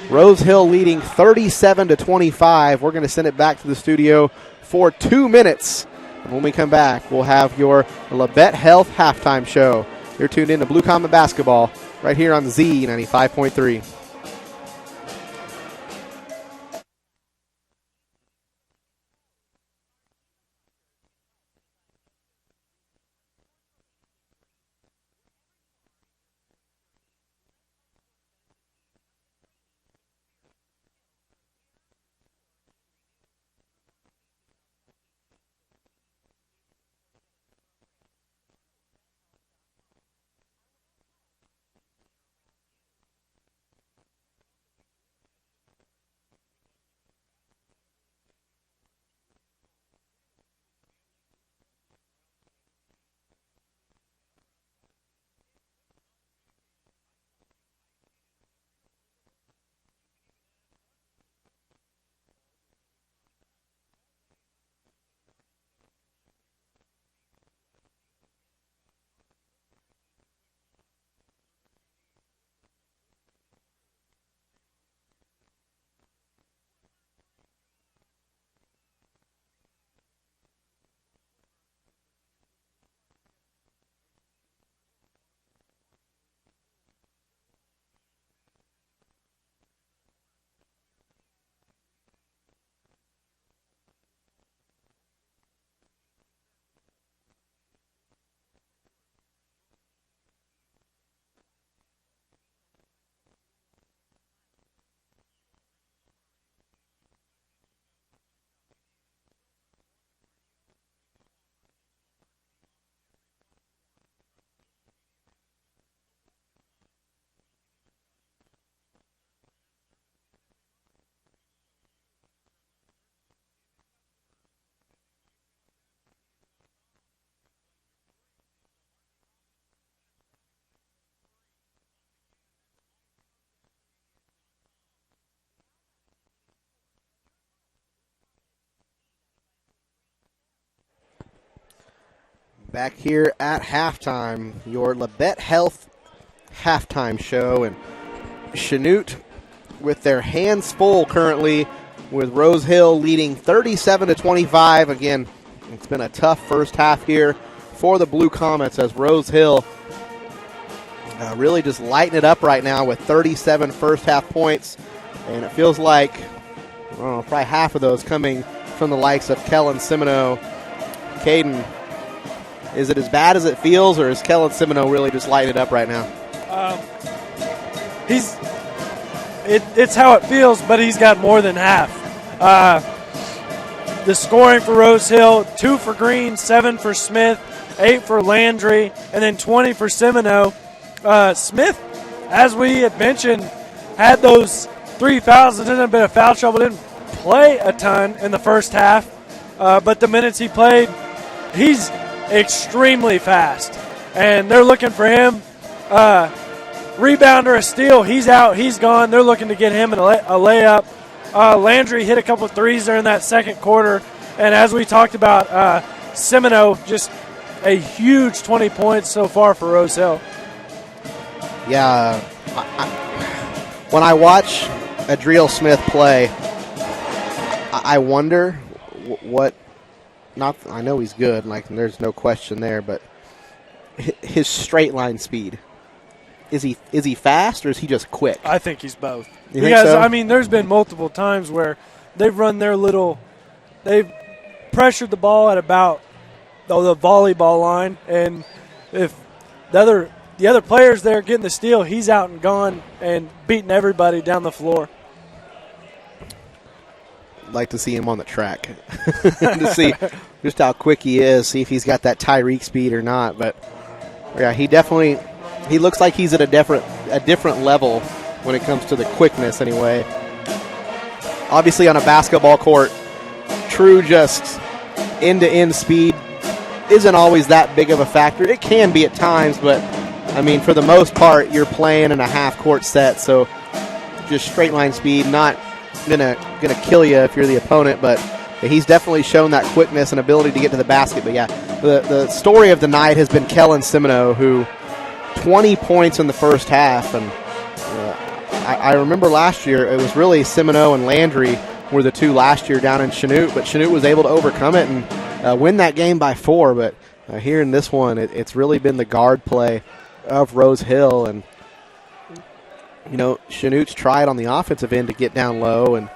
Rose Hill leading 37-25. We're going to send it back to the studio for 2 minutes. And when we come back, we'll have your Labette Health halftime show. You're tuned in to Blue Comet Basketball right here on Z 95.3. Back here at halftime, your Labette Health halftime show. And Chanute with their hands full currently, with Rose Hill leading 37-25. Again, it's been a tough first half here for the Blue Comets, as Rose Hill really just lighting it up right now with 37 first half points. And it feels like, I don't know, probably half of those coming from the likes of Kellen Semino, Caden Is it as bad as it feels, or is Kellen Semino really just lighting it up right now? It's how it feels, but he's got more than half. The scoring for Rose Hill, 2 for Green, 7 for Smith, 8 for Landry, and then 20 for Semino. Smith, as we had mentioned, had those 3 fouls. It didn't have been a foul trouble. Didn't play a ton in the first half, but the minutes he played, he's extremely fast, and they're looking for him. Rebound or a steal, he's out, he's gone. They're looking to get him a layup. Landry hit a couple of threes during that second quarter, and as we talked about, Semino, just a huge 20 points so far for Rose Hill. Yeah, when I watch Adriel Smith play, I wonder what. Not, I know he's good. Like, there's no question there, but his straight line speed, is he fast or is he just quick? I think he's both. You think so? I mean, there's been multiple times where they've pressured the ball at about the volleyball line, and if the other player's there getting the steal, he's out and gone and beating everybody down the floor. Like to see him on the track to see just how quick he is, see if he's got that Tyreek speed or not. But yeah, he looks like he's at a different level when it comes to the quickness anyway. Obviously on a basketball court, true just end-to-end speed isn't always that big of a factor. It can be at times, but I mean, for the most part, you're playing in a half-court set, so just straight line speed, not gonna kill you if you're the opponent, but he's definitely shown that quickness and ability to get to the basket. But yeah, the story of the night has been Kellen Semino, who 20 points in the first half, and I remember last year it was really Semino and Landry were the two last year down in Chanute, but Chanute was able to overcome it and win that game by 4. But here in this one, it's really been the guard play of Rose Hill, and you know, Chanute's tried on the offensive end to get down low, and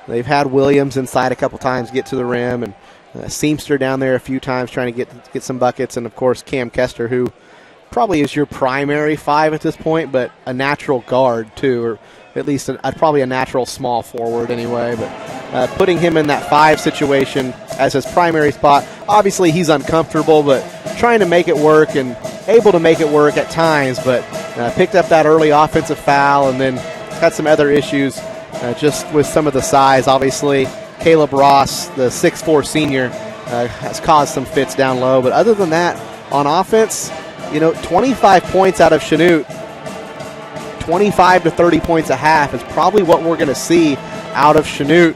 they've had Williams inside a couple times get to the rim, and Seamster down there a few times trying to get some buckets, and of course Cam Kester, who probably is your primary 5 at this point, but a natural guard too, or at least probably a natural small forward anyway. But putting him in that 5 situation as his primary spot, obviously he's uncomfortable, but trying to make it work and able to make it work at times, but picked up that early offensive foul and then had some other issues just with some of the size. Obviously, Caleb Ross, the 6'4 senior, has caused some fits down low. But other than that, on offense, 25 points out of Chanute, 25 to 30 points a half is probably what we're going to see out of Chanute.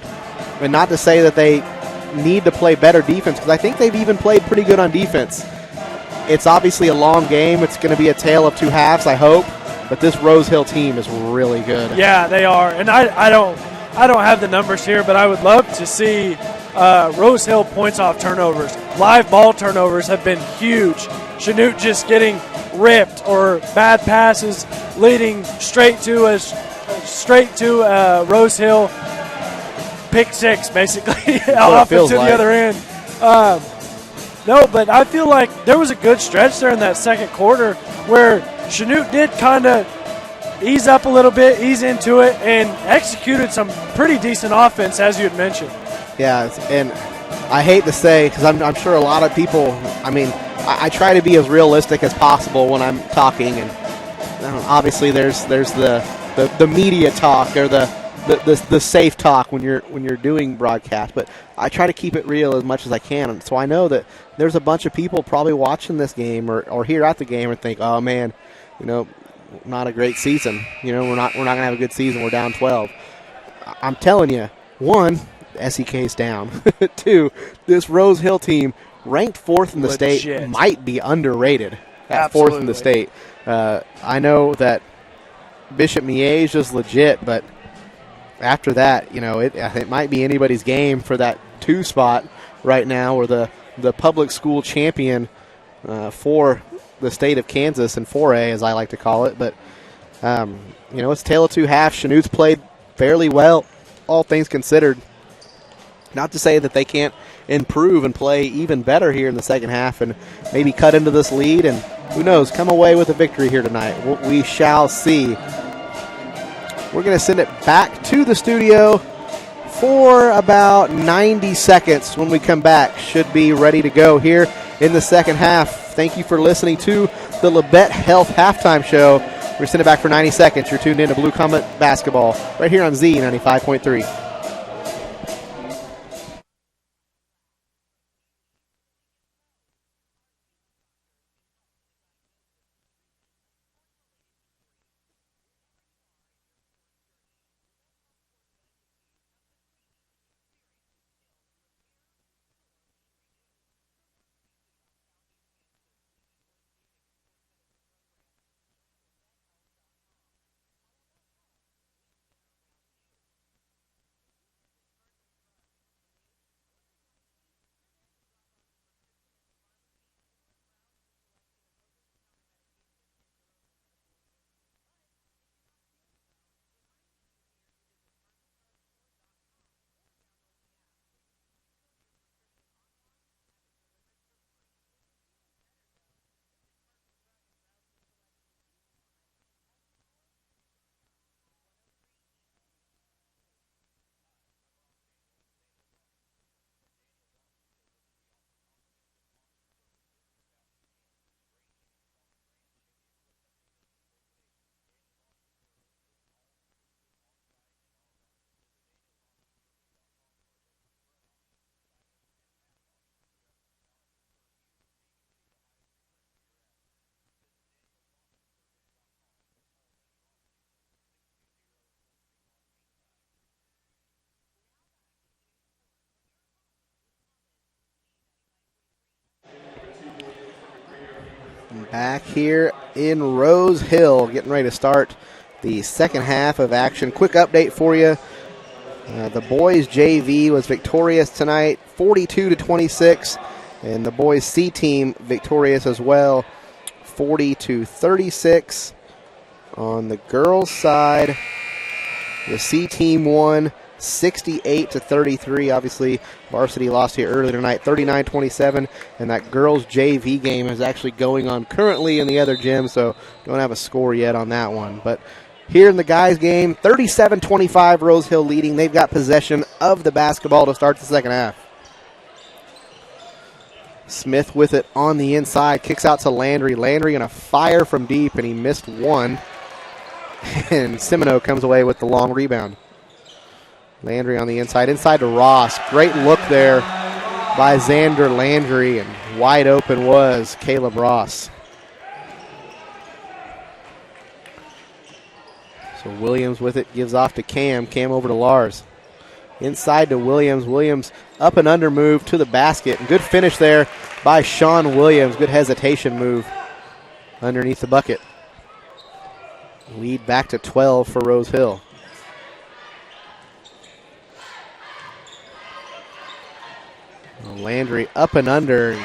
And not to say that they need to play better defense, because I think they've even played pretty good on defense. It's obviously a long game. It's going to be a tale of 2 halves, I hope. But this Rose Hill team is really good. Yeah, they are. And I don't have the numbers here, but I would love to see Rose Hill points off turnovers. Live ball turnovers have been huge. Chanute just getting ripped or bad passes leading straight to Rose Hill pick 6, basically, off to the other end. No, but I feel like there was a good stretch there in that second quarter where Chanute did kind of ease up a little bit, ease into it, and executed some pretty decent offense, as you had mentioned. Yeah, and I hate to say, because I'm sure a lot of people, I try to be as realistic as possible when I'm talking, and obviously there's the media talk or the safe talk when you're doing broadcast, but I try to keep it real as much as I can. And so I know that there's a bunch of people probably watching this game or here at the game and think, oh man, not a great season. We're not gonna have a good season. We're down 12. I'm telling you, 1, SEK's down. 2, this Rose Hill team, ranked 4th in the state, might be underrated at 4th in the state. I know that Bishop Miege is legit, but after that, it might be anybody's game for that 2 spot right now, or the public school champion for the state of Kansas and 4A, as I like to call it. But, it's tale of 2 halves. Chanute's played fairly well, all things considered. Not to say that they can't improve and play even better here in the second half and maybe cut into this lead and, who knows, come away with a victory here tonight. We shall see. We're going to send it back to the studio for about 90 seconds. When we come back, should be ready to go here in the second half. Thank you for listening to the Labette Health Halftime Show. We're sending it back for 90 seconds. You're tuned in to Blue Comet Basketball right here on Z95.3. Back here in Rose Hill, getting ready to start the second half of action. Quick update for you. The boys JV was victorious tonight, 42-26, and the boys C team victorious as well, 40-36. On the girls' side, the C team won 68-33. Obviously, varsity lost here earlier tonight, 39-27, and that girls' JV game is actually going on currently in the other gym, so don't have a score yet on that one. But here in the guys' game, 37-25, Rose Hill leading. They've got possession of the basketball to start the second half. Smith with it on the inside, kicks out to Landry. Landry going to fire from deep, and he missed one. And Semino comes away with the long rebound. Landry on the inside to Ross. Great look there by Xander Landry, and wide open was Caleb Ross. So Williams with it, gives off to Cam. Cam over to Lars. Inside to Williams. Williams up and under move to the basket. And good finish there by Sean Williams. Good hesitation move underneath the bucket. Lead back to 12 for Rose Hill. Landry up and under.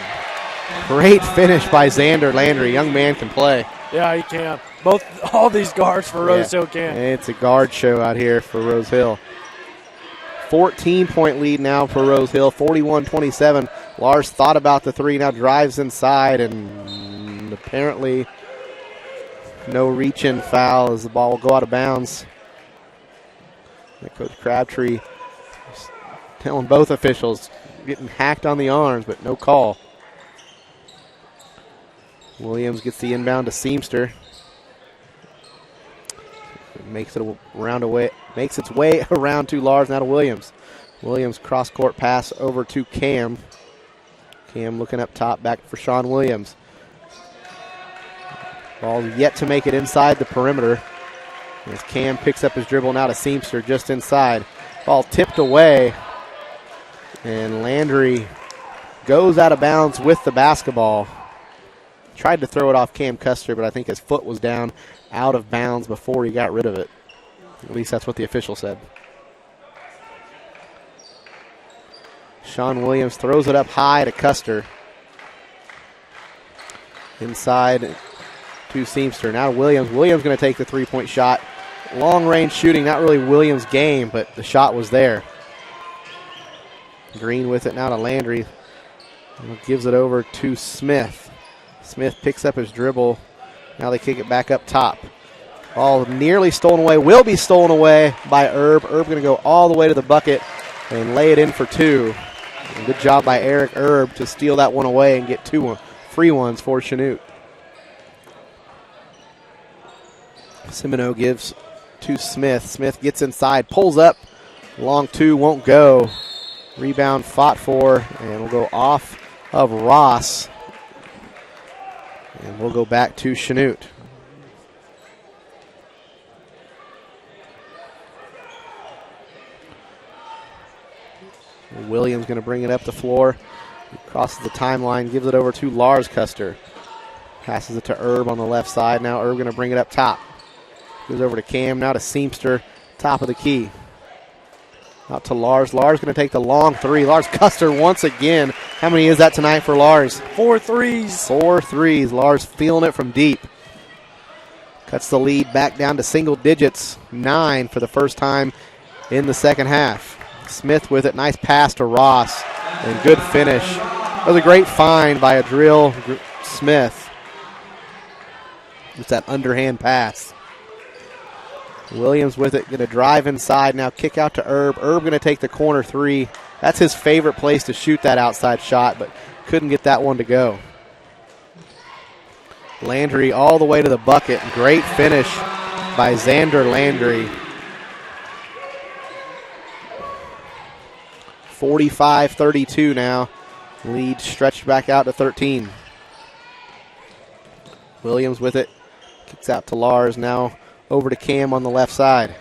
Great finish by Xander Landry. Young man can play. Yeah, he can. All these guards for Rose Hill can. It's a guard show out here for Rose Hill. 14-point lead now for Rose Hill, 41-27. Lars thought about the three, now drives inside, and apparently no reach-in foul as the ball will go out of bounds. Coach Crabtree telling both officials, getting hacked on the arms, but no call. Williams gets the inbound to Seamster. Makes its way around to Lars, now to Williams. Williams cross-court pass over to Cam. Cam looking up top, back for Sean Williams. Ball yet to make it inside the perimeter. As Cam picks up his dribble now to Seamster just inside. Ball tipped away. And Landry goes out of bounds with the basketball. Tried to throw it off Cam Custer, but I think his foot was down out of bounds before he got rid of it. At least that's what the official said. Sean Williams throws it up high to Custer. Inside to Seamster. Now to Williams. Williams going to take the three-point shot. Long-range shooting, not really Williams' game, but the shot was there. Green with it now to Landry. Gives it over to Smith. Smith picks up his dribble. Now they kick it back up top. Ball nearly stolen away. Will be stolen away by Erb. Erb going to go all the way to the bucket and lay it in for two. And good job by Eric Erb to steal that one away and get two free ones for Chanute. Semino gives to Smith. Smith gets inside, pulls up. Long two won't go. Rebound fought for, and will go off of Ross. And we'll go back to Chanute. Williams going to bring it up the floor. He crosses the timeline, gives it over to Lars Custer. Passes it to Erb on the left side. Now Erb going to bring it up top. Goes over to Cam, now to Seamster, top of the key. Out to Lars. Lars going to take the long three. Lars Custer once again. How many is that tonight for Lars? 4 threes. 4 threes. Lars feeling it from deep. Cuts the lead back down to single digits. 9 for the first time in the second half. Smith with it. Nice pass to Ross. And good finish. That was a great find by Adriel Smith. It's that underhand pass. Williams with it, going to drive inside now, kick out to Erb. Erb going to take the corner three. That's his favorite place to shoot that outside shot, but couldn't get that one to go. Landry all the way to the bucket. Great finish by Xander Landry. 45-32 now. Lead stretched back out to 13. Williams with it, kicks out to Lars now. Over to Cam on the left side.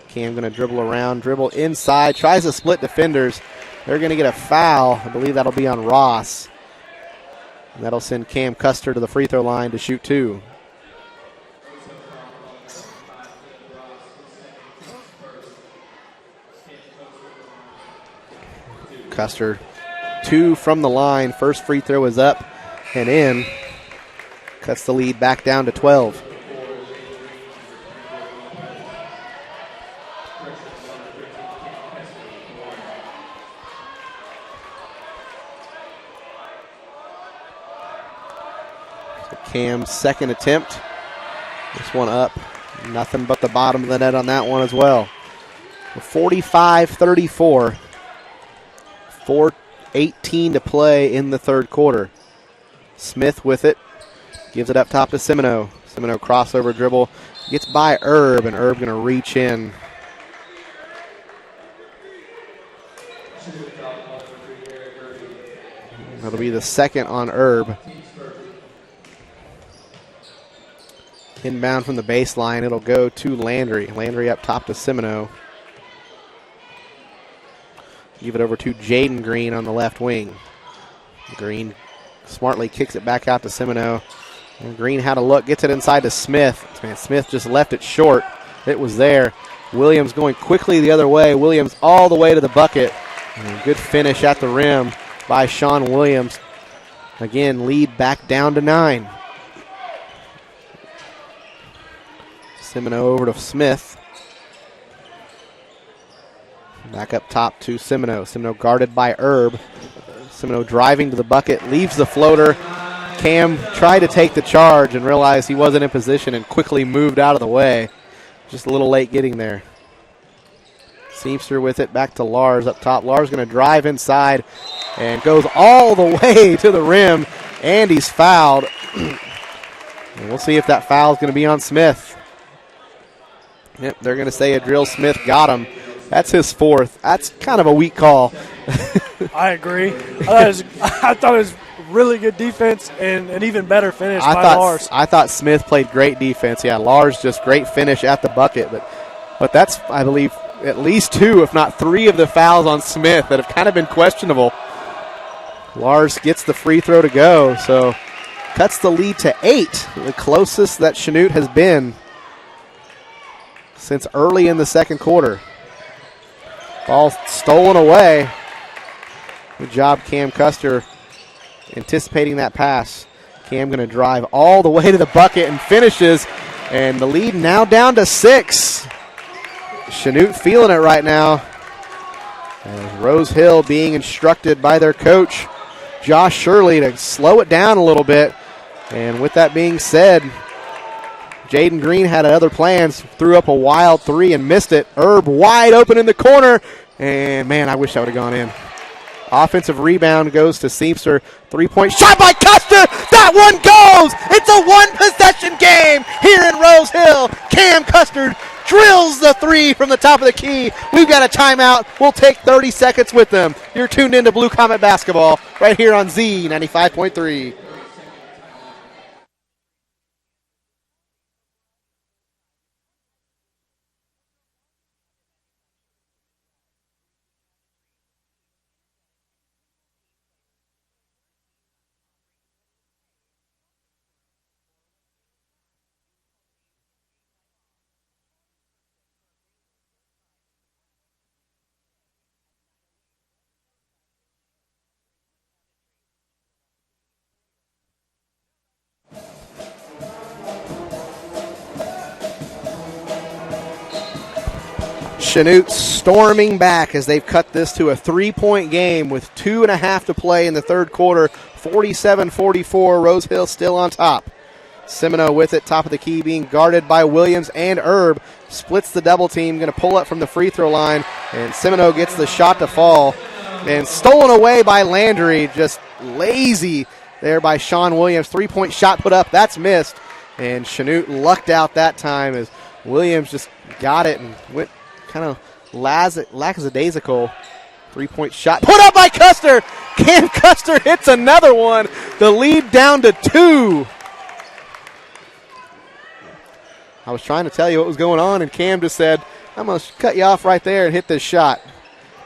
Cam going to dribble around, dribble inside, tries to split defenders. They're going to get a foul. I believe that'll be on Ross. And that'll send Cam Custer to the free throw line to shoot two. Custer, 2 from the line. First free throw is up and in. Cuts the lead back down to 12. Cam's second attempt. This one up. Nothing but the bottom of the net on that one as well. 45-34. 4:18 to play in the third quarter. Smith with it. Gives it up top to Semino. Semino crossover dribble. Gets by Erb, and Erb going to reach in. That'll be the second on Erb. Inbound from the baseline, it'll go to Landry. Landry up top to Semino. Give it over to Jaden Green on the left wing. Green smartly kicks it back out to Semino. And Green had a look, gets it inside to Smith. Man, Smith just left it short. It was there. Williams going quickly the other way. Williams all the way to the bucket. And good finish at the rim by Sean Williams. Again, lead back down to 9. Semino over to Smith. Back up top to Semino. Semino guarded by Erb. Semino driving to the bucket, leaves the floater. Cam tried to take the charge and realized he wasn't in position and quickly moved out of the way. Just a little late getting there. Seamster with it, back to Lars up top. Lars going to drive inside and goes all the way to the rim, and he's fouled. And we'll see if that foul is going to be on Smith. Yep, they're going to say Adriel Smith got him. That's his fourth. That's kind of a weak call. I agree. I thought it was really good defense and an even better finish by Lars. I thought Smith played great defense. Yeah, Lars just great finish at the bucket. But that's, I believe, at least 2, if not 3 of the fouls on Smith that have kind of been questionable. Lars gets the free throw to go, so cuts the lead to 8, the closest that Chanute has been since early in the second quarter. Ball stolen away. Good job, Cam Custer, anticipating that pass. Cam going to drive all the way to the bucket and finishes. And the lead now down to 6. Chanute feeling it right now. As Rose Hill being instructed by their coach, Josh Shirley, to slow it down a little bit. And with that being said, Jaden Green had other plans, threw up a wild three and missed it. Herb wide open in the corner, and man, I wish that would have gone in. Offensive rebound goes to Seamster. 3-point shot by Custer. That one goes. It's a one-possession game here in Rose Hill. Cam Custer drills the three from the top of the key. We've got a timeout. We'll take 30 seconds with them. You're tuned into Blue Comet Basketball right here on Z 95.3. Chanute storming back as they've cut this to a 3-point game with 2.5 to play in the third quarter. 47-44, Rose Hill still on top. Semino with it, top of the key, being guarded by Williams and Herb. Splits the double team, going to pull up from the free throw line, and Semino gets the shot to fall. And stolen away by Landry, just lazy there by Sean Williams. 3-point shot put up, that's missed. And Chanute lucked out that time as Williams just got it and went kind of lackadaisical. 3-point shot put up by Custer. Cam Custer hits another one. The lead down to 2. I was trying to tell you what was going on, and Cam just said, I'm going to cut you off right there and hit this shot.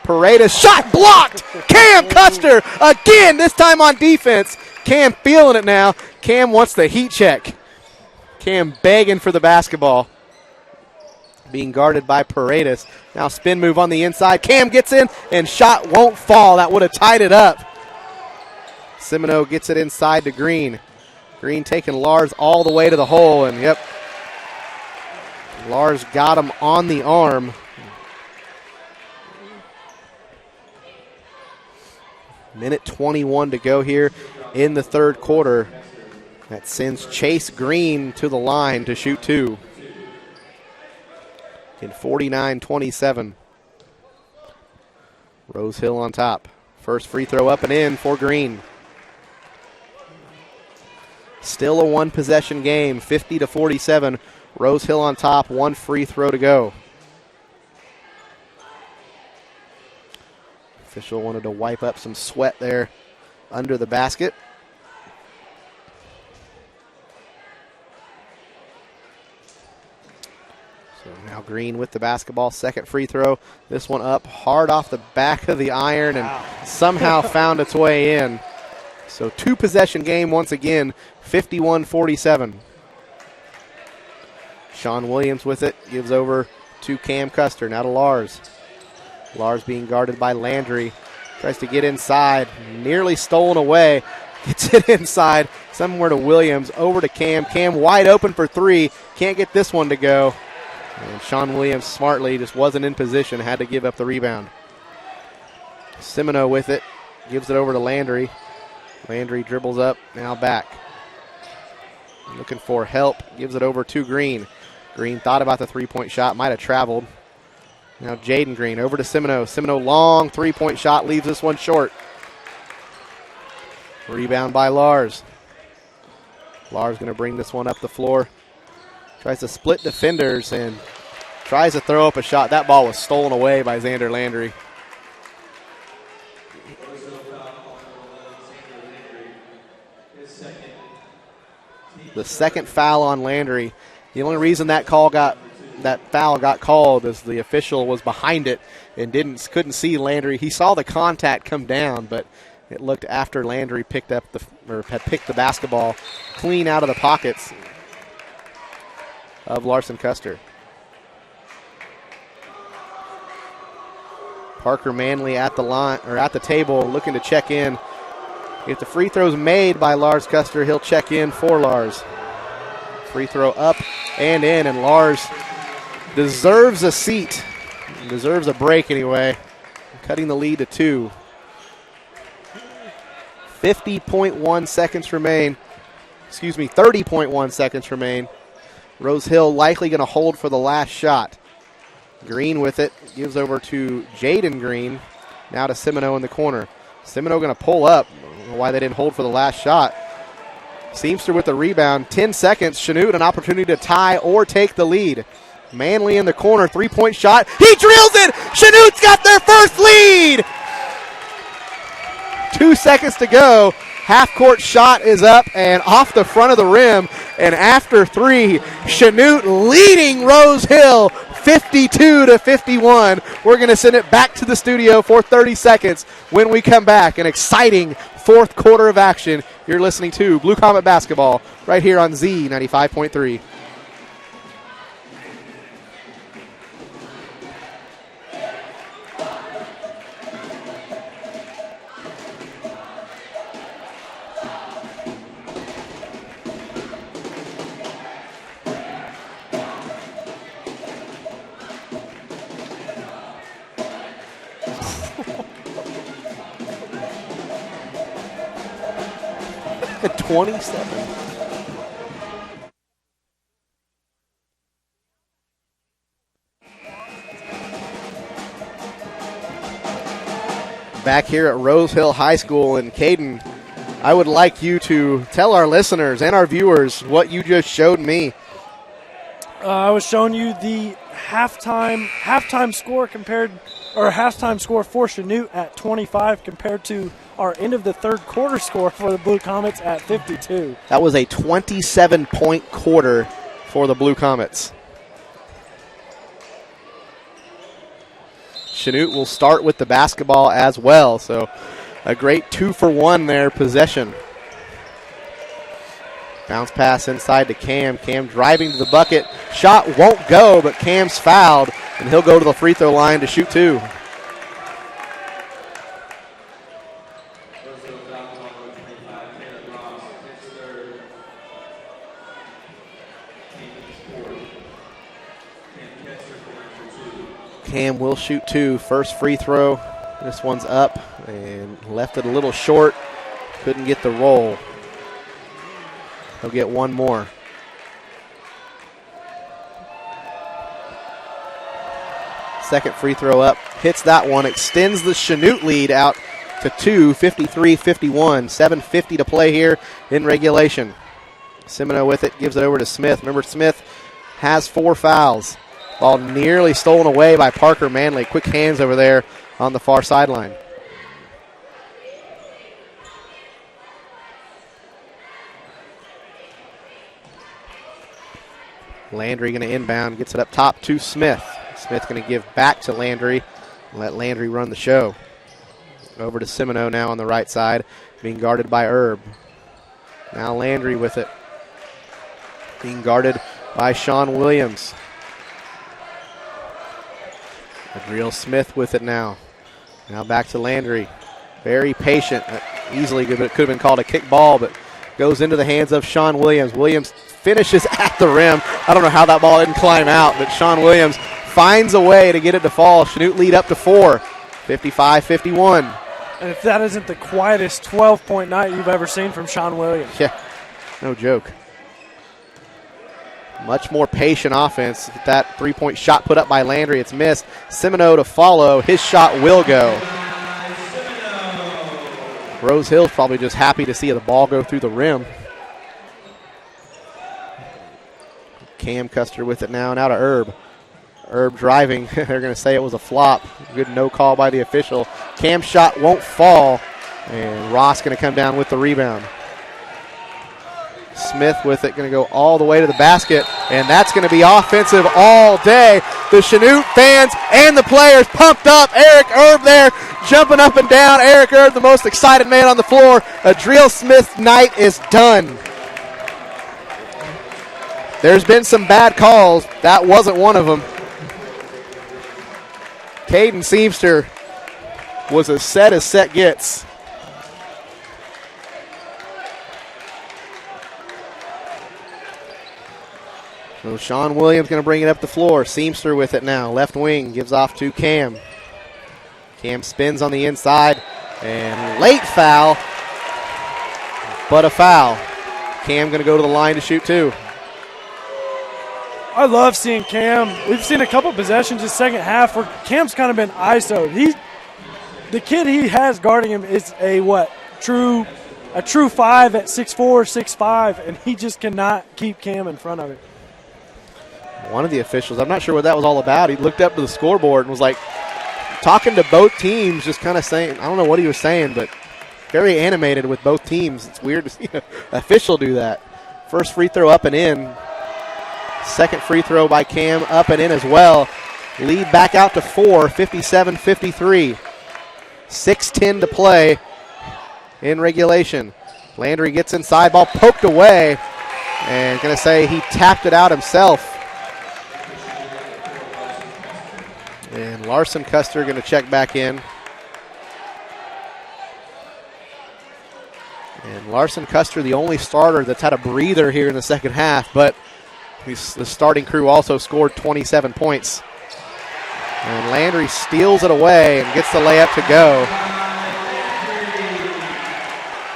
Paredes shot blocked. Cam Custer again, this time on defense. Cam feeling it now. Cam wants the heat check. Cam begging for the basketball. Being guarded by Paredes. Now spin move on the inside. Cam gets in, and shot won't fall. That would have tied it up. Semino gets it inside to Green. Green taking Lars all the way to the hole, and yep, Lars got him on the arm. Minute 21 to go here in the third quarter. That sends Chase Green to the line to shoot 2. In 49-27. Rose Hill on top. First free throw up and in for Green. Still a one-possession game, 50-47. Rose Hill on top, one free throw to go. Official wanted to wipe up some sweat there under the basket. So now Green with the basketball, second free throw. This one up hard off the back of the iron and somehow found its way in. So two-possession game once again, 51-47. Sean Williams with it, gives over to Cam Custer, now to Lars. Lars being guarded by Landry, tries to get inside, nearly stolen away, gets it inside, somewhere to Williams, over to Cam. Cam wide open for three, can't get this one to go. And Sean Williams smartly just wasn't in position, had to give up the rebound. Semino with it, gives it over to Landry. Landry dribbles up, now back. Looking for help, gives it over to Green. Green thought about the three-point shot, might have traveled. Now Jaden Green over to Semino. Semino long three-point shot, leaves this one short. Rebound by Lars. Lars going to bring this one up the floor. Tries to split defenders and tries to throw up a shot. That ball was stolen away by Xander Landry. The second foul on Landry. The only reason that foul got called is the official was behind it and couldn't see Landry. He saw the contact come down, but it looked after Landry had picked the basketball clean out of the pockets of Larson Custer. Parker Manley at the line or at the table looking to check in. If the free throw's made by Lars Custer, he'll check in for Lars. Free throw up and in, and Lars deserves a seat. Deserves a break anyway. cutting the lead to 2. 50.1 seconds remain. 30.1 seconds remain. Rose Hill likely going to hold for the last shot. Green with it. Gives over to Jaden Green. Now to Semino in the corner. Semino going to pull up. I don't know why they didn't hold for the last shot. Seamster with the rebound. 10 seconds. Chanute an opportunity to tie or take the lead. Manley in the corner. 3-point shot. He drills it. Chanute's got their first lead. 2 seconds to go. Half-court shot is up and off the front of the rim. And after 3, Chanute leading Rose Hill 52-51. We're going to send it back to the studio for 30 seconds when we come back. An exciting fourth quarter of action. You're listening to Blue Comet Basketball right here on Z95.3. At 27. Back here at Rose Hill High School, and Caden, I would like you to tell our listeners and our viewers what you just showed me. I was showing you the halftime score halftime score for Chanute at 25 compared to our end of the third quarter score for the Blue Comets at 52. That was a 27-point quarter for the Blue Comets. Chanute will start with the basketball as well, so a great 2-for-1 there possession. Bounce pass inside to Cam. Cam driving to the bucket. Shot won't go, but Cam's fouled, and he'll go to the free throw line to shoot 2. Cam will shoot 2. First free throw. This one's up and left it a little short. Couldn't get the roll. He'll get one more. Second free throw up. Hits that one. Extends the Chanute lead out to 2, 53-51. 7:50 to play here in regulation. Semino with it. Gives it over to Smith. Remember, Smith has 4 fouls. Ball nearly stolen away by Parker Manley. Quick hands over there on the far sideline. Landry going to inbound. Gets it up top to Smith. Smith going to give back to Landry. Let Landry run the show. Over to Semino now on the right side. Being guarded by Erb. Now Landry with it. Being by Sean Williams. Adriel Smith with it now. Now back to Landry. Very patient. Easily could have been called a kick ball, but goes into the hands of Sean Williams. Williams finishes at the rim. I don't know how that ball didn't climb out, but Sean Williams finds a way to get it to fall. Chanute lead up to 4. 55-51. And if that isn't the quietest 12-point night you've ever seen from Sean Williams. Yeah, no joke. Much more patient offense. That three-point shot put up by Landry. It's missed. Semino to follow. His shot will go. Rose Hill's probably just happy to see the ball go through the rim. Cam Custer with it now. Now to Erb. Erb driving. They're going to say it was a flop. Good no call by the official. Cam's shot won't fall. And Ross going to come down with the rebound. Smith with it, going to go all the way to the basket, and that's going to be offensive all day. The Chanute fans and the players pumped up. Eric Erb there jumping up and down. Eric Erb, the most excited man on the floor. Adriel Smith's night is done. There's been some bad calls. That wasn't one of them. Caden Seamster was as set gets. So Sean Williams going to bring it up the floor. Seamster with it now. Left wing gives off to Cam. Cam spins on the inside, and late foul, but a foul. Cam going to go to the line to shoot two. I love seeing Cam. We've seen a couple possessions this second half where Cam's kind of been ISO'd. The kid he has guarding him is a true 5 at 6'4", 6'5", and he just cannot keep Cam in front of it. One of the officials, I'm not sure what that was all about. He looked up to the scoreboard and was like talking to both teams, just kind of saying, I don't know what he was saying, but very animated with both teams. It's weird to see an official do that. First free throw up and in. Second free throw by Cam up and in as well. Lead back out to 4, 57-53. 6:10 to play in regulation. Landry gets inside, ball poked away, and going to say he tapped it out himself. And Larson Custer going to check back in. And Larson Custer, the only starter that's had a breather here in the second half, but the starting crew also scored 27 points. And Landry steals it away and gets the layup to go.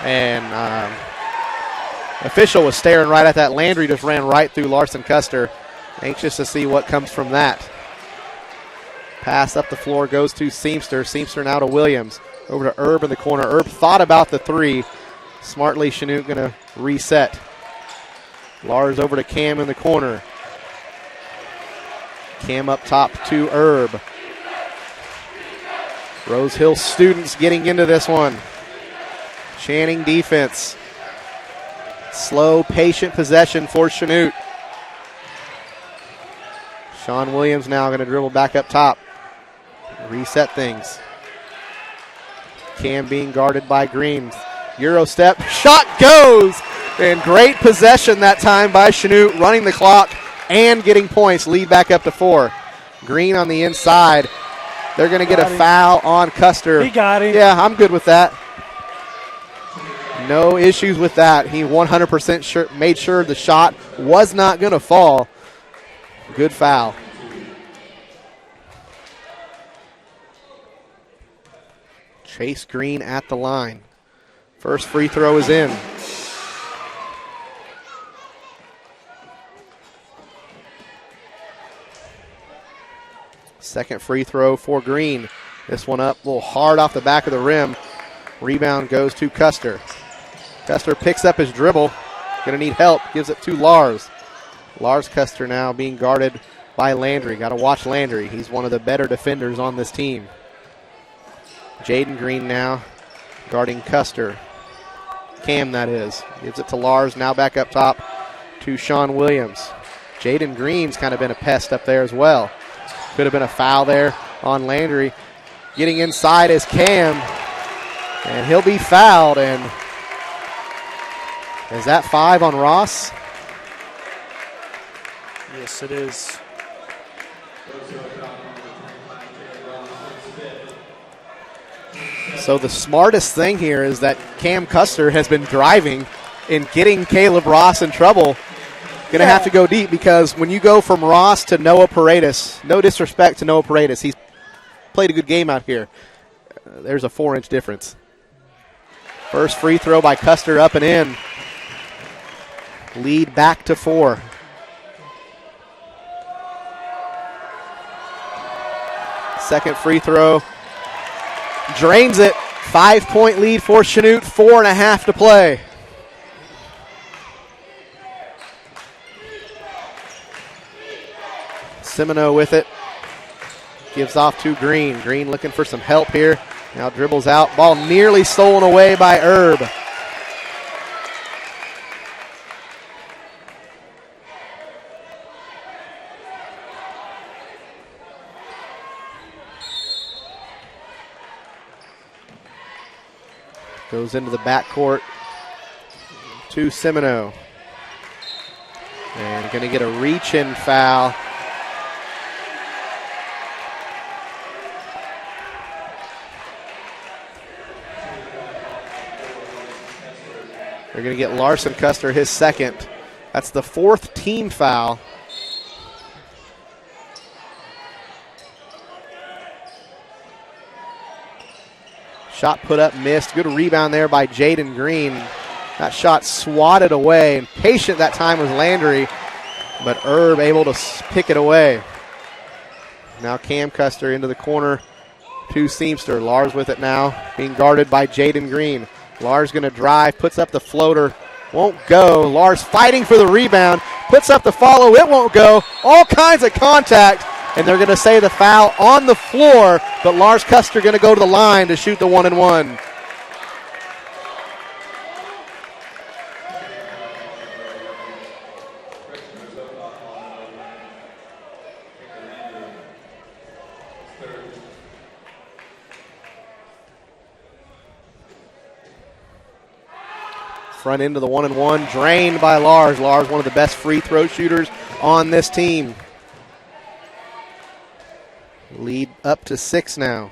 And official was staring right at that. Landry just ran right through Larson Custer. Anxious to see what comes from that. Pass up the floor goes to Seamster. Seamster now to Williams. Over to Erb in the corner. Erb thought about the three. Smartly, Chanute going to reset. Lars over to Cam in the corner. Cam up top to Erb. Rose Hill students getting into this one. Channing defense. Slow, patient possession for Chanute. Sean Williams now going to dribble back up top. Reset things. Cam being guarded by Green. Euro step. Shot goes! And great possession that time by Chanute, running the clock and getting points. Lead back up to 4. Green on the inside. They're going to get a foul on Custer. He got him. Yeah, I'm good with that. No issues with that. He 100% made sure the shot was not going to fall. Good foul. Chase Green at the line. First free throw is in. Second free throw for Green. This one up a little hard off the back of the rim. Rebound goes to Custer. Custer picks up his dribble. Going to need help. Gives it to Lars. Lars Custer now being guarded by Landry. Got to watch Landry. He's one of the better defenders on this team. Jaden Green now guarding Custer. Cam, that is. Gives it to Lars. Now back up top to Sean Williams. Jaden Green's kind of been a pest up there as well. Could have been a foul there on Landry. Getting inside is Cam. And he'll be fouled. And is that 5 on Ross? Yes, it is. So the smartest thing here is that Cam Custer has been driving and getting Caleb Ross in trouble. Going to have to go deep, because when you go from Ross to Noah Paredes, no disrespect to Noah Paredes, he's played a good game out here. There's a 4-inch difference. First free throw by Custer up and in. Lead back to 4. Second free throw. Drains it. 5-point lead for Chanute. 4.5 to play. Semino with it. Gives off to Green. Green looking for some help here. Now dribbles out. Ball nearly stolen away by Erb. Goes into the backcourt to Semino. And going to get a reach-in foul. They're going to get Larson Custer his second. That's the 4th team foul. Shot put up, missed. Good rebound there by Jaden Green. That shot swatted away. And patient that time was Landry, but Erb able to pick it away. Now Cam Custer into the corner to Seamster. Lars with it now, being guarded by Jaden Green. Lars going to drive, puts up the floater. Won't go. Lars fighting for the rebound. Puts up the follow. It won't go. All kinds of contact. And they're going to say the foul on the floor. But Lars Custer going to go to the line to shoot the 1-and-1. Front end of the 1-and-1, drained by Lars. Lars, one of the best free throw shooters on this team. Lead up to 6 now.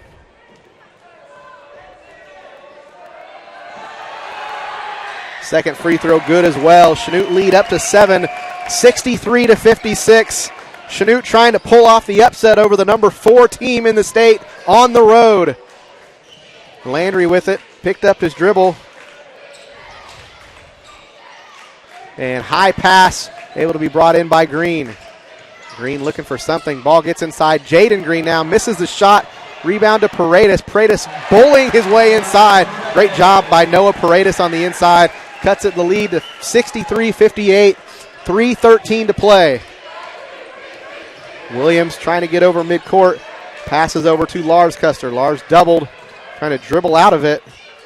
Second free throw good as well. Chanute lead up to 7, 63-56. Chanute trying to pull off the upset over the number 4 team in the state on the road. Landry with it, picked up his dribble. And high pass, able to be brought in by Green. Green looking for something. Ball gets inside. Jaden Green now misses the shot. Rebound to Paredes. Paredes bowling his way inside. Great job by Noah Paredes on the inside. Cuts it the lead to 63-58. 3:13 to play. Williams trying to get over midcourt. Passes over to Lars Custer. Lars doubled. Trying to dribble out of it.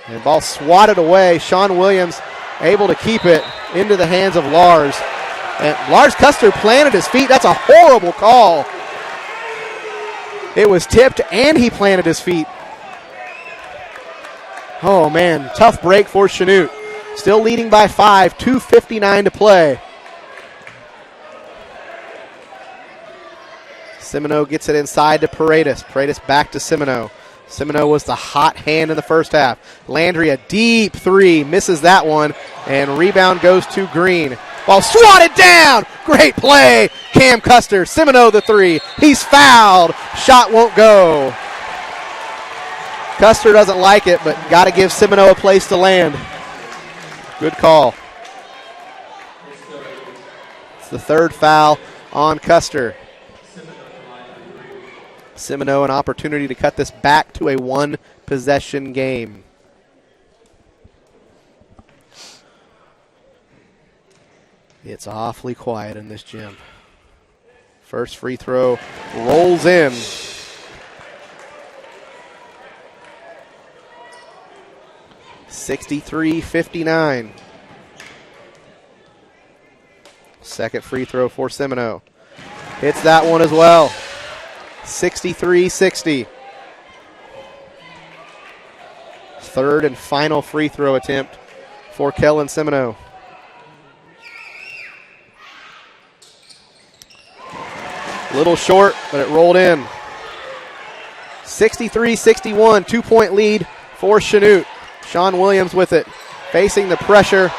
And ball swatted away. Sean Williams able to keep it into the hands of Lars. And Lars Custer planted his feet. That's a horrible call. It was tipped and he planted his feet. Oh man, tough break for Chanute. Still leading by 5, 2:59 to play. Semino gets it inside to Paredes. Paredes back to Semino. Semino was the hot hand in the first half. Landry, a deep 3, misses that one, and rebound goes to Green. Ball swatted down. Great play. Cam Custer, Semino the 3. He's fouled. Shot won't go. Custer doesn't like it, but got to give Semino a place to land. Good call. It's the third foul on Custer. Semino an opportunity to cut this back to a 1-possession game. It's awfully quiet in this gym. First free throw rolls in. (63-59). Second free throw for Semino. Hits that one as well. 63-60. Third and final free throw attempt for Kellen Semino. Little short, but it rolled in. 63-61, 2-point lead for Chanute. Sean Williams with it, facing the pressure.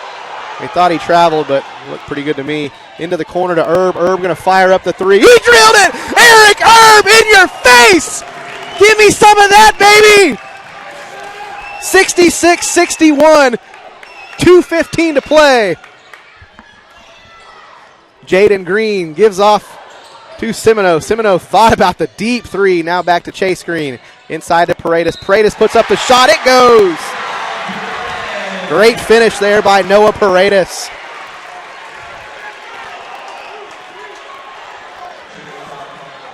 He thought he traveled, but looked pretty good to me. Into the corner to Erb. Erb going to fire up the 3. He drilled it! Eric Erb in your face! Give me some of that, baby! 66-61, 2:15 to play. Jaden Green gives off to Semino. Semino thought about the deep 3. Now back to Chase Green. Inside to Paredes. Paredes puts up the shot. It goes! Great finish there by Noah Paredes.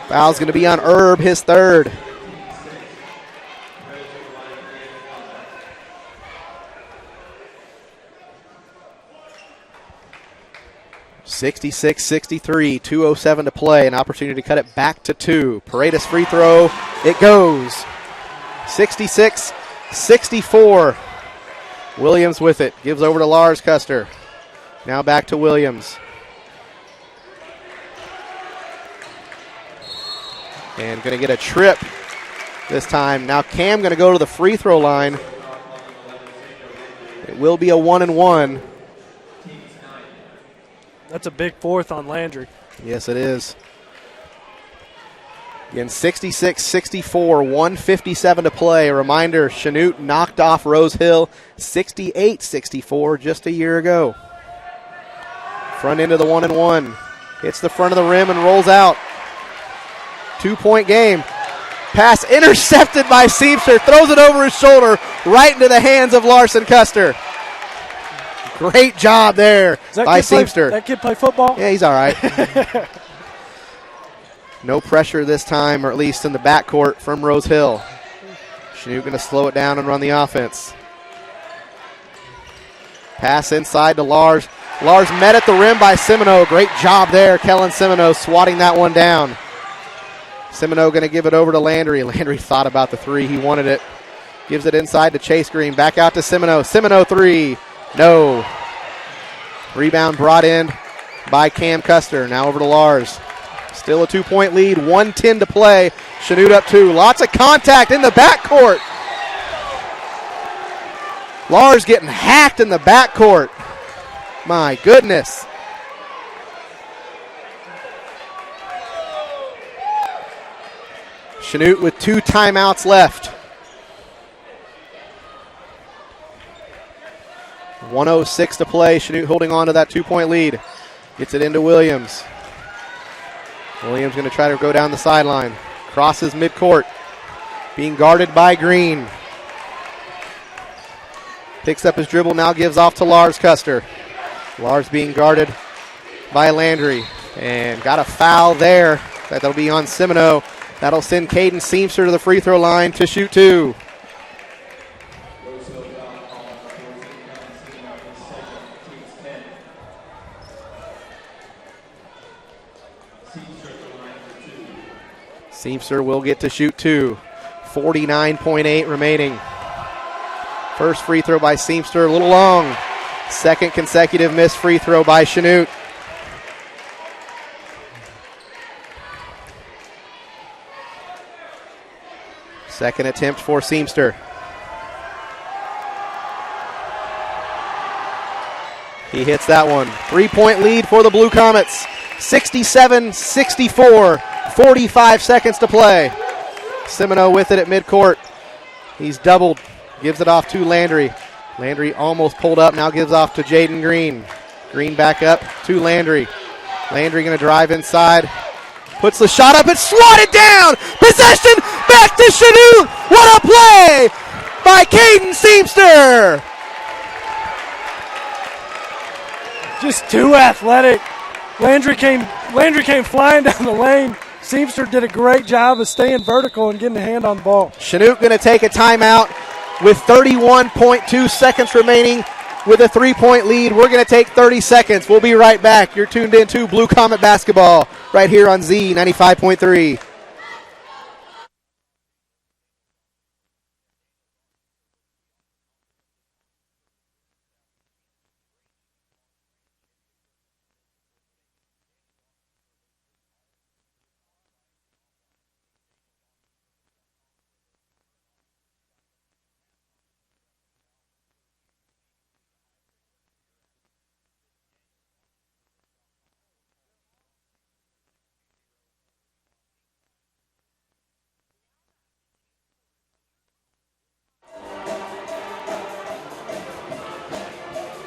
Foul's going to be on Erb, his third. (66-63), 2:07 to play. An opportunity to cut it back to 2. Paredes free throw. It goes. 66-64. Williams with it. Gives over to Lars Custer. Now back to Williams. And going to get a trip this time. Now Cam going to go to the free throw line. It will be a 1-and-1. That's a big fourth on Landry. Yes, it is. Again, 66-64, 157 to play. A reminder, Chanute knocked off Rose Hill 68-64 just a year ago. Front end of the 1-and-1. Hits the front of the rim and rolls out. 2-point game. Pass intercepted by Seamster. Throws it over his shoulder right into the hands of Larson Custer. Great job there by Seamster. That kid play football? Yeah, he's all right. No pressure this time, or at least in the backcourt from Rose Hill. Chanute going to slow it down and run the offense. Pass inside to Lars. Lars met at the rim by Semino. Great job there. Kellen Semino swatting that one down. Semino going to give it over to Landry. Landry thought about the three. He wanted it. Gives it inside to Chase Green. Back out to Semino. Semino three. No. Rebound brought in by Cam Custer. Now over to Lars. Still a 2-point lead. 1:10 to play. Chanute up 2. Lots of contact in the backcourt. Lars getting hacked in the backcourt. My goodness. Chanute with 2 timeouts left. 1:06 to play. Chanute holding on to that 2-point lead. Gets it into Williams. Williams going to try to go down the sideline. Crosses midcourt. Being guarded by Green. Picks up his dribble, now gives off to Lars Custer. Lars being guarded by Landry. And got a foul there. That'll be on Semino. That'll send Caden Seamster to the free throw line to shoot 2. Seamster will get to shoot 2. 49.8 remaining. First free throw by Seamster, a little long. Second consecutive missed free throw by Chanute. Second attempt for Seamster. He hits that one. 3-point lead for the Blue Comets. 67-64. 45 seconds to play. Semino with it at midcourt. He's doubled. Gives it off to Landry. Landry almost pulled up. Now gives off to Jaden Green. Green back up to Landry. Landry going to drive inside. Puts the shot up and swatted down. Possession back to Chanute. What a play by Caden Seamster. Just too athletic. Landry came flying down the lane. Seamster did a great job of staying vertical and getting a hand on the ball. Chanute going to take a timeout with 31.2 seconds remaining with a 3-point lead. We're going to take 30 seconds. We'll be right back. You're tuned in to Blue Comet Basketball right here on Z95.3.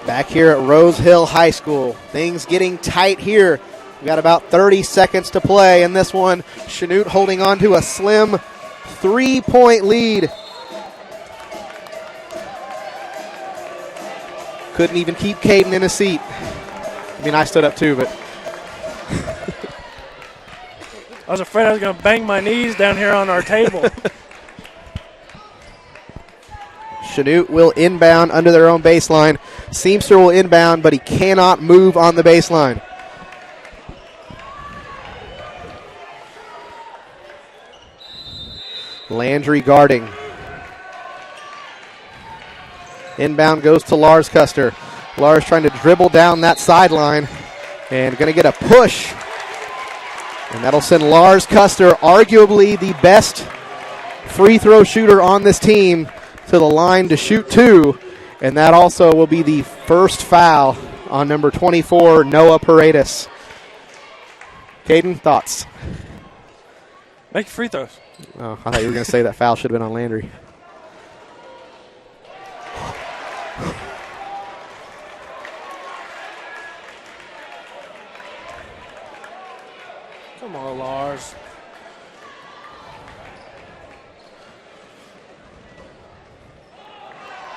Back here at Rose Hill High School. Things getting tight here. We got about 30 seconds to play in this one. Chanute holding on to a slim 3-point lead. Couldn't even keep Caden in a seat. I mean, I stood up too, but. I was afraid I was going to bang my knees down here on our table. Chanute will inbound under their own baseline. Seamster will inbound, but he cannot move on the baseline. Landry guarding. Inbound goes to Lars Custer. Lars trying to dribble down that sideline and going to get a push. And that'll send Lars Custer, arguably the best free throw shooter on this team, to the line to shoot 2. And that also will be the first foul on number 24, Noah Paredes. Caden, thoughts? Make your free throws. Oh, I thought you were going to say that foul should have been on Landry. Come on, Lars.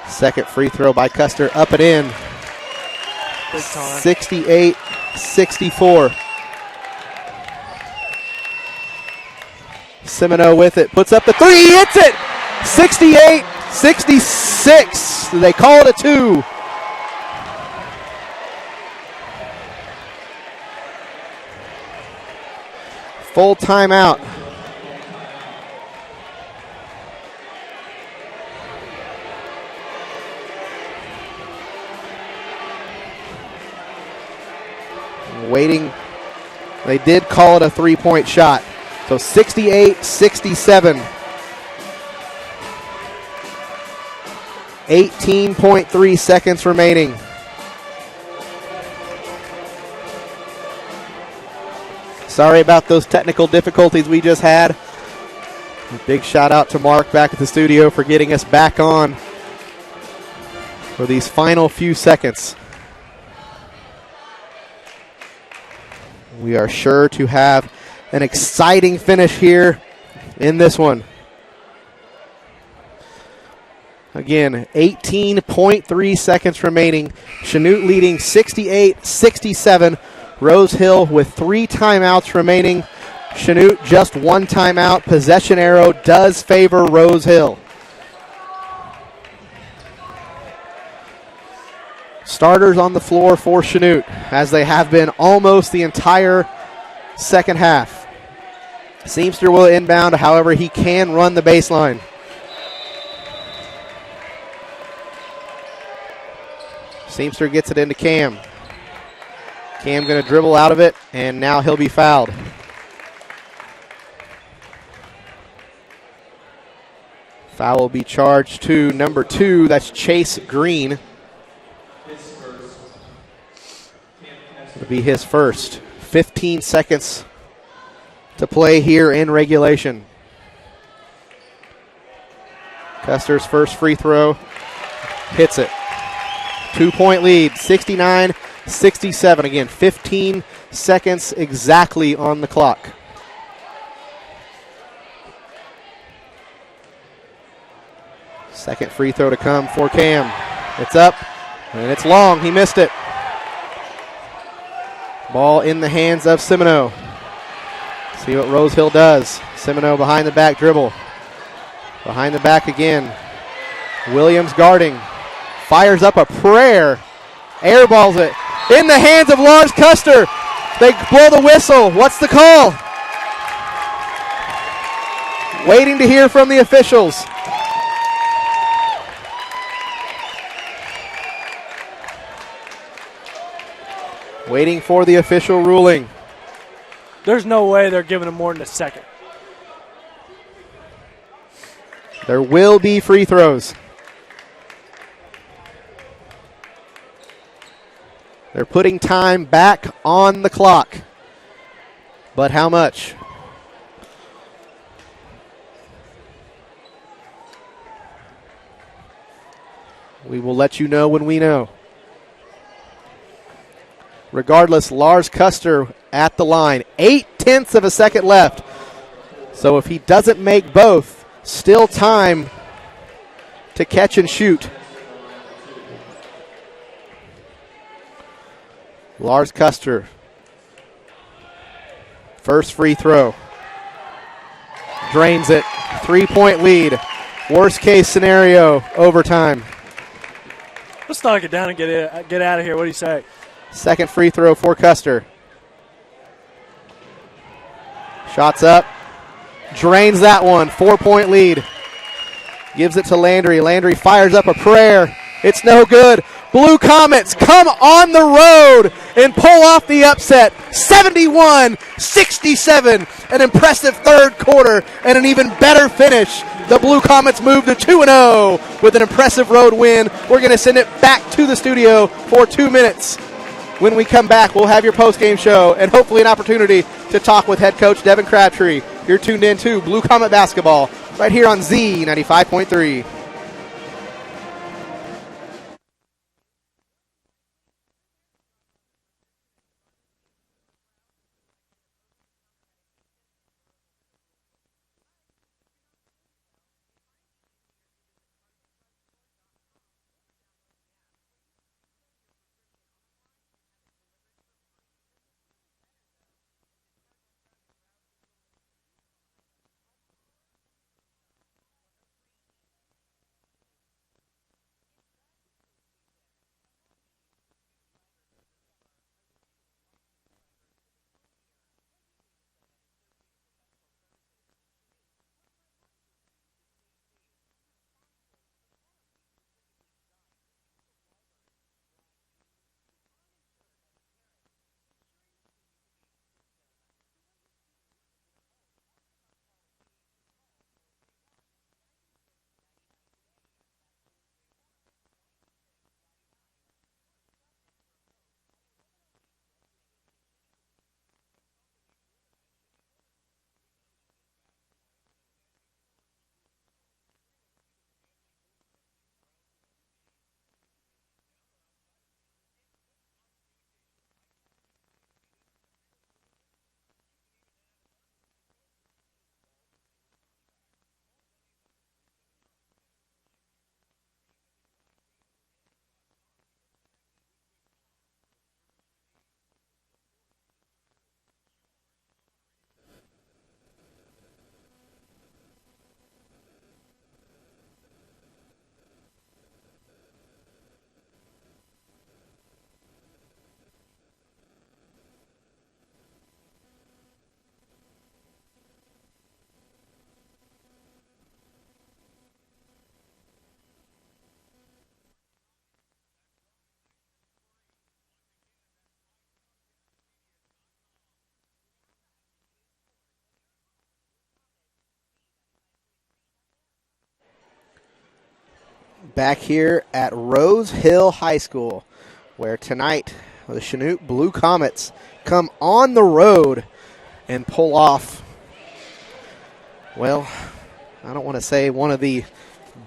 Second free throw by Custer, up and in. Big time. 68-64. Semino with it, puts up the three, he hits it! 68-66. They call it a 2. Full timeout. Waiting. They did call it a 3-point shot. So 68-67. 18.3 seconds remaining. Sorry about those technical difficulties we just had. A big shout out to Mark back at the studio for getting us back on for these final few seconds. We are sure to have an exciting finish here in this one. Again, 18.3 seconds remaining. Chanute leading 68-67. Rose Hill with 3 timeouts remaining. Chanute just 1 timeout. Possession arrow does favor Rose Hill. Starters on the floor for Chanute, as they have been almost the entire second half. Seamster will inbound, however, he can run the baseline. Seamster gets it into Cam. Cam going to dribble out of it, and now he'll be fouled. Foul will be charged to number 2, that's Chase Green. It'll be his first. 15 seconds to play here in regulation. Custer's first free throw. Hits it. 2-point lead, 69-67. Again, 15 seconds exactly on the clock. Second free throw to come for Cam. It's up, and it's long. He missed it. Ball in the hands of Semino. See what Rose Hill does. Semino behind the back dribble. Behind the back again. Williams guarding. Fires up a prayer. Airballs it. In the hands of Lars Custer. They blow the whistle. What's the call? Waiting to hear from the officials. Waiting for the official ruling. There's no way they're giving him more than a second. There will be free throws. They're putting time back on the clock. But how much? We will let you know when we know. Regardless, Lars Custer at the line. 0.8 of a second left. So if he doesn't make both, still time to catch and shoot. Lars Custer. First free throw. Drains it. 3-point lead. Worst case scenario, overtime. Let's knock it down and get out of here. What do you say? Second free throw for Custer. Shots up. Drains that one. 4-point lead. Gives it to Landry. Landry fires up a prayer. It's no good. Blue Comets come on the road and pull off the upset. 71-67. An impressive third quarter and an even better finish. The Blue Comets move to 2-0 with an impressive road win. We're going to send it back to the studio for 2 minutes. When we come back, we'll have your post-game show and hopefully an opportunity to talk with head coach Devin Crabtree. You're tuned in to Blue Comet Basketball right here on Z95.3. Back here at Rose Hill High School, where tonight the Chanute Blue Comets come on the road and pull off, well, I don't want to say one of the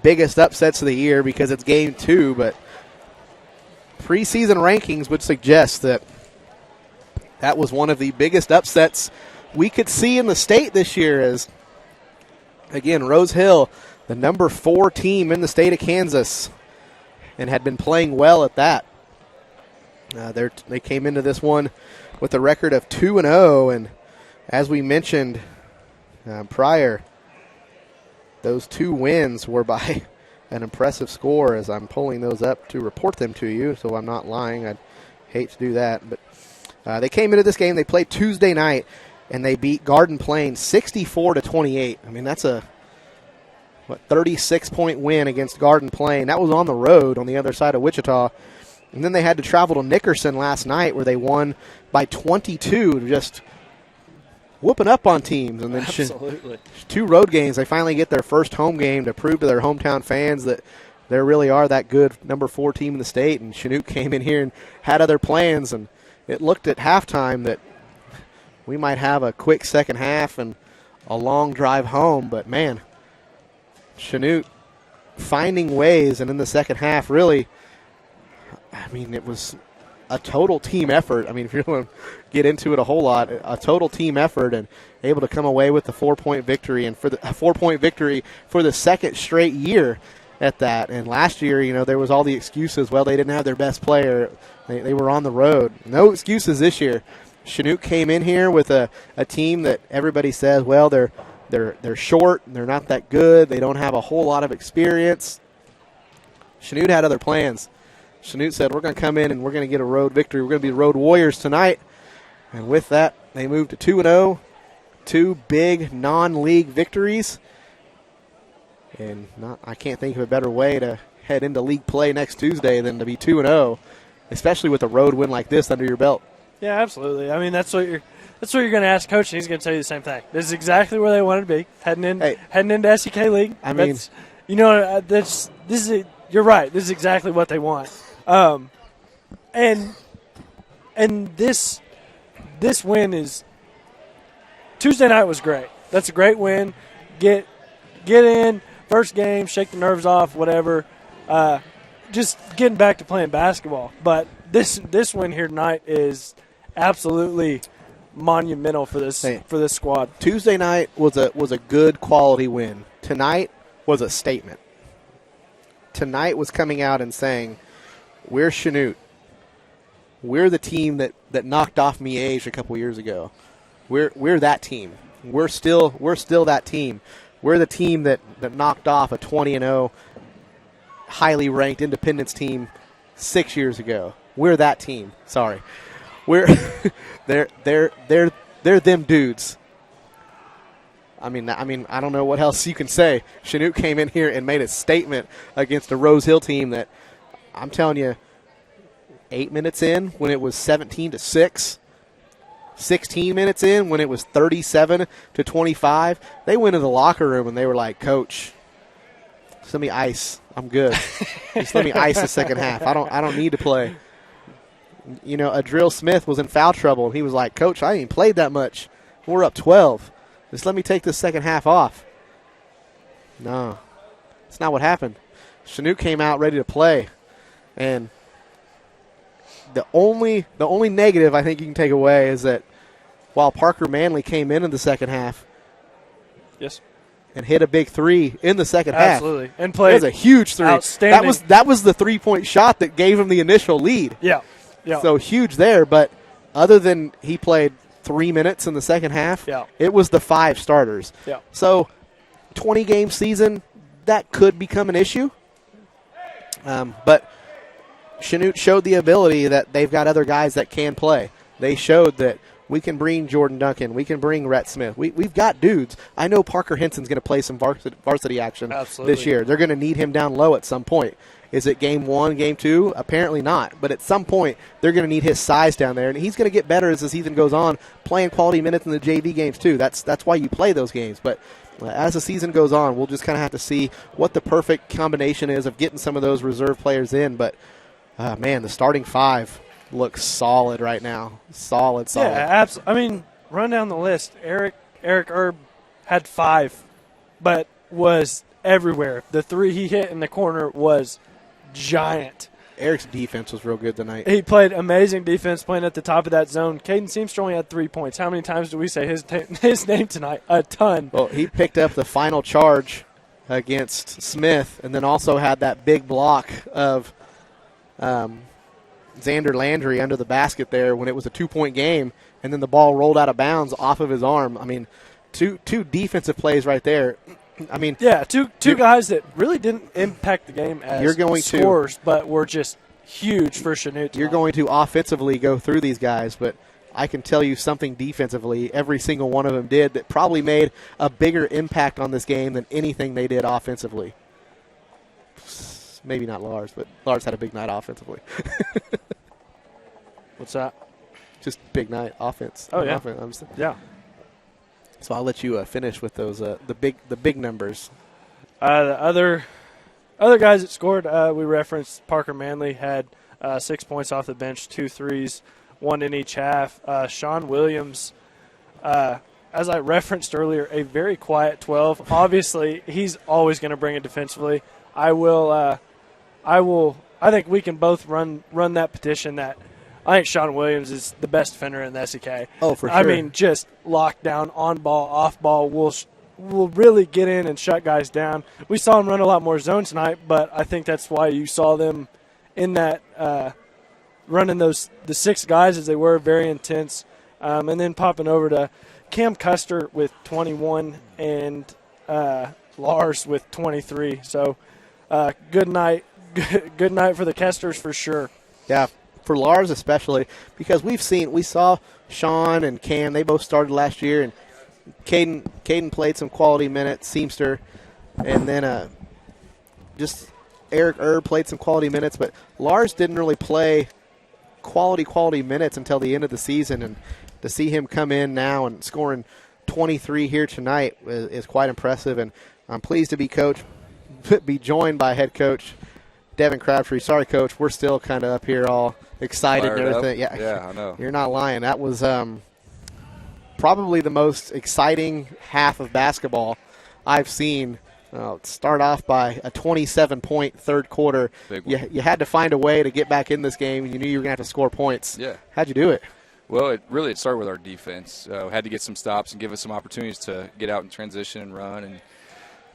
biggest upsets of the year because it's game 2, but preseason rankings would suggest that that was one of the biggest upsets we could see in the state this year. As, again, Rose Hill, the number 4 team in the state of Kansas, and had been playing well at that. They came into this one with a record of 2-0, and as we mentioned prior, those 2 wins were by an impressive score, as I'm pulling those up to report them to you, so I'm not lying. I'd hate to do that. But they came into this game, they played Tuesday night, and they beat Garden Plain 64-28. I mean, that's a 36-point win against Garden Plain. That was on the road on the other side of Wichita. And then they had to travel to Nickerson last night, where they won by 22, just whooping up on teams. And then Absolutely. 2 road games. They finally get their first home game to prove to their hometown fans that they really are that good number 4 team in the state. And Chanute came in here and had other plans, and it looked at halftime that we might have a quick second half and a long drive home. But, man, Chanute finding ways, and in the second half, really, I mean, it was a total team effort. I mean, if you don't want to get into it a whole lot, a total team effort, and able to come away with the 4-point victory, and for the 4-point victory for the second straight year at that. And last year, you know, there was all the excuses. Well, they didn't have their best player. They were on the road. No excuses this year. Chanute came in here with a team that everybody says, well, they're short, they're not that good, they don't have a whole lot of experience. Chanute had other plans. Chanute said, we're going to come in and we're going to get a road victory. We're going to be road warriors tonight. And with that, they moved to 2-0, 2 big non-league victories. And I can't think of a better way to head into league play next Tuesday than to be 2-0, especially with a road win like this under your belt. Yeah, absolutely. I mean, that's what you're going to ask Coach, and he's going to tell you the same thing. This is exactly where they wanted to be heading into SEK League. I mean, you know, you're right. This is exactly what they want. And this win is, Tuesday night was great. That's a great win. Get in, first game, shake the nerves off, whatever. Just getting back to playing basketball. But this win here tonight is absolutely monumental for this squad. Tuesday night was a good quality win. Tonight was a statement. Tonight was coming out and saying, we're Chanute. We're the team that knocked off Miege a couple years ago. We're that team. We're still that team. We're the team that knocked off a 20-0 highly ranked Independence team 6 years ago. We're that team. Sorry. We're they're them dudes. I mean, I don't know what else you can say. Chanute came in here and made a statement against a Rose Hill team that, I'm telling you, 8 minutes in when it was 17-6, 16 minutes in when it was 37-25, they went to the locker room and they were like, "Coach, just let me ice. I'm good. Just let me ice the second half. I don't need to play." You know, Adrill Smith was in foul trouble, and he was like, "Coach, I ain't played that much. We're up 12. Just let me take the second half off." No, that's not what happened. Chanute came out ready to play, and the only negative I think you can take away is that while Parker Manley came in the second half, yes, and hit a big three in the second absolutely, half, and played it was a huge three. Outstanding. That was the 3-point shot that gave him the initial lead. Yeah. So huge there, but other than he played 3 minutes in the second half, it was the 5 starters. Yeah. So 20-game season, that could become an issue. But Chanute showed the ability that they've got other guys that can play. They showed that we can bring Jordan Duncan. We can bring Rhett Smith. We've got dudes. I know Parker Henson's going to play some varsity action this year. They're going to need him down low at some point. Is it game 1, game 2? Apparently not. But at some point, they're going to need his size down there. And he's going to get better as the season goes on, playing quality minutes in the JV games too. That's why you play those games. But as the season goes on, we'll just kind of have to see what the perfect combination is of getting some of those reserve players in. But, man, the starting 5 looks solid right now. Solid. Yeah, absolutely. I mean, run down the list. Eric Erb had 5, but was everywhere. The 3 he hit in the corner was giant. Eric's defense was real good tonight. He played amazing defense playing at the top of that zone. Caden Seamster only had 3 points. How many times do we say his name tonight? A ton. Well, he picked up the final charge against Smith and then also had that big block of Xander Landry under the basket there when it was a 2-point game, and then the ball rolled out of bounds off of his arm. I mean, two defensive plays right there. I mean, yeah, two guys that really didn't impact the game as scorers, but were just huge for Chanute. You're going to offensively go through these guys, but I can tell you something defensively every single one of them did that probably made a bigger impact on this game than anything they did offensively. Maybe not Lars, but Lars had a big night offensively. What's that? Just big night offense. Oh, yeah. Yeah. So I'll let you finish with those the big numbers. The other guys that scored, we referenced Parker Manley had 6 points off the bench, 2 threes, 1 in each half. Sean Williams, as I referenced earlier, a very quiet 12. Obviously, he's always going to bring it defensively. I think we can both run that petition that I think Sean Williams is the best defender in the SEK. Oh, for sure. I mean, just lockdown, on ball, off ball. Will really get in and shut guys down. We saw him run a lot more zone tonight, but I think that's why you saw them in that running the 6 guys as they were, very intense. And then popping over to Cam Custer with 21 and Lars with 23. So good night for the Kesters for sure. Yeah. For Lars especially, because we saw Sean and Cam, they both started last year, and Caden played some quality minutes, Seamster, and then just Eric Erb played some quality minutes, but Lars didn't really play quality minutes until the end of the season, and to see him come in now and scoring 23 here tonight is quite impressive, and I'm pleased to be joined by head coach Devin Crabtree. Sorry, Coach, we're still kind of up here all excited and everything. Yeah, I know. You're not lying. That was probably the most exciting half of basketball I've seen. Start off by a 27-point third quarter. You had to find a way to get back in this game. You knew you were going to have to score points. Yeah. How'd you do it? Well, it started with our defense. Had to get some stops and give us some opportunities to get out and transition and run. And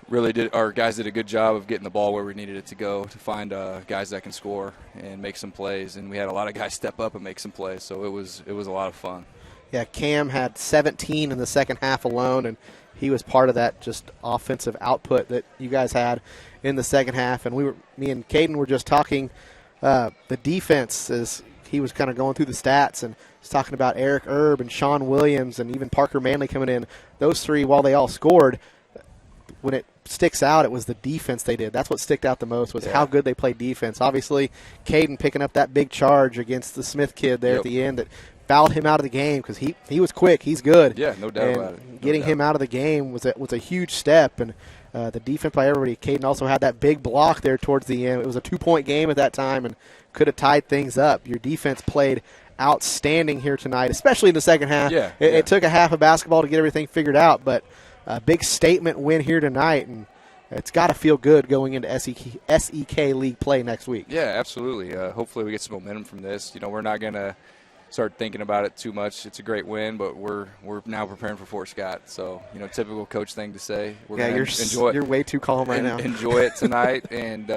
really our guys did a good job of getting the ball where we needed it to go to find guys that can score and make some plays. And we had a lot of guys step up and make some plays. So it was a lot of fun. Yeah, Cam had 17 in the second half alone, and he was part of that just offensive output that you guys had in the second half. And me and Caden were just talking the defense as he was kind of going through the stats and was talking about Eric Erb and Sean Williams and even Parker Manley coming in. Those three, while they all scored, when it sticks out, it was the defense they did. That's what sticked out the most was how good they played defense. Obviously, Caden picking up that big charge against the Smith kid there at the end that fouled him out of the game because he was quick. He's good. Yeah, no doubt about it. Getting him out of the game was a huge step, and the defense by everybody. Caden also had that big block there towards the end. It was a 2-point game at that time and could have tied things up. Your defense played outstanding here tonight, especially in the second half. It took a half of basketball to get everything figured out, but a big statement win here tonight, and it's got to feel good going into SEK League play next week. Yeah, absolutely. Hopefully we get some momentum from this. We're not going to start thinking about it too much. It's a great win, but we're now preparing for Fort Scott. So, typical coach thing to say. We're going to enjoy it. You're way too calm right now. Enjoy it tonight and,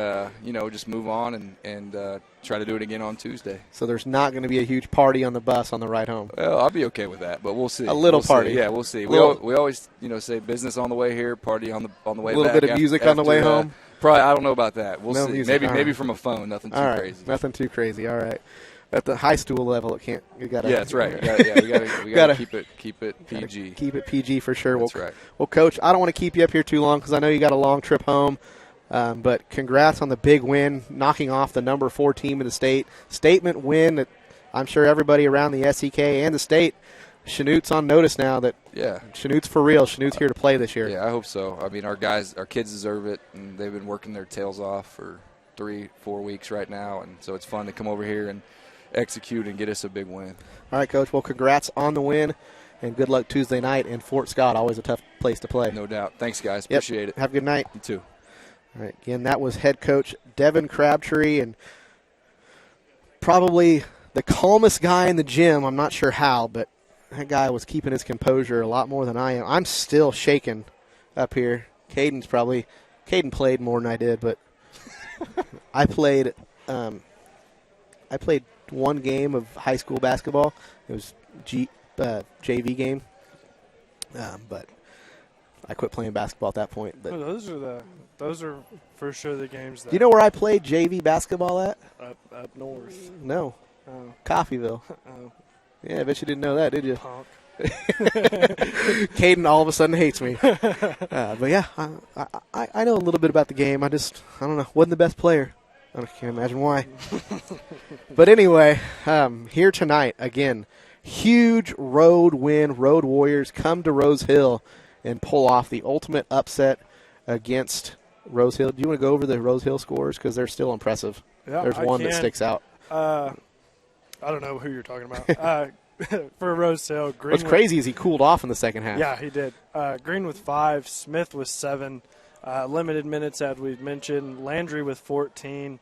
just move on and try to do it again on Tuesday. So there's not going to be a huge party on the bus on the ride home? Well, I'll be okay with that, but we'll see. A little party. See. Yeah, we'll see. We always, say business on the way here, party on the way back. A little bit of music on the way home? Probably, I don't know about that. We'll see. Music. Maybe from a phone, nothing too crazy. Nothing too crazy. All right. At the high school level, it can't. You got to. Yeah, that's right. We got to keep it PG. Keep it PG for sure. That's right. Well, Coach, I don't want to keep you up here too long because I know you got a long trip home. But congrats on the big win, knocking off the number 4 team in the state. Statement win that I'm sure everybody around the SEK and the state. Chanute's on notice now that Chanute's for real. Chanute's here to play this year. Yeah, I hope so. I mean, our kids deserve it, and they've been working their tails off for 3-4 weeks right now, and so it's fun to come over here and execute and get us a big win. All right, Coach. Well, congrats on the win, and good luck Tuesday night in Fort Scott. Always a tough place to play. No doubt. Thanks, guys. Appreciate it. Have a good night. You too. All right. Again, that was head coach Devin Crabtree, and probably the calmest guy in the gym. I'm not sure how, but that guy was keeping his composure a lot more than I am. I'm still shaking up here. Caden played more than I did, but I played one game of high school basketball. It was JV game, but I quit playing basketball at that point. But those are for sure the games. Do you know where I played JV basketball at? Up north. No, Oh. Coffeyville. Oh. Yeah, I bet you didn't know that, did you? Punk. Caden all of a sudden hates me. But yeah, I know a little bit about the game. I don't know. Wasn't the best player. I can't imagine why. But anyway, here tonight, again, huge road win. Road Warriors come to Rose Hill and pull off the ultimate upset against Rose Hill. Do you want to go over the Rose Hill scores? Because they're still impressive. Yeah, There's one that sticks out. I don't know who you're talking about. For Rose Hill, Green. What's crazy is he cooled off in the second half. Yeah, he did. Green with 5, Smith with 7, limited minutes as we've mentioned. Landry with 14,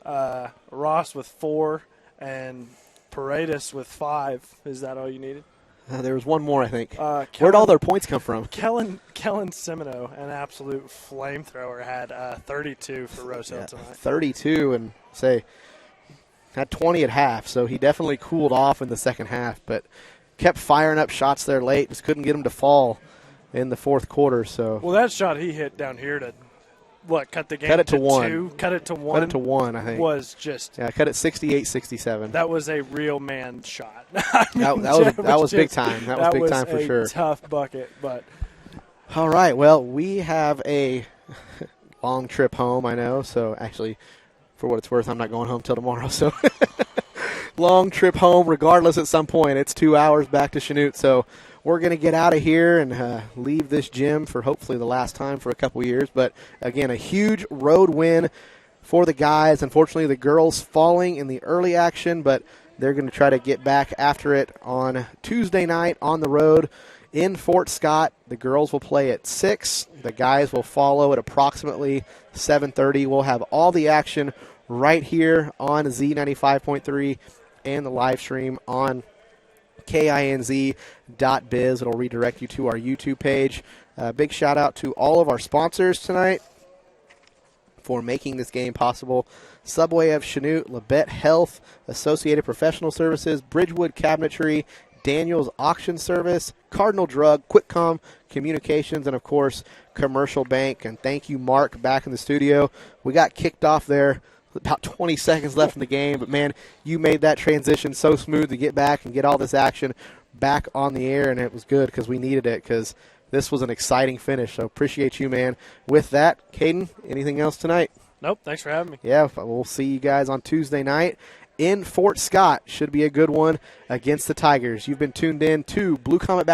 Ross with 4, and Paredes with 5. Is that all you needed? There was one more, I think. Where'd all their points come from? Kellen Semino, an absolute flamethrower, had 32 for Rose Hill tonight. 32, and had 20 at half, so he definitely cooled off in the second half, but kept firing up shots there late. Just couldn't get him to fall in the fourth quarter. So well, that shot he hit down here to cut the game cut it to 1. 2. Cut it to 1. Cut it to 1, I think. Was just cut it 68-67. That was a real man shot. That was big time. That was big time for sure. Tough bucket, but all right. Well, we have a long trip home. I know. So actually, for what it's worth, I'm not going home till tomorrow. So long trip home, regardless. At some point, it's 2 hours back to Chanute. So we're going to get out of here and leave this gym for hopefully the last time for a couple years. But again, a huge road win for the guys. Unfortunately, the girls falling in the early action, but they're going to try to get back after it on Tuesday night on the road in Fort Scott. The girls will play at 6. The guys will follow at approximately 7:30. We'll have all the action right here on Z95.3 and the live stream on KINZ.biz. It'll redirect you to our YouTube page. Big shout out to all of our sponsors tonight for making this game possible. Subway of Chanute, Labette Health, Associated Professional Services, Bridgewood Cabinetry, Daniels Auction Service, Cardinal Drug, Quickcom Communications, and, of course, Commercial Bank. And thank you, Mark, back in the studio. We got kicked off there. About 20 seconds left in the game, but, man, you made that transition so smooth to get back and get all this action back on the air, and it was good because we needed it because this was an exciting finish. So appreciate you, man. With that, Caden, anything else tonight? Nope, thanks for having me. Yeah, we'll see you guys on Tuesday night in Fort Scott. Should be a good one against the Tigers. You've been tuned in to Blue Comet Basketball.